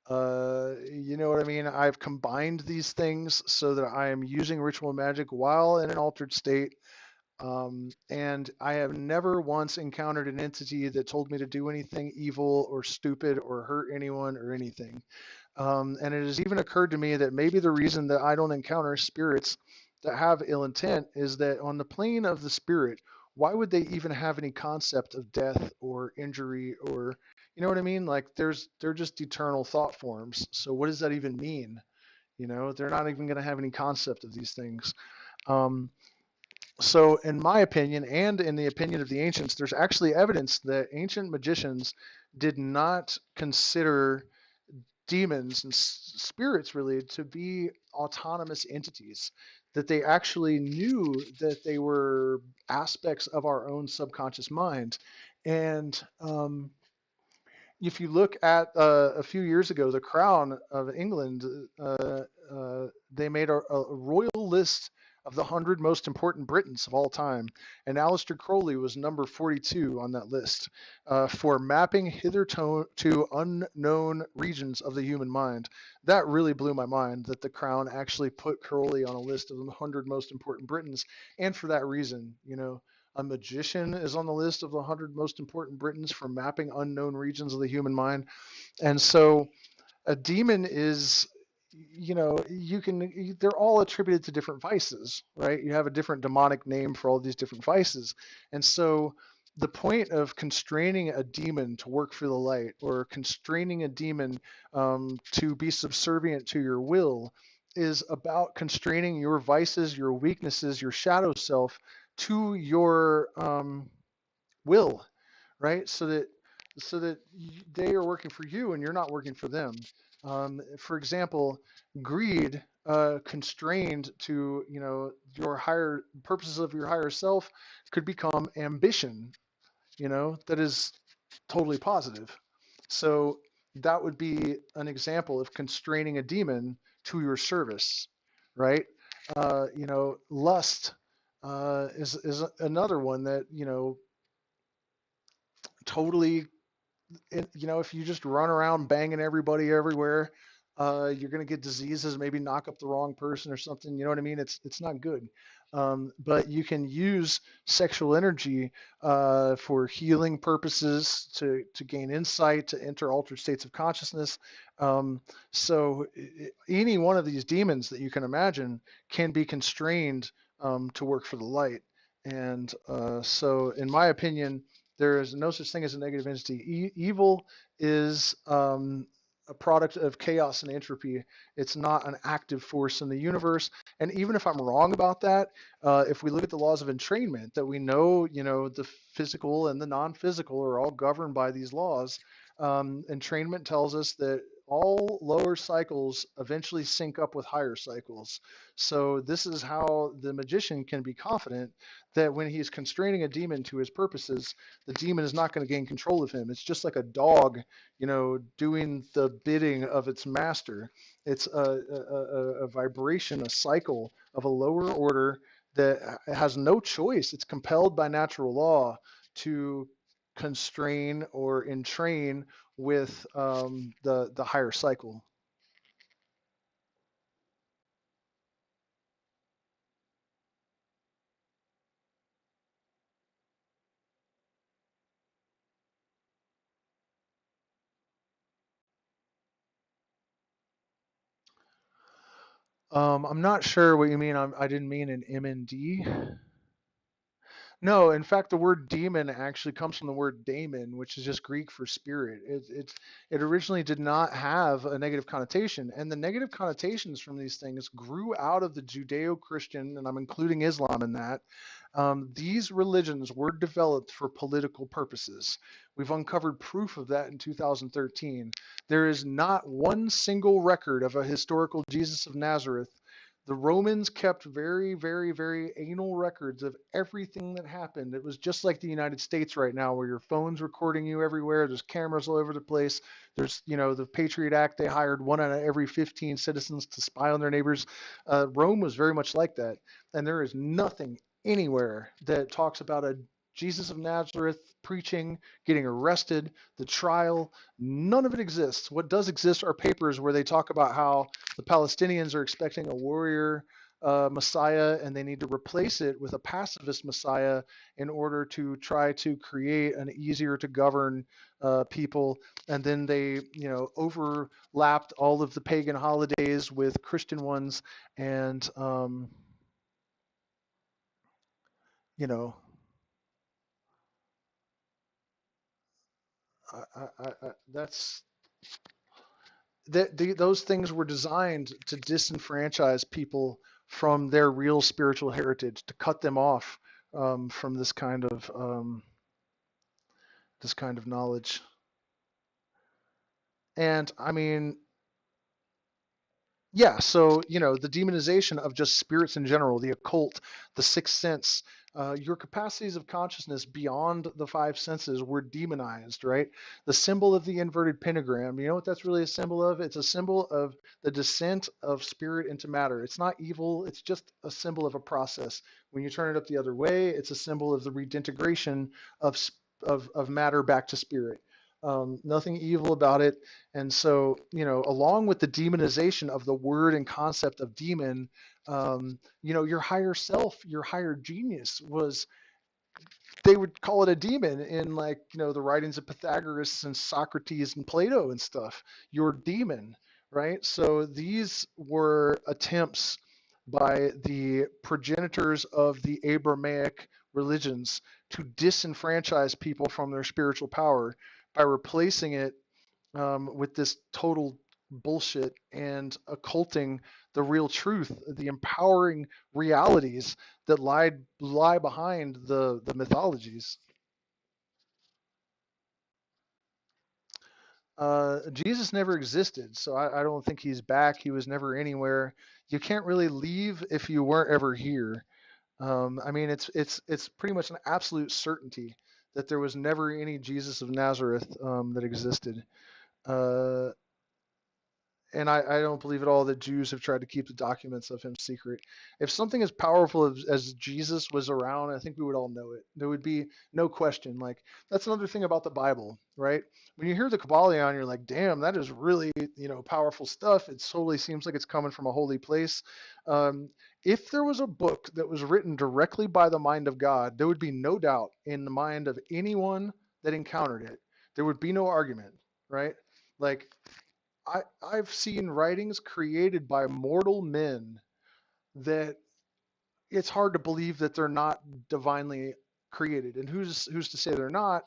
You know what I mean? I've combined these things so that I am using ritual magic while in an altered state. And I have never once encountered an entity that told me to do anything evil or stupid or hurt anyone or anything. And it has even occurred to me that maybe the reason that I don't encounter spirits that have ill intent is that on the plane of the spirit, why would they even have any concept of death or injury or, you know what I mean? Like they're just eternal thought forms. So what does that even mean? You know, they're not even going to have any concept of these things. Um, so, in my opinion, and in the opinion of the ancients, there's actually evidence that ancient magicians did not consider demons and spirits really to be autonomous entities, that they actually knew that they were aspects of our own subconscious mind. And if you look at a few years ago, the Crown of England, they made a royal list of the 100 most important Britons of all time, and Aleister Crowley was number 42 on that list for mapping hitherto to unknown regions of the human mind. That really blew my mind that the Crown actually put Crowley on a list of the 100 most important Britons, and for that reason, you know, a magician is on the list of the 100 most important Britons for mapping unknown regions of the human mind. And so a demon is, you know, they're all attributed to different vices, right? You have a different demonic name for all these different vices. And so the point of constraining a demon to work for the light or constraining a demon to be subservient to your will is about constraining your vices, your weaknesses, your shadow self to your will, right? So that they are working for you and you're not working for them. For example, greed constrained to your higher purposes of your higher self could become ambition. That is totally positive. So that would be an example of constraining a demon to your service, right? Lust is another one that totally. If you just run around banging everybody everywhere, you're going to get diseases, maybe knock up the wrong person or something. You know what I mean? It's not good. But you can use sexual energy for healing purposes, to gain insight, to enter altered states of consciousness. So any one of these demons that you can imagine can be constrained to work for the light. And so, in my opinion, there is no such thing as a negative entity. Evil is a product of chaos and entropy. It's not an active force in the universe. And even if I'm wrong about that, if we look at the laws of entrainment, that we know, the physical and the non-physical are all governed by these laws. Entrainment tells us that all lower cycles eventually sync up with higher cycles. So this is how the magician can be confident that when he's constraining a demon to his purposes, the demon is not going to gain control of him. It's just like a dog, doing the bidding of its master. It's a vibration, a cycle of a lower order that has no choice. It's compelled by natural law to constrain or entrain with the higher cycle. I'm not sure what you mean. I didn't mean an MND. No, in fact, the word demon actually comes from the word daemon, which is just Greek for spirit. It originally did not have a negative connotation, and the negative connotations from these things grew out of the Judeo-Christian, and I'm including Islam in that. These religions were developed for political purposes. We've uncovered proof of that in 2013. There is not one single record of a historical Jesus of Nazareth. The Romans kept very, very, very anal records of everything that happened. It was just like the United States right now, where your phone's recording you everywhere. There's cameras all over the place. There's, the Patriot Act, they hired one out of every 15 citizens to spy on their neighbors. Rome was very much like that. And there is nothing anywhere that talks about a Jesus of Nazareth preaching, getting arrested, the trial. None of it exists. What does exist are papers where they talk about how the Palestinians are expecting a warrior Messiah, and they need to replace it with a pacifist Messiah in order to try to create an easier to govern people. And then they, overlapped all of the pagan holidays with Christian ones, and you know, that's those things were designed to disenfranchise people from their real spiritual heritage, to cut them off from this kind of knowledge. And I mean, yeah, so the demonization of just spirits in general, the occult, the sixth sense, your capacities of consciousness beyond the five senses were demonized, right? The symbol of the inverted pentagram, you know what that's really a symbol of? It's a symbol of the descent of spirit into matter. It's not evil, it's just a symbol of a process. When you turn it up the other way, it's a symbol of the redintegration of matter back to spirit. Nothing evil about it. And so, along with the demonization of the word and concept of demon, your higher self, your higher genius was, they would call it a demon in, like, the writings of Pythagoras and Socrates and Plato and stuff. Your demon, right? So these were attempts by the progenitors of the Abrahamic religions to disenfranchise people from their spiritual power by replacing it with this total bullshit and occulting the real truth, the empowering realities that lie behind the mythologies. Jesus never existed, so I don't think he's back. He was never anywhere. You can't really leave if you weren't ever here. I mean, it's pretty much an absolute certainty that there was never any Jesus of Nazareth that existed. Uh, and I don't believe at all that Jews have tried to keep the documents of him secret. If something as powerful as Jesus was around, I think we would all know it. There would be no question. Like, that's another thing about the Bible, right? When you hear the Kybalion, you're like, damn, that is really, powerful stuff. It totally seems like it's coming from a holy place. If there was a book that was written directly by the mind of God, there would be no doubt in the mind of anyone that encountered it. There would be no argument, right? Like, I've seen writings created by mortal men that it's hard to believe that they're not divinely created. And who's to say they're not?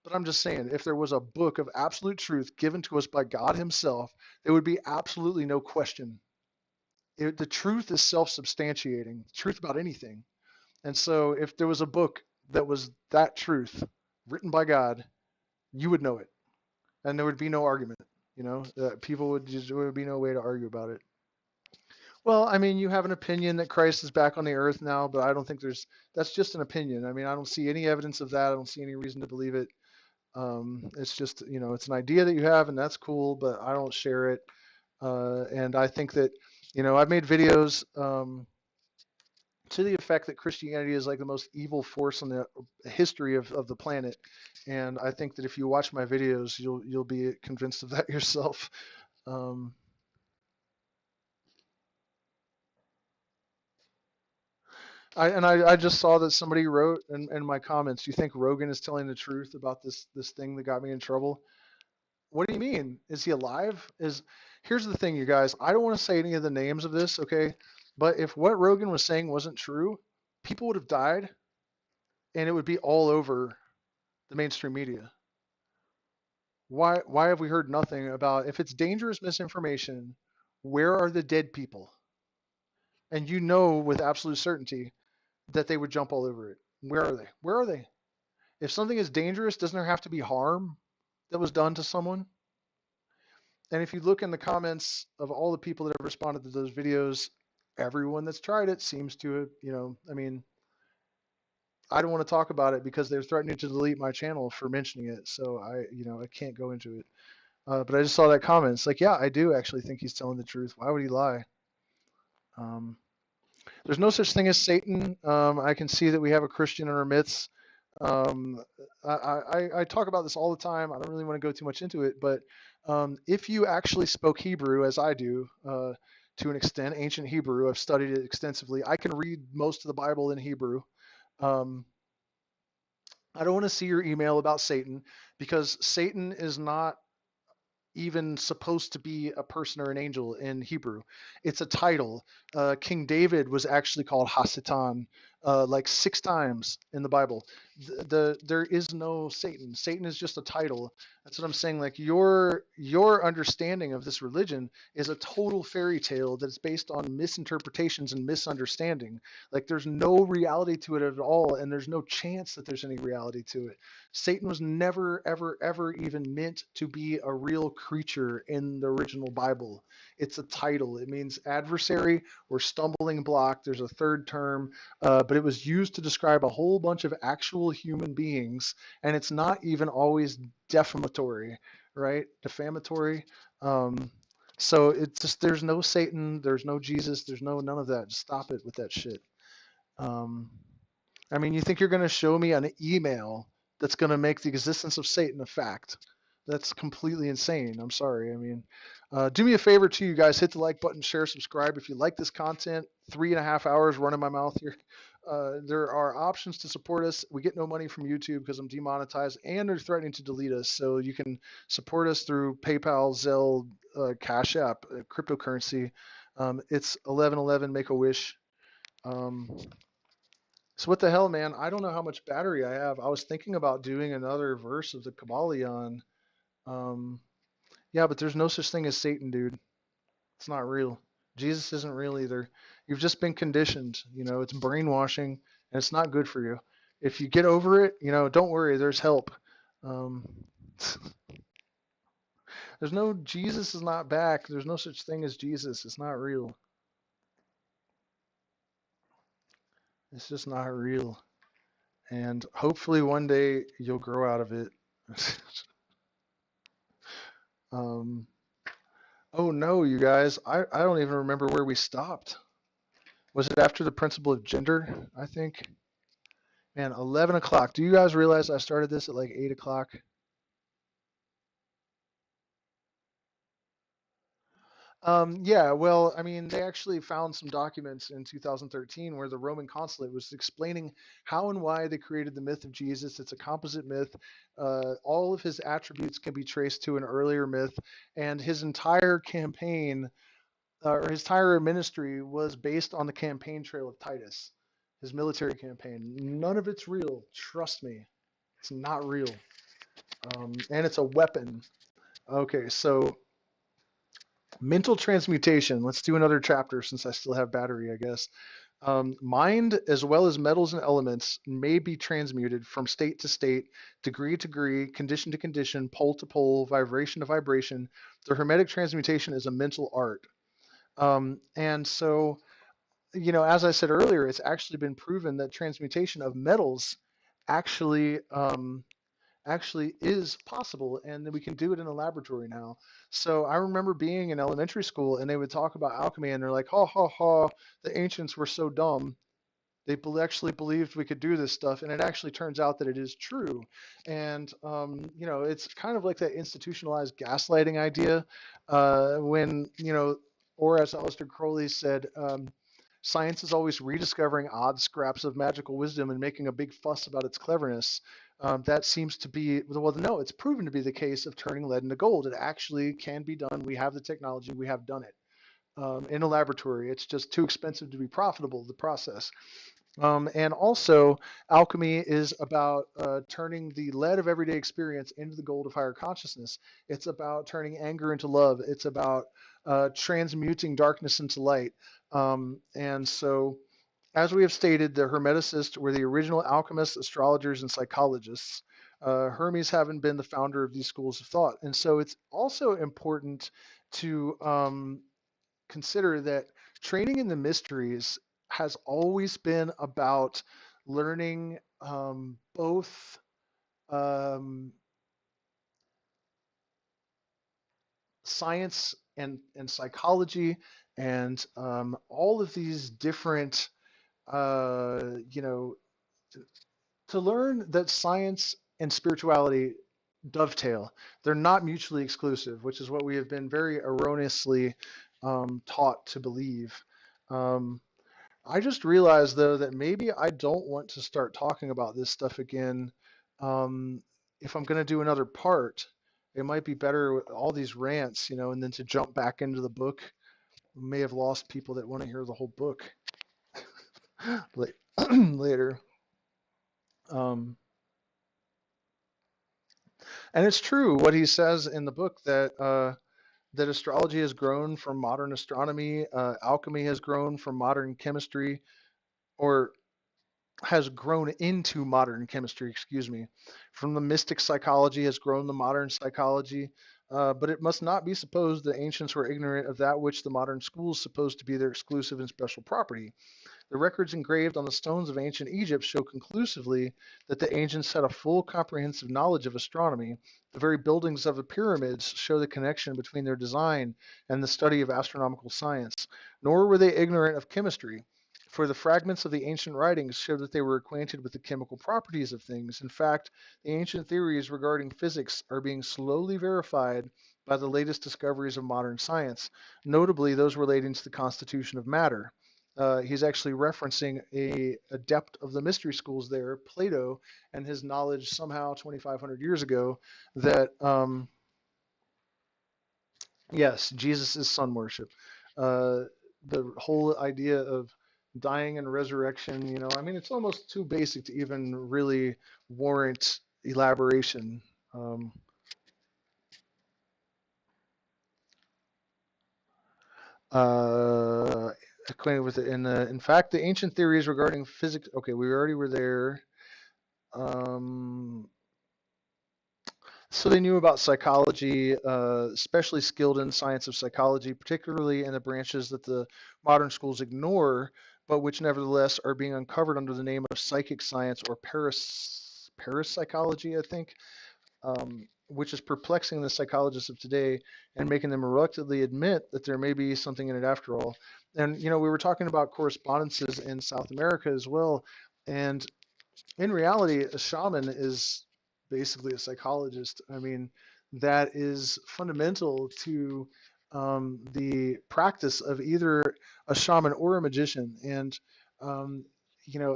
But I'm just saying, if there was a book of absolute truth given to us by God Himself, there would be absolutely no question. The truth is self-substantiating, truth about anything. And so, if there was a book that was that truth, written by God, you would know it, and there would be no argument. People would just, there would be no way to argue about it. Well, I mean, you have an opinion that Christ is back on the earth now, but I don't think that's just an opinion. I mean, I don't see any evidence of that. I don't see any reason to believe it. It's just, it's an idea that you have, and that's cool, but I don't share it. And I think that, I've made videos. to the effect that Christianity is like the most evil force in the history of the planet. And I think that if you watch my videos, you'll be convinced of that yourself. Um, I just saw that somebody wrote in my comments, "Do you think Rogan is telling the truth about this thing that got me in trouble?" What do you mean? Is he alive? Here's the thing, you guys. I don't want to say any of the names of this, okay? But if what Rogan was saying wasn't true, people would have died, and it would be all over the mainstream media. Why have we heard nothing about if it's dangerous misinformation, where are the dead people? And you know with absolute certainty that they would jump all over it. Where are they? Where are they? If something is dangerous, doesn't there have to be harm that was done to someone? And if you look in the comments of all the people that have responded to those videos, everyone that's tried it seems to, I mean, I don't want to talk about it because they're threatening to delete my channel for mentioning it. So I can't go into it. But I just saw that comment. It's like, yeah, I do actually think he's telling the truth. Why would he lie? Um, there's no such thing as Satan. I can see that we have a Christian in our midst. Um, I talk about this all the time. I don't really want to go too much into it, but if you actually spoke Hebrew, as I do, to an extent, ancient Hebrew, I've studied it extensively. I can read most of the Bible in Hebrew. Um, I don't want to see your email about Satan because Satan is not even supposed to be a person or an angel in Hebrew. It's a title. King David was actually called Hasatan like 6 times in the Bible. There is no Satan. Satan is just a title. That's what I'm saying. Like your understanding of this religion is a total fairy tale that's based on misinterpretations and misunderstanding. Like there's no reality to it at all, and there's no chance that there's any reality to it. Satan was never, ever, ever even meant to be a real creature in the original Bible. It's a title. It means adversary or stumbling block. There's a third term, but it was used to describe a whole bunch of actual human beings, and it's not even always defamatory, right? Defamatory. Um, so it's just there's no Satan, there's no Jesus, there's no none of that. Just stop it with that shit. Um, I mean, you think you're going to show me an email that's going to make the existence of Satan a fact? That's completely insane. I'm sorry. I mean, do me a favor too, you guys. Hit the like button, share, subscribe. If you like this content, 3.5 hours running my mouth here. There are options to support us. We get no money from YouTube because I'm demonetized, and they're threatening to delete us. So you can support us through PayPal, Zelle, Cash App, cryptocurrency. It's 1111 Make a Wish. Um, so what the hell, man? I don't know how much battery I have. I was thinking about doing another verse of the Kybalion. Um, yeah, but there's no such thing as Satan, dude. It's not real. Jesus isn't real either. You've just been conditioned. It's brainwashing, and it's not good for you. If you get over it, don't worry. There's help. Um, there's no Jesus is not back. There's no such thing as Jesus. It's not real. It's just not real. And hopefully one day you'll grow out of it. um, Oh no, you guys. I don't even remember where we stopped. Was it after the principle of gender, I think? Man, 11 o'clock. Do you guys realize I started this at like 8 o'clock? Yeah, well, I mean, they actually found some documents in 2013 where the Roman consulate was explaining how and why they created the myth of Jesus. It's a composite myth. All of his attributes can be traced to an earlier myth, and his entire campaign or his entire ministry was based on the campaign trail of Titus, his military campaign. None of it's real. Trust me, it's not real. And it's a weapon. Okay, so mental transmutation. Let's do another chapter since I still have battery, I guess. Mind, as well as metals and elements, may be transmuted from state to state, degree to degree, condition to condition, pole to pole, vibration to vibration. The Hermetic transmutation is a mental art. And so as I said earlier, it's actually been proven that transmutation of metals actually actually is possible, and that we can do it in a laboratory now. So I remember being in elementary school, and they would talk about alchemy, and they're like, "Ha ha ha! The ancients were so dumb." Actually believed we could do this stuff, and it actually turns out that it is true. And it's kind of like that institutionalized gaslighting idea, when or as Aleister Crowley said, science is always rediscovering odd scraps of magical wisdom and making a big fuss about its cleverness. That seems to be, well, no, it's proven to be the case of turning lead into gold. It actually can be done. We have the technology. We have done it in a laboratory. It's just too expensive to be profitable, the process. And also, alchemy is about turning the lead of everyday experience into the gold of higher consciousness. It's about turning anger into love. It's about transmuting darkness into light. And so, as we have stated, the Hermeticists were the original alchemists, astrologers, and psychologists. Hermes having been the founder of these schools of thought. And so, it's also important to consider that training in the mysteries has always been about learning both um, science and psychology and all of these different, you know, to learn that science and spirituality dovetail. They're not mutually exclusive, which is what we have been very erroneously taught to believe. Um, I just realized though that maybe I don't want to start talking about this stuff again. Um, if I'm going to do another part, it might be better with all these rants, and then to jump back into the book. We may have lost people that want to hear the whole book later. Um, and it's true what he says in the book that astrology has grown from modern astronomy, alchemy has grown from modern chemistry, or has grown into modern chemistry, excuse me. From the mystic psychology has grown the modern psychology, but it must not be supposed that ancients were ignorant of that which the modern schools supposed to be their exclusive and special property. The records engraved on the stones of ancient Egypt show conclusively that the ancients had a full comprehensive knowledge of astronomy. The very buildings of the pyramids show the connection between their design and the study of astronomical science. Nor were they ignorant of chemistry, for the fragments of the ancient writings show that they were acquainted with the chemical properties of things. In fact, the ancient theories regarding physics are being slowly verified by the latest discoveries of modern science, notably those relating to the constitution of matter. He's actually referencing a adept of the mystery schools there, Plato, and his knowledge somehow 2,500 years ago that, yes, Jesus is sun worship. Uh, the whole idea of dying and resurrection, I mean, it's almost too basic to even really warrant elaboration. Um, uh, Acquainted with it. In fact, the ancient theories regarding physics. Okay, we already were there. Um, So they knew about psychology, especially skilled in science of psychology, particularly in the branches that the modern schools ignore, but which nevertheless are being uncovered under the name of psychic science or parapsychology, I think, which is perplexing the psychologists of today and making them reluctantly admit that there may be something in it after all. And we were talking about correspondences in South America as well, and in reality, a shaman is basically a psychologist. I mean, that is fundamental to the practice of either a shaman or a magician. And, um,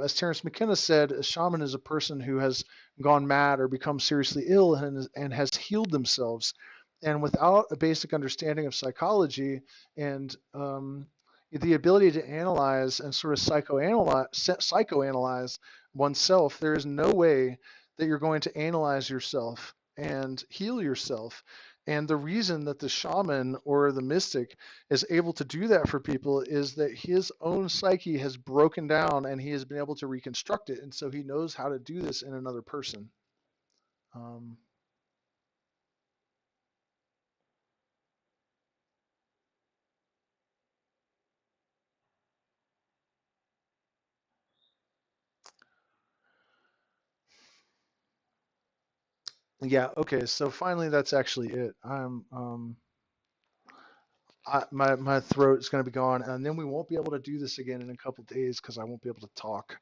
as Terence McKenna said, a shaman is a person who has gone mad or become seriously ill and has healed themselves. And without a basic understanding of psychology and the ability to analyze and sort of psychoanalyze oneself, there is no way that you're going to analyze yourself and heal yourself. And the reason that the shaman or the mystic is able to do that for people is that his own psyche has broken down and he has been able to reconstruct it. And so he knows how to do this in another person. Um, yeah, okay. So finally, that's actually it. my throat is going to be gone, and then we won't be able to do this again in a couple days because I won't be able to talk.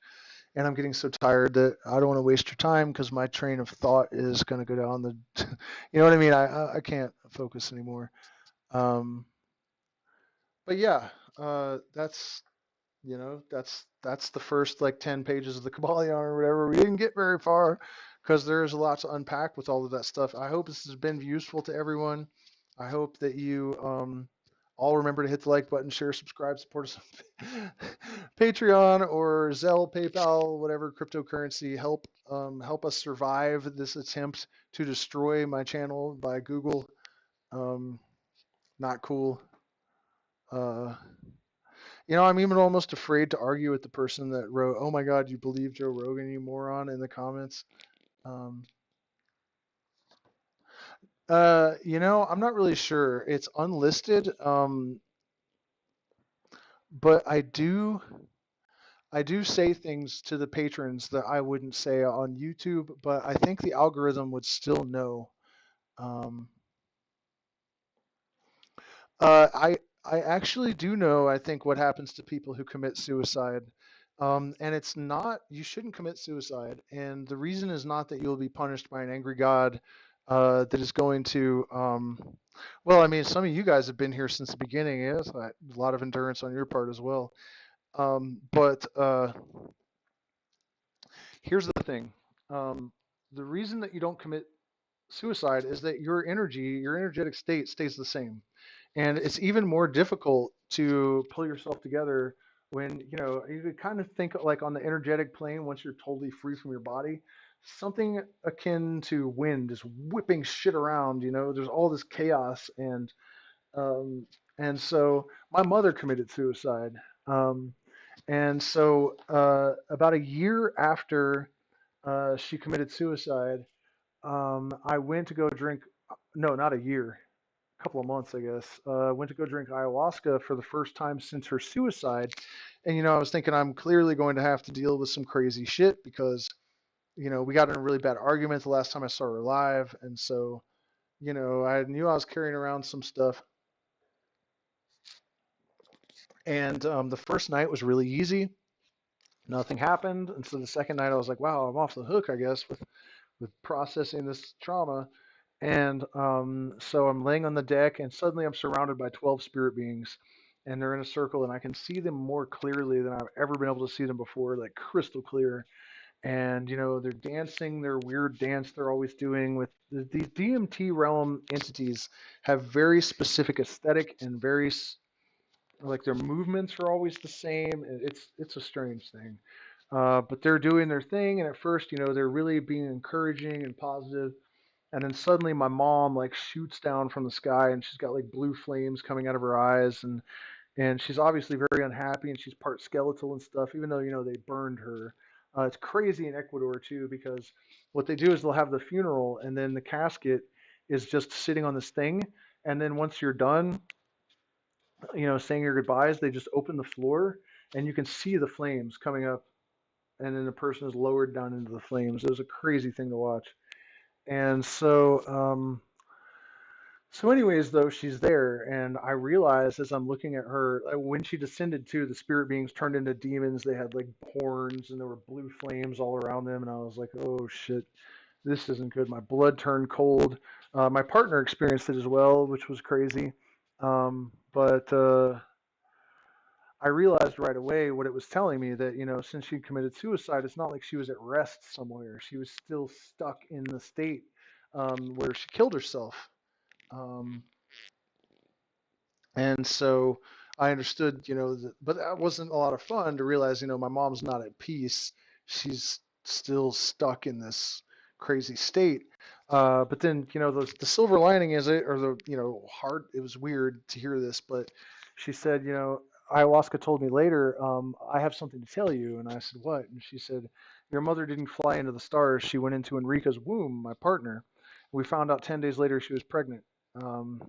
And I'm getting so tired that I don't want to waste your time because my train of thought is going to go down the, you know what I mean? I can't focus anymore. Um, but yeah, that's that's the first like 10 pages of the Kybalion or whatever. We didn't get very far because there's a lot to unpack with all of that stuff. I hope this has been useful to everyone. I hope that you all remember to hit the like button, share, subscribe, support us on Patreon or Zelle, PayPal, whatever cryptocurrency. Help us survive this attempt to destroy my channel by Google. Um, Not cool. Uh, I'm even almost afraid to argue with the person that wrote, "Oh my God, you believe Joe Rogan, you moron," in the comments. Um, I'm not really sure. It's unlisted, but I do say things to the patrons that I wouldn't say on YouTube, but I think the algorithm would still know. Um, I actually do know, I think, what happens to people who commit suicide. And it's not, you shouldn't commit suicide. And the reason is not that you'll be punished by an angry God that is going to, well, I mean, some of you guys have been here since the beginning. Yes, a lot of endurance on your part as well. But here's the thing. Um, the reason that you don't commit suicide is that your energy, your energetic state stays the same. And it's even more difficult to pull yourself together when, you could kind of think like on the energetic plane, once you're totally free from your body, something akin to wind is whipping shit around, there's all this chaos. Um, and so my mother committed suicide. Um, and so about a year after she committed suicide, I went to go drink, no, not a year, a couple of months, I guess. Went to go drink ayahuasca for the first time since her suicide. And, I was thinking I'm clearly going to have to deal with some crazy shit because, we got in a really bad argument the last time I saw her live. And so, I knew I was carrying around some stuff. And the first night was really easy. Nothing happened. And so the second night I was like, wow, I'm off the hook, I guess, with processing this trauma. And so I'm laying on the deck, and suddenly I'm surrounded by 12 spirit beings, and they're in a circle, and I can see them more clearly than I've ever been able to see them before, like crystal clear. And they're dancing their weird dance they're always doing with these DMT realm entities have very specific aesthetic and very like their movements are always the same. It's a strange thing. But they're doing their thing, and at first, they're really being encouraging and positive, and then suddenly my mom like shoots down from the sky, and she's got like blue flames coming out of her eyes, and she's obviously very unhappy, and she's part skeletal and stuff, even though they burned her. It's crazy in Ecuador too because what they do is they'll have the funeral, and then the casket is just sitting on this thing, and then once you're done, saying your goodbyes, they just open the floor, and you can see the flames coming up, and then the person is lowered down into the flames. It was a crazy thing to watch. And so anyways, though, she's there, and I realized as I'm looking at her, when she descended too, the spirit beings turned into demons. They had like horns, and there were blue flames all around them, and I was like, oh shit, this isn't good. My blood turned cold. My partner experienced it as well, which was crazy. But I realized right away what it was telling me, that, since she committed suicide, it's not like she was at rest somewhere. She was still stuck in the state where she killed herself. Um, And so I understood, but that wasn't a lot of fun to realize, my mom's not at peace. She's still stuck in this crazy state. But then, the silver lining is it, or the, hard, it was weird to hear this, but she said, ayahuasca told me later, I have something to tell you. And I said, what? And she said, your mother didn't fly into the stars. She went into Enrica's womb, my partner. We found out 10 days later she was pregnant. Um,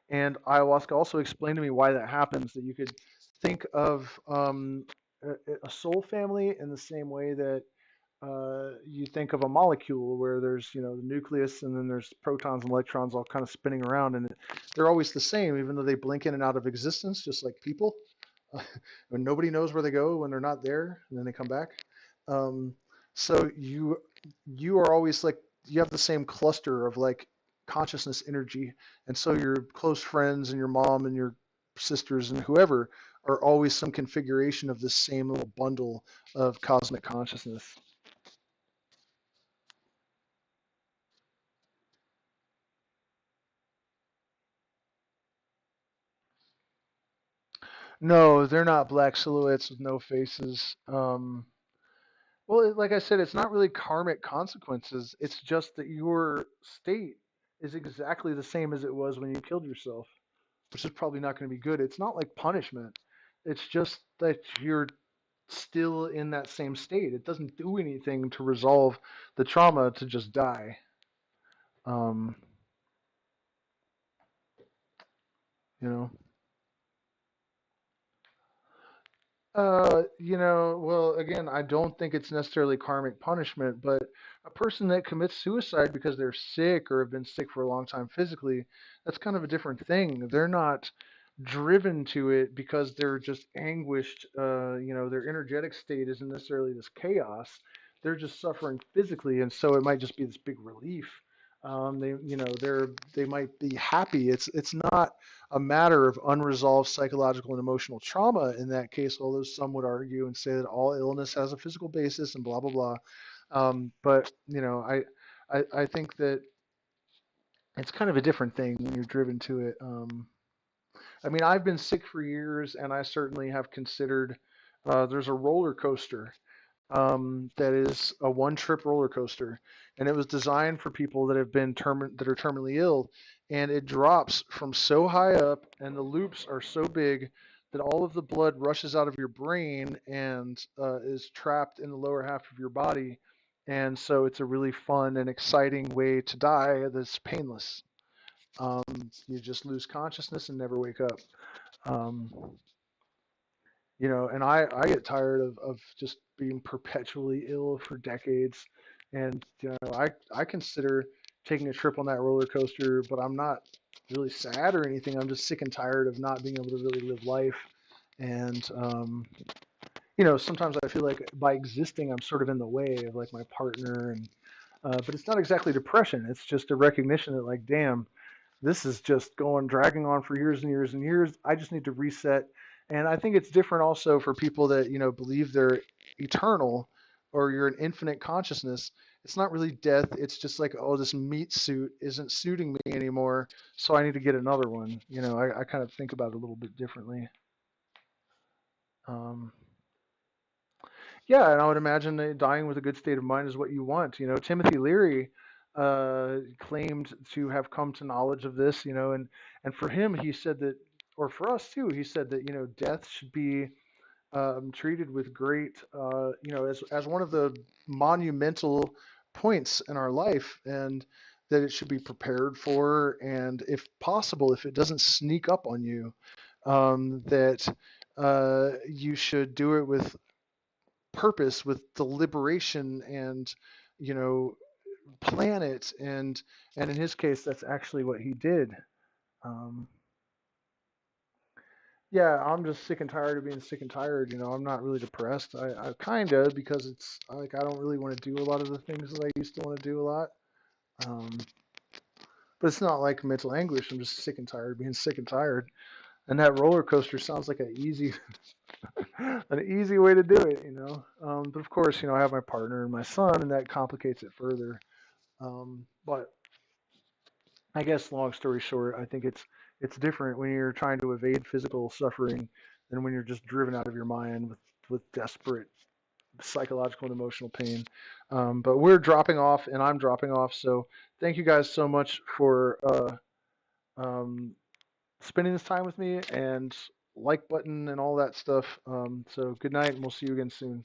and ayahuasca also explained to me why that happens, that you could think of a soul family in the same way that you think of a molecule where there's, the nucleus and then there's protons and electrons all kind of spinning around, and they're always the same, even though they blink in and out of existence, just like people. When nobody knows where they go when they're not there, and then they come back. Um, so you are always like you have the same cluster of like consciousness energy, and so your close friends and your mom and your sisters and whoever are always some configuration of this same little bundle of cosmic consciousness. No, they're not black silhouettes with no faces. Well, like I said, it's not really karmic consequences. It's just that your state is exactly the same as it was when you killed yourself, which is probably not going to be good. It's not like punishment. It's just that you're still in that same state. It doesn't do anything to resolve the trauma to just die. Um, you know. Well, again, I don't think it's necessarily karmic punishment, but a person that commits suicide because they're sick or have been sick for a long time physically, that's kind of a different thing. They're not driven to it because they're just anguished. Their energetic state isn't necessarily this chaos. They're just suffering physically, and so it might just be this big relief. They might be happy. It's not a matter of unresolved psychological and emotional trauma in that case, although some would argue and say that all illness has a physical basis and blah blah blah. But I think that it's kind of a different thing when you're driven to it. I mean, I've been sick for years, and I certainly have considered. There's a roller coaster that is a one-trip roller coaster, and it was designed for people that have been that are terminally ill, and it drops from so high up, and the loops are so big that all of the blood rushes out of your brain and is trapped in the lower half of your body, and so it's a really fun and exciting way to die that's painless. You just lose consciousness and never wake up. Um, and I get tired of just being perpetually ill for decades. And, I consider taking a trip on that roller coaster, but I'm not really sad or anything. I'm just sick and tired of not being able to really live life. And, sometimes I feel like by existing, I'm sort of in the way of like my partner. But it's not exactly depression. It's just a recognition that like, damn, this is just dragging on for years and years and years. I just need to reset. And I think it's different also for people that, believe they're eternal or you're an infinite consciousness. It's not really death. It's just like, oh, this meat suit isn't suiting me anymore. So I need to get another one. I kind of think about it a little bit differently. Um, Yeah, and I would imagine that dying with a good state of mind is what you want. Timothy Leary claimed to have come to knowledge of this. And for him, he said that, or for us too, he said that death should be treated with great, as one of the monumental points in our life, and that it should be prepared for, and if possible, if it doesn't sneak up on you, that you should do it with purpose, with deliberation, and you know plan it, and in his case that's actually what he did. um, yeah, I'm just sick and tired of being sick and tired. I'm not really depressed. I kind of, because it's like I don't really want to do a lot of the things that I used to want to do a lot. um, but it's not like mental anguish. I'm just sick and tired of being sick and tired, and that roller coaster sounds like an easy an easy way to do it. But of course, I have my partner and my son, and that complicates it further. But I guess, long story short, I think it's different when you're trying to evade physical suffering than when you're just driven out of your mind with desperate psychological and emotional pain. But we're dropping off, and I'm dropping off. So thank you guys so much for um, spending this time with me, and like button and all that stuff. So good night, and we'll see you again soon.